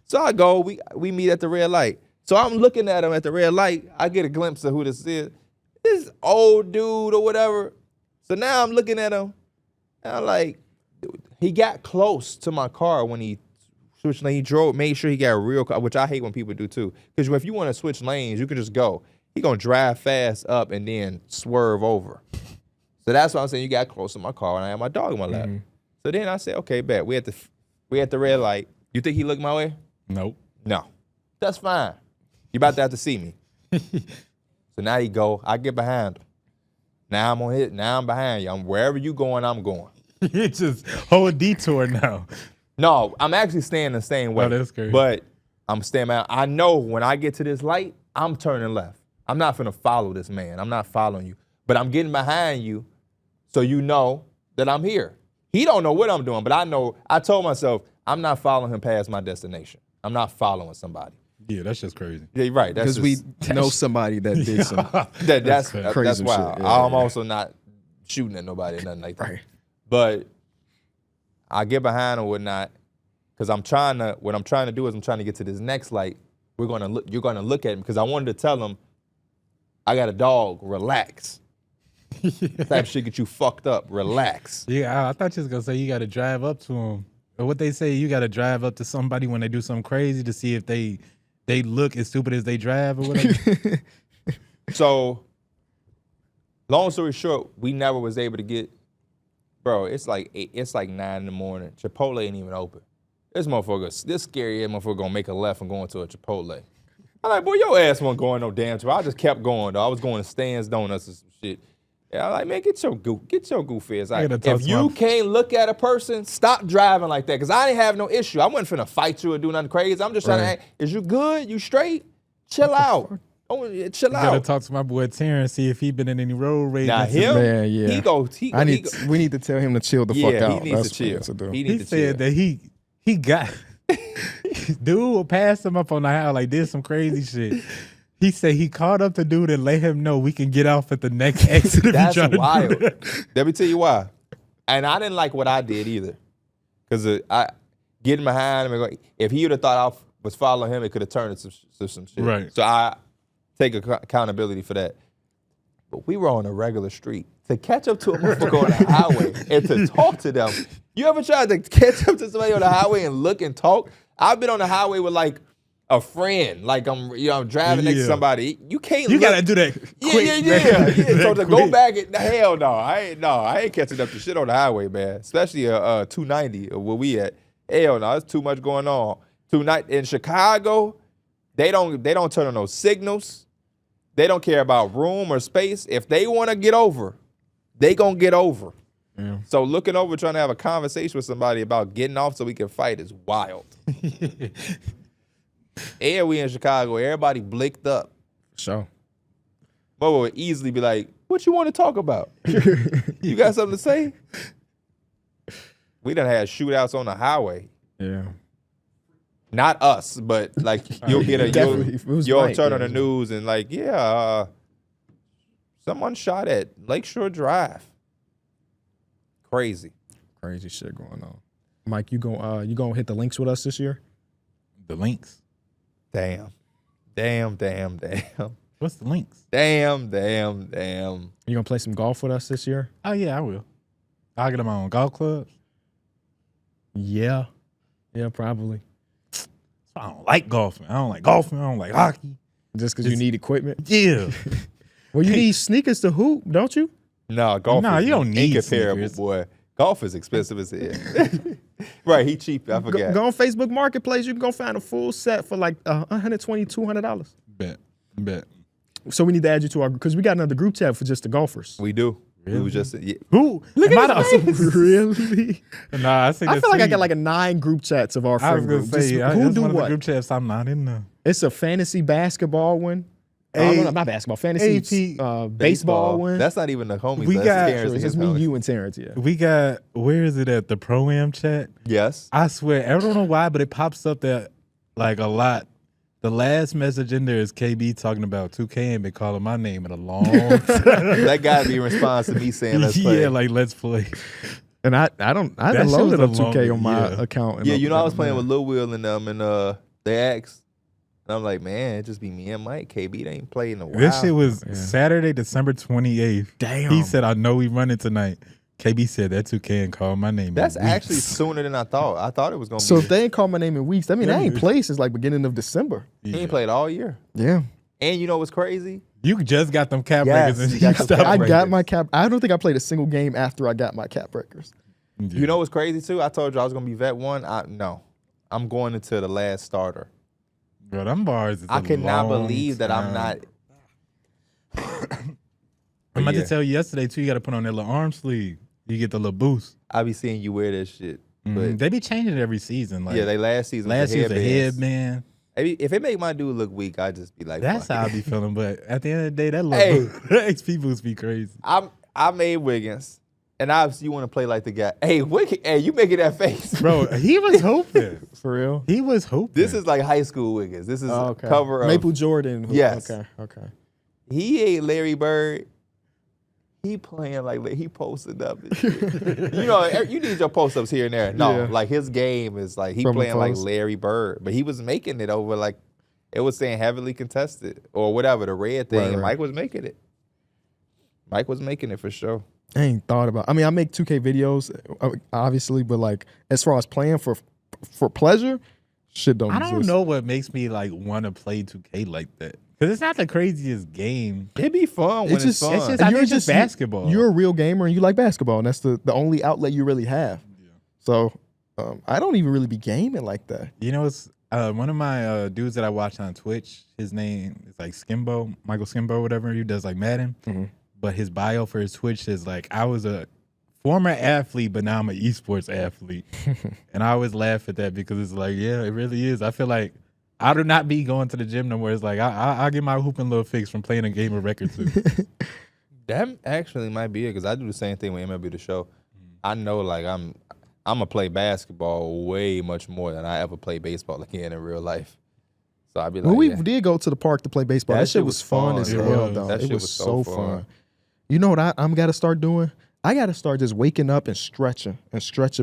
So I go, we meet at the red light. So I'm looking at him at the red light. I get a glimpse of who this is. This old dude or whatever. So now I'm looking at him. And I'm like, dude, he got close to my car when he switched lane. He drove, made sure he got real, which I hate when people do too. Because if you want to switch lanes, you can just go. He gonna drive fast up and then swerve over. So that's why I'm saying you got close to my car and I had my dog in my lap. Mm-hmm. So then I said, okay, bet. We at the red light. You think he looked my way? Nope. No. That's fine. You about to have to see me. So now he go. I get behind him. Now I'm on hit. Now I'm behind you. Wherever you going, I'm going. You just hold a detour now. No, I'm actually staying the same way. Oh, that's crazy. But I'm staying out. I know when I get to this light, I'm turning left. I'm not finna follow this man. I'm not following you. But I'm getting behind you so you know that I'm here. He don't know what I'm doing, but I know. I told myself I'm not following him past my destination. I'm not following somebody. Yeah, that's just crazy. Yeah, right. Because we know somebody that did some that's crazy wild. shit. Yeah, I'm also not shooting at nobody or nothing like that. Right. But I get behind or whatnot because what I'm trying to do is I'm trying to get to this next light. You're gonna look at him because I wanted to tell him I got a dog. Relax. Type shit get you fucked up. Relax. Yeah, I thought you was gonna say you got to drive up to him. Or what they say, you got to drive up to somebody when they do something crazy to see if they look as stupid as they drive or whatever. So, long story short, we never was able to get. Bro, it's like 9 in the morning. Chipotle ain't even open. This scary ass motherfucker gonna make a left and go into a Chipotle. I'm like, boy, your ass wasn't going no damn to. I just kept going though. I was going to Stan's Donuts or some shit. Yeah, like, man, get your goofy ass out. gotta talk If to you my- can't look at a person, stop driving like that. Cause I didn't have no issue. I wasn't finna fight you or do nothing crazy. I'm just trying to Right. ask, is you good? You straight? Chill out. Oh, yeah, chill Gotta out. talk to my boy Terrence, see if he been in any road rage. Now him, Man, yeah. We need to tell him to chill the fuck out. he needs That's to chill. what to do. He He needs to said chill. that he got dude passed him up on the house, like did some crazy shit. He said he called up the dude and let him know we can get off at the next exit if That's he trying to wild. do that. Let me tell you why. And I didn't like what I did either. Because I getting behind him, and going, if he would have thought I was following him, it could have turned into some shit. Right. So I take accountability for that. But we were on a regular street. To catch up to a motherfucker on the highway and to talk to them. You ever tried to catch up to somebody on the highway and look and talk? I've been on the highway with like a friend, like I'm driving next to Yeah. somebody. You can't. You look. gotta do that quick. Yeah. So to go quick. back, hell no, I ain't catching up to shit on the highway, man. Especially 290 where we at. Hell no, it's too much going on. Tonight in Chicago, they don't turn on no signals. They don't care about room or space. If they want to get over, they gonna get over. Yeah. So looking over, trying to have a conversation with somebody about getting off so we can fight is wild. And we in Chicago, everybody blicked up. Sure. Bobo would easily be like, what you want to talk about? You got something to say? We done had shootouts on the highway. Yeah. Not us, but like you'll get Definitely. It was you'll right, turn on yeah. the news and like, someone shot at Lakeshore Drive. Crazy. Crazy shit going on. Mike, you gonna hit the links with us this year? The links. Damn. What's the links? Damn. You gonna play some golf with us this year? Oh yeah, I will. I'll get on my own golf clubs. Yeah. Yeah, probably. I don't like golfing. I don't like golfing. I don't like hockey. Just because you need equipment? Yeah. Well, you need sneakers to hoop, don't you? No, golf Nah, is you don't need incomparable, sneakers. boy. Golf is expensive as hell. Right, he cheap. I forgot. Go on Facebook Marketplace. You can go find a full set for like $120, $200. Bet. So we need to add you to our, because we got another group chat for just the golfers. We do. We was just Who? Look Am I at the- his face. Really? Nah, I see. I feel like I got like a 9 group chats of our I was friend gonna group. say, Just who that's do one of the what? group chats I'm not in there. It's a fantasy basketball one. No, not basketball. Fantasy baseball one. That's not even the homies. We that's got- Terrence it's and just his me, homies. you, and Terrence. Yeah. We got, where is it at? The Pro-Am chat? Yes. I swear, I don't know why, but it pops up there like a lot. The last message in there is KB talking about 2K and been calling my name in a long time. That gotta be in response to me saying let's play. Yeah, like let's play. And I haven't loaded shit up was 2K a on my long- account. in Yeah, a- you know I was in a playing with minute. Lil Will and them, and they asked, and I'm like, man, it just be me and Mike. KB, they ain't played in a while. This shit was Saturday, December 28th. Damn. He said, I know we running tonight. KB said that 2K and called my name. in That's weeks. actually sooner than I thought. I thought it was gonna So be. if they ain't called my name in weeks, I mean, I ain't played since like beginning of December. He ain't played all year. Yeah. And you know what's crazy? You just got them cap Yes, breakers and you you got them stopped. cap I breakers. got my cap. I don't think I played a single game after I got my cap breakers. You know what's crazy too? I told you I was gonna be vet 1. No, I'm going into the last starter. Bro, them bars is I a cannot long believe that I'm time. not. I meant Yeah. to tell you yesterday too, you got to put on that little arm sleeve. You get the little boost. I be seeing you wear that shit. Mhm. But They be changing it every season. Like yeah, they last season. last the year's a headbands. headband. If it make my dude look weak, I just be like, That's fuck how I it. be feeling. But at the end of the day, that Hey. little XP boost be crazy. I made Wiggins, and obviously you want to play like the guy. Hey, Wiggins, hey, you making that face, Bro, he was hoping. For real? He was hoping. This is like high school Wiggins. This is Oh, okay. cover of Maple Jordan. Yes. Okay. He ain't Larry Bird. He playing like he posted up. And shit. You know, you need your post ups here and there. No, Yeah. like his game is like he From playing like close. Larry Bird, but he was making it over like it was saying heavily contested or whatever the red thing. Right, and right. Mike was making it. Mike was making it for sure. I ain't thought about. I mean, I make 2K videos, obviously, but like as far as playing for pleasure, shit don't I exist. don't know what makes me like want to play 2K like that. Because it's not the craziest game. It'd be fun when It's it's just- fun. it's just- I think it's just basketball. You're a real gamer and you like basketball, and that's the only outlet you really have. So I don't even really be gaming like that. You know, it's one of my dudes that I watch on Twitch. His name is like Skimbo, Michael Skimbo, whatever. He does like Madden. Mhm. but his bio for his Twitch is like, I was a former athlete, but now I'm an esports athlete. And I always laugh at that because it's like, yeah, it really is. I feel like I do not be going to the gym no more. It's like I get my hooping little fix from playing a game of records. That actually might be it because I do the same thing with MLB The Show. I know, like, I'm gonna play basketball way much more than I ever play baseball again in real life. So I'd be like, well, we did go to the park to play baseball. That shit was fun as hell, though. That it shit was so fun. fun. You know what I'm got to start doing? I got to start just waking up and stretching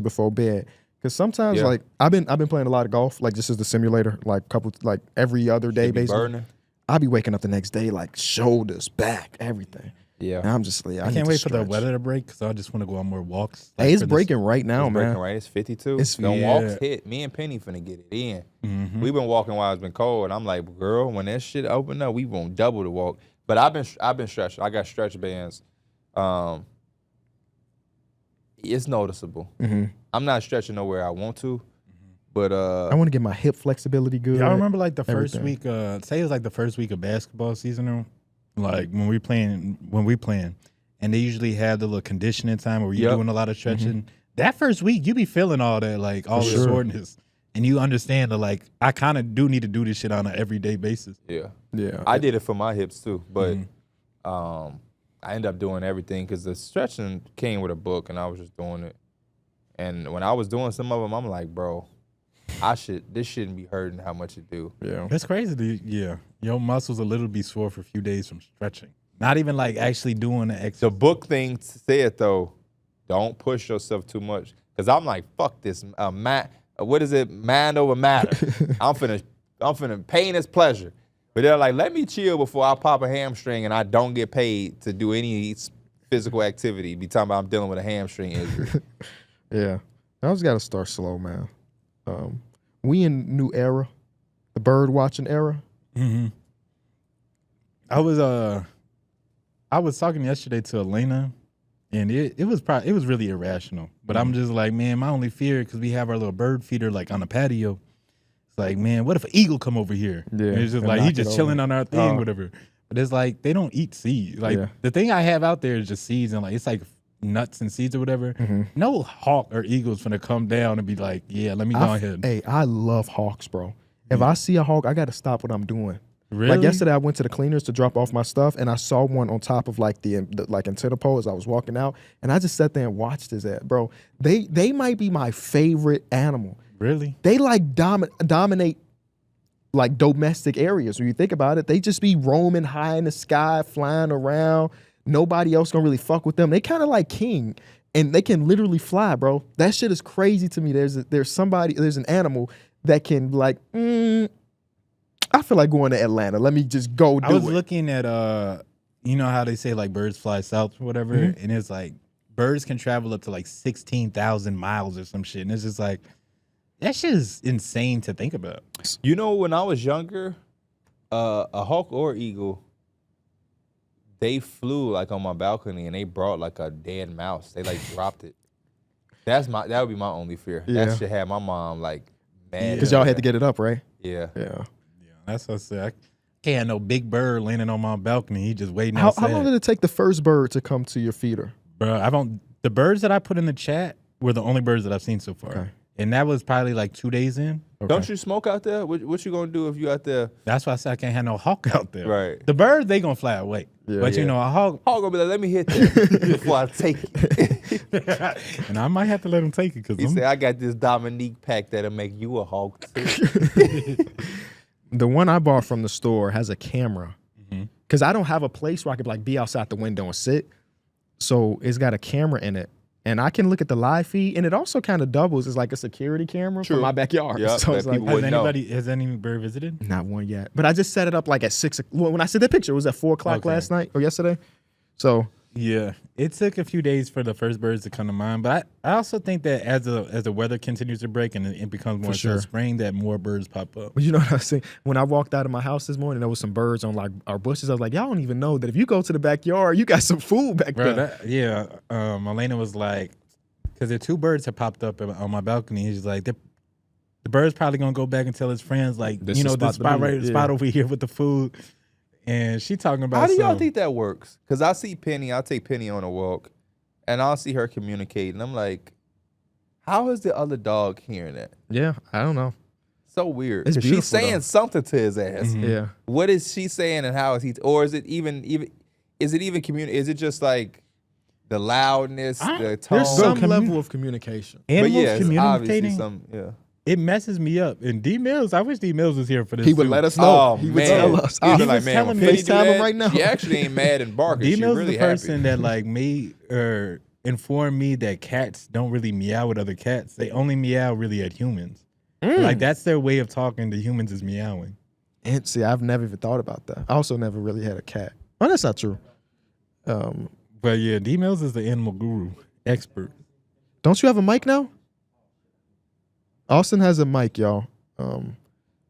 before bed. Because sometimes, like, I've been playing a lot of golf. Like, this is the simulator. Like, every other day, basically. Burning. I'll be waking up the next day, like, shoulders, back, everything. Yeah. And I'm just like, I can't wait for the weather to break because I just want to go on more walks. Like, hey, it's breaking right now, it's man. Breaking right. It's 52. It's the walks hit. Me and Penny finna get it in. Mm-hmm. We've been walking while it's been cold, and I'm like, girl, when that shit open up, we won't double the walk. But I've been stretching. I got stretch bands. It's noticeable. Mm-hmm. I'm not stretching nowhere I want to, but I want to get my hip flexibility good. I remember like the first everything. week, say it was like the first week of basketball season, like when we playing, and they usually have the little conditioning time where you're doing a lot of stretching. That first week, you be feeling all that, like all the soreness, and you understand that, like, I kind of do need to do this shit on an everyday basis. Yeah. I did it for my hips too, but I ended up doing everything because the stretching came with a book, and I was just doing it. And when I was doing some of them, I'm like, bro, this shouldn't be hurting how much it do. Yeah, that's crazy. Your muscles a little be sore for a few days from stretching. Not even like actually doing the exercise. The book thing said though, don't push yourself too much. Cause I'm like, fuck this, what is it? Mind over matter. I'm finna pain is pleasure. But they're like, let me chill before I pop a hamstring and I don't get paid to do any physical activity. Be talking about I'm dealing with a hamstring injury. Yeah, I just got to start slow, man. We in new era, the bird watching era. Mm-hmm. I was talking yesterday to Elena, and it was really irrational. But I'm just like, man, my only fear, because we have our little bird feeder like on the patio. It's like, man, what if an eagle come over here? Yeah, and it's just like he's just chilling on our thing, whatever. But it's like they don't eat seeds. Like the thing I have out there is just seeds, and like it's like nuts and seeds or whatever. No hawk or eagle's finna come down and be like, yeah, let me go ahead. Hey, I love hawks, bro. If I see a hawk, I got to stop what I'm doing. Really? Like yesterday, I went to the cleaners to drop off my stuff, and I saw one on top of like the antenna pole as I was walking out, and I just sat there and watched his ass, bro. They might be my favorite animal. Really? They like dominate like domestic areas. When you think about it, they just be roaming high in the sky, flying around. Nobody else gonna really fuck with them. They kind of like king, and they can literally fly, bro. That shit is crazy to me. There's an animal that can like. I feel like going to Atlanta. Let me just go do it. I was looking at you know how they say like birds fly south or whatever, and it's like birds can travel up to like 16,000 miles or some shit, and it's just like. That shit is insane to think about. You know, when I was younger, a hawk or eagle, they flew like on my balcony and they brought like a dead mouse. They like dropped it. That would be my only fear. Yeah. That shit had my mom like mad. Because y'all had to get it up, right? Yeah. Yeah. That's what I said. I can't have no big bird landing on my balcony. He just waiting How outside. long did it take the first bird to come to your feeder? Bro, the birds that I put in the chat were the only birds that I've seen so far. Okay. And that was probably like 2 days in. Okay. Don't you smoke out there? What you gonna do if you out there? That's why I said I can't have no hawk out there. Right. The birds, they gonna fly away. Yeah. But you know, a hawk. Hawk gonna be like, let me hit that before I take it. And I might have to let him take it. He said, I got this Dominique pack that'll make you a hawk too. The one I bought from the store has a camera. Because I don't have a place where I could like be outside the window and sit. So it's got a camera in it. And I can look at the live feed, and it also kind of doubles as like a security camera for my backyard. Yep, so it's like, has any bird visited? Not one yet. But I just set it up like at 6 o'clock. Well, when I said that picture, it was at 4 o'clock last night or yesterday. So yeah, it took a few days for the first birds to come to mind. But I also think that as the weather continues to break and it becomes more spring, that more birds pop up. But you know what I was saying? When I walked out of my house this morning, there was some birds on like our bushes. I was like, y'all don't even know that if you go to the backyard, you got some food back there. Elena was like, because the 2 birds have popped up on my balcony. He's like, the bird's probably gonna go back and tell his friends, like, This you know, is this spot over here with the food. and she talking about How do y'all think that works? Because I see Penny, I'll take Penny on a walk, and I'll see her communicate, and I'm like, how is the other dog hearing that? Yeah, I don't know. So weird. It's 'Cause beautiful, she's saying though. something to his ass. Yeah. What is she saying, and how is he? Or is it even? Is it even Is it just like the loudness, the tone? There's some level of communication. but animals yeah, it's obviously communicating? some. Yeah. It messes me up. And D Mills, I wish D Mills was here for this. He would too. let us know. Oh, He would man. tell us. He'd be He like, was man, telling when me- Penny do FaceTime him that, right now. she actually ain't mad and barking. D She Mills really is the person happy. that like made or informed me that cats don't really meow with other cats. They only meow really at humans. Like that's their way of talking to humans is meowing. And see, I've never even thought about that. I also never really had a cat. Oh, that's not true. But yeah, D Mills is the animal guru expert. Don't you have a mic now? Austin has a mic, y'all.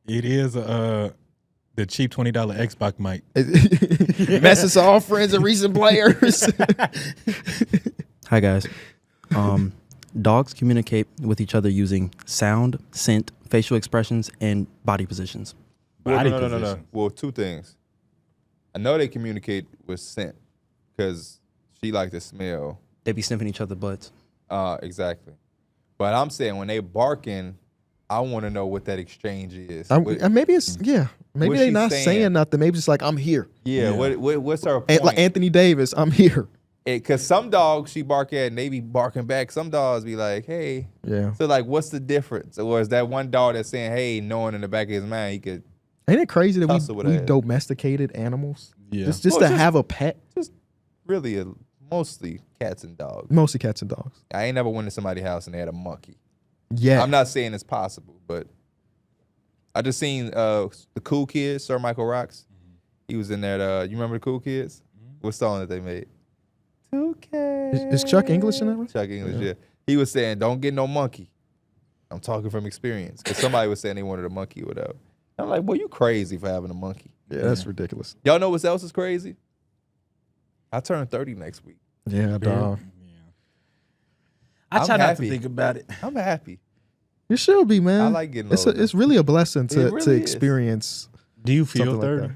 It is the cheap $20 Xbox mic. Message to all friends and recent players. Hi guys. Dogs communicate with each other using sound, scent, facial expressions, and body positions. Well, Body no. position. Well, two things. I know they communicate with scent because she like to smell. They be sniffing each other's butts. Exactly. But I'm saying when they barking, I want to know what that exchange is. Maybe it's Maybe What's they she not saying? saying nothing. Maybe it's like I'm here. Yeah. What's her point? And like Anthony Davis, I'm here. Because some dogs she bark at and they be barking back. Some dogs be like, hey. Yeah. So like, what's the difference? Or is that one dog that's saying, hey, knowing in the back of his mind he could Ain't it crazy that Tussle with we her. domesticated animals? Yeah. Just Well, to just- have a pet. really mostly cats and dogs. Mostly cats and dogs. I ain't never went to somebody's house and they had a monkey. Yeah. I'm not saying it's possible, but I just seen the Cool Kids, Sir Michael Rocks. You was in that. You remember the Cool Kids? What song that they made? 2K. Is Chuck English in that one? Chuck English, yeah. He was saying, "Don't get no monkey." I'm talking from experience because somebody was saying they wanted a monkey or whatever. I'm like, "Boy, you crazy for having a monkey." Yeah, that's ridiculous. Y'all know what else is crazy? I turn 30 next week. Yeah, dog. I I'm try not happy. to think about it. I'm happy. You should be, man. I like getting it's older. it's really a blessing to It really is. experience. Do you feel Something like 30?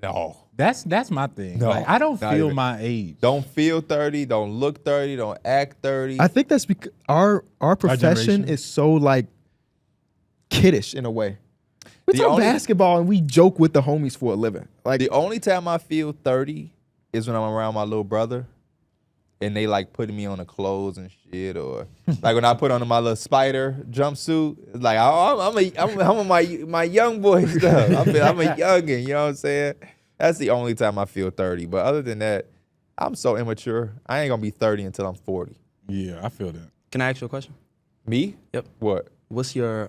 that. No. That's my thing. No, Like, I don't not feel even. my age. Don't feel 30. Don't look 30. Don't act 30. I think that's because our profession generation? is so like kiddish in a way. We The talk only- basketball and we joke with the homies for a living. Like The only time I feel 30 is when I'm around my little brother and they like putting me on the clothes and shit, or like when I put on my little spider jumpsuit. It's like I'm my young boy stuff. I'm a youngin', you know what I'm saying? That's the only time I feel 30. But other than that, I'm so immature. I ain't gonna be 30 until I'm 40. Yeah, I feel that. Can I ask you a question? Me? Yep. What? What's your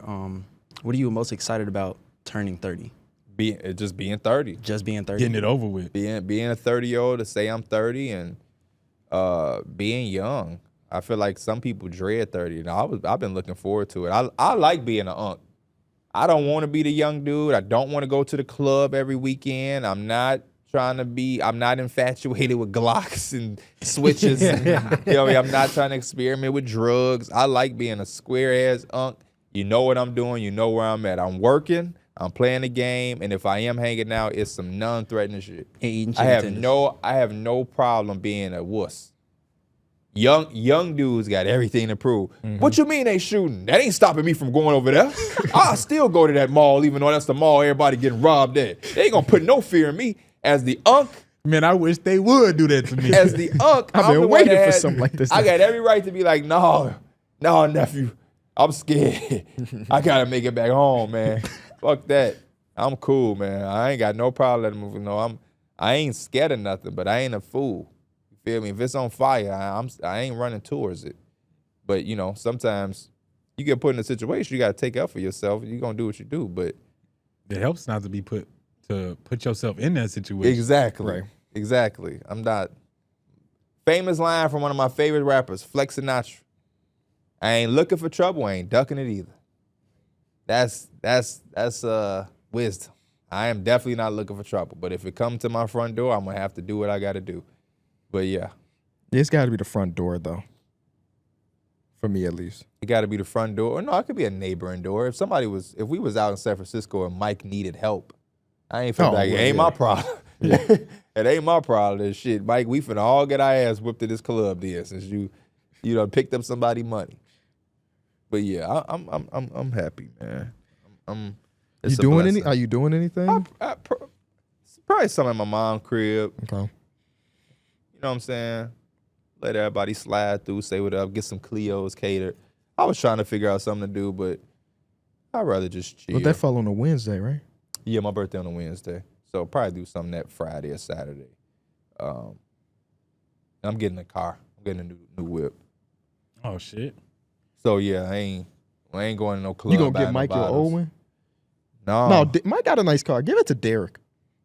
what are you most excited about turning 30? Just being 30. Just being 30? Getting it over with. Being a 30-year-old to say I'm 30 and being young. I feel like some people dread 30. And I've been looking forward to it. I like being an unk. I don't want to be the young dude. I don't want to go to the club every weekend. I'm not infatuated with Glocks and switches. And, you know what I mean? I'm not trying to experiment with drugs. I like being a square-ass unk. You know what I'm doing. You know where I'm at. I'm working. I'm playing the game. And if I am hanging out, it's some non-threatening shit. And eating I chicken have tenders. I have no problem being a wuss. Young dudes got everything to prove. What you mean they shooting? That ain't stopping me from going over there. I'll still go to that mall, even though that's the mall everybody getting robbed at. They ain't gonna put no fear in me. As the unk, Man, I wish they would do that to me. as the unk, I've I'm been the one waiting that for had- something like this. I got every right to be like, no, nephew, I'm scared. I gotta make it back home, man. Fuck that. I'm cool, man. I ain't got no problem letting them know. I ain't scared of nothing, but I ain't a fool. You feel me? If it's on fire, I ain't running towards it. But you know, sometimes you get put in a situation, you gotta take up for yourself. You're gonna do what you do, but It helps not to be put yourself in that situation. exactly, Right. exactly. I'm not. Famous line from one of my favorite rappers, Flex Sinatra. I ain't looking for trouble. I ain't ducking it either. That's wisdom. I am definitely not looking for trouble. But if it comes to my front door, I'm gonna have to do what I gotta do. But yeah, It's got to be the front door though. For me at least. it gotta be the front door. Or no, it could be a neighboring door. If we was out in San Francisco and Mike needed help, I ain't feel Oh, like it well, ain't yeah. my problem. It ain't my problem. This shit, Mike. We finna all get our ass whipped at this club there since you done picked up somebody money. But yeah, I'm happy, man. It's You doing blessing. Are you doing anything? Probably something at my mom's crib. Okay. You know what I'm saying? Let everybody slide through, say what up, get some Cleos catered. I was trying to figure out something to do, but I'd rather just chill. But that fell on a Wednesday, right? Yeah, my birthday on a Wednesday. So probably do something that Friday or Saturday. And I'm getting a car. I'm getting a new whip. Oh shit. So yeah, I ain't going to no club. You gonna buying get no Mike your bottles. old one? No. No, Mike got a nice car. Give it to Derek.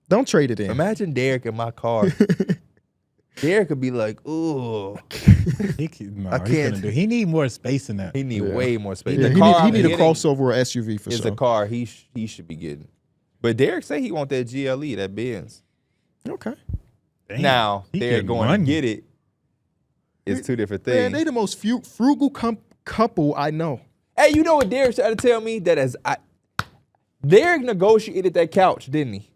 Don't trade it in. Imagine Derek in my car. Derek could be like, ooh. He I can't. He need more space in that. He need way more space. Yeah, The he car need a I'm getting crossover or SUV for is sure. the car he should be getting. But Derek say he want that GLE, that Benz. Okay. Damn, Now, he Derek getting going money. to get it. It's two different Man, things. they the most frugal couple I know. Hey, you know what Derek tried to tell me? Derek negotiated that couch, didn't he?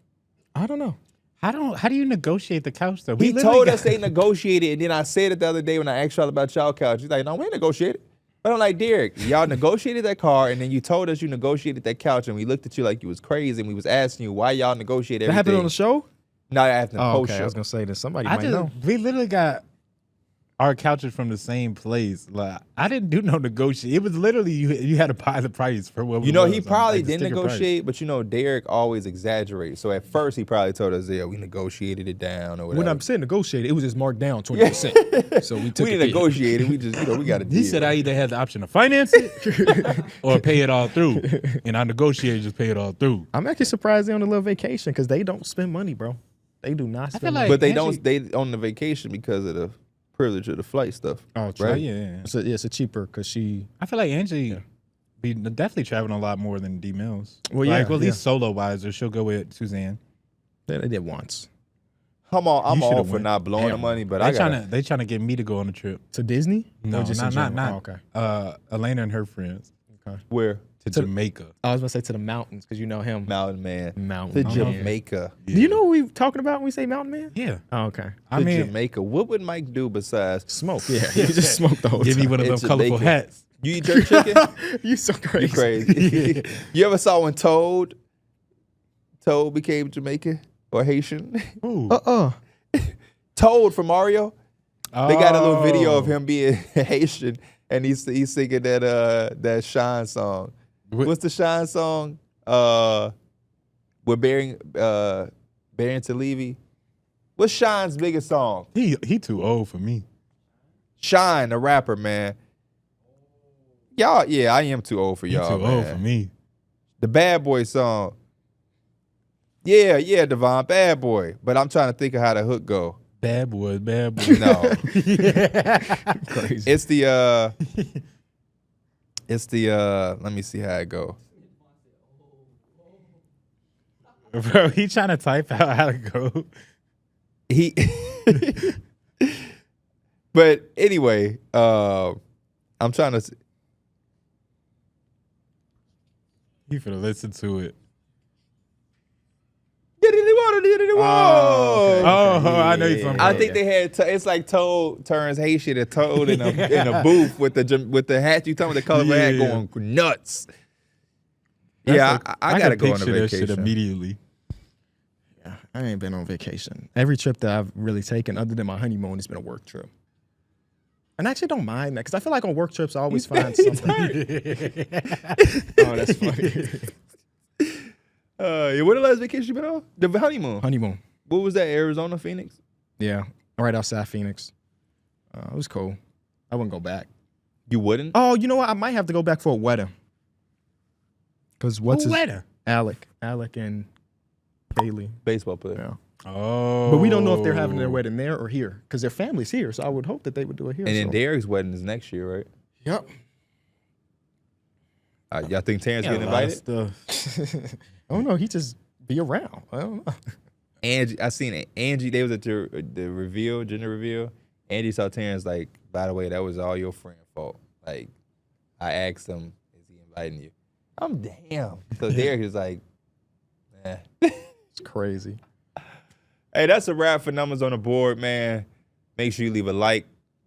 I don't know. How do you negotiate the couch though? He told us they negotiated, and then I said it the other day when I asked y'all about y'all couch. He's like, no, we ain't negotiated. But I'm like, Derek, y'all negotiated that car, and then you told us you negotiated that couch, and we looked at you like you was crazy, and we was asking you why y'all negotiated That everything. happened on the show? No, I asked the Oh, post okay. I show. was gonna say that somebody might know. We literally got our couches from the same place. Like I didn't do no negotiate. It was literally you had to buy the price for what. You know, he was, probably like the didn't sticker price. negotiate, but you know, Derek always exaggerates. So at first, he probably told us, yeah, we negotiated it down or whatever. When I'm saying negotiated, it was just marked down 20%. So we took we it. didn't negotiate it. We just, we got a deal. He said I either had the option to finance it or pay it all through, and I negotiated just pay it all through. I'm actually surprised they're on a little vacation because they don't spend money, bro. They do not spend money. like- But they Actually- don't. They on the vacation because of the privilege of the flight stuff. Oh, true. right? Yeah. It's a cheaper because she. I feel like Angie be definitely traveling a lot more than D Mills. Well, like, yeah, at least solo wise, or she'll go with Suzanne. They did once I'm You all should've for went. not blowing the Damn. money, but They trying to get me to go on a trip. to Disney. No, Or just in not. general? Oh, okay. Elena and her friends where to Jamaica. I was gonna say to the mountains because you know him. Mountain Man, Mountain to Man. Jamaica, Do you know what we're talking about when we say Mountain Man? Yeah. Oh, okay. I to mean, Jamaica. What would Mike do besides Smoke. Yeah, you just smoke the whole give me time. one of In those colorful Jamaica. hats. you eat jerk chicken? You so crazy. You crazy? You ever saw when Toad became Jamaican or Haitian? Ooh. Toad from Mario. They got a little video of Oh. him being Haitian, and he's singing that Shine song. What's the Shine song? With Barry Levy. What's Shine's biggest song? He too old for me. Shine, the rapper, man. Y'all, yeah, I am too old for He y'all, too man. old for me. The Bad Boy song. Yeah, Devon, Bad Boy. But I'm trying to think of how the hook go. Bad boy. No. Crazy. It's the let me see how it go. Bro, he trying to type out how to go. He But anyway, I'm trying to He finna listen to it. Oh, I know you're talking I about. think they had. It's like Toad turns Haitian and Toad in a booth with the hat. You talking about the color of the hat Yeah. going nuts. That's Yeah, like- I gotta can go on a picture that shit vacation. immediately. Yeah, I ain't been on vacation. Every trip that I've really taken, other than my honeymoon, has been a work trip. And I actually don't mind that because I feel like on work trips I always find something. Oh, that's funny. What the last vacation you been on? The honeymoon. Honeymoon. What was that? Arizona, Phoenix? Yeah, right outside Phoenix. It was cool. I wouldn't go back. You wouldn't? Oh, you know what? I might have to go back for a wedding. Because what's Who his wedding? Alec and Kaylee. Baseball player. Yeah. Oh. But we don't know if they're having their wedding there or here because their family's here. So I would hope that they would do it here. And then so. Derek's wedding is next year, right? Yep. Y'all think Terrence Yeah, getting a lot of invited? stuff. I don't know. He just be around. I don't know. Angie, I seen Angie. They was at the reveal, gender reveal. Angie saw Terrence like, by the way, that was all your friend fault. Like, I asked him, is he inviting you? I'm damn. So Derek is like, eh. It's crazy. Hey, that's a wrap for Numbers on the Board, man. Make sure you leave a like,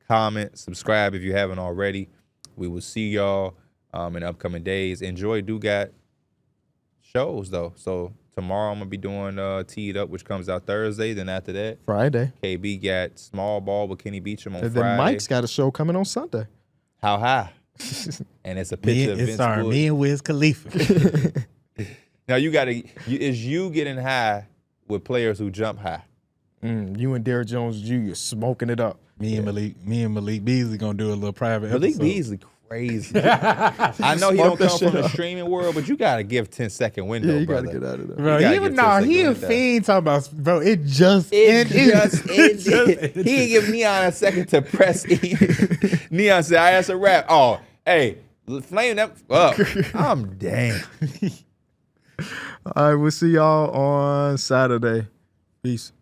comment, subscribe if you haven't already. We will see y'all in upcoming days. Enjoy Got shows, though. So tomorrow I'm going to be doing Teed Up, which comes out Thursday. Then after that, Friday. KB got Small Ball with Kenny Beecham on And Friday. then Mike's got a show coming on Sunday. How high? And it's a picture of Vince Wood. Me and Wiz Khalifa. Now you got to, is you getting high with players who jump high? You and Derrick Jones Jr. smoking it up. Me and Malik Beasley gonna do a little private Malik episode. Beasley crazy. I know he don't Smoke that come shit from the up. streaming world, but you got to give 10-second window, Yeah, you brother. got to get out of there. Bro, You gotta even get to a he a second fiend talking about, bro, it just It ended. just ended. He didn't give Neon a second to press in. Neon said, that's a wrap. Oh, hey, flame that up. I'm damn. All right, we'll see y'all on Saturday. Peace.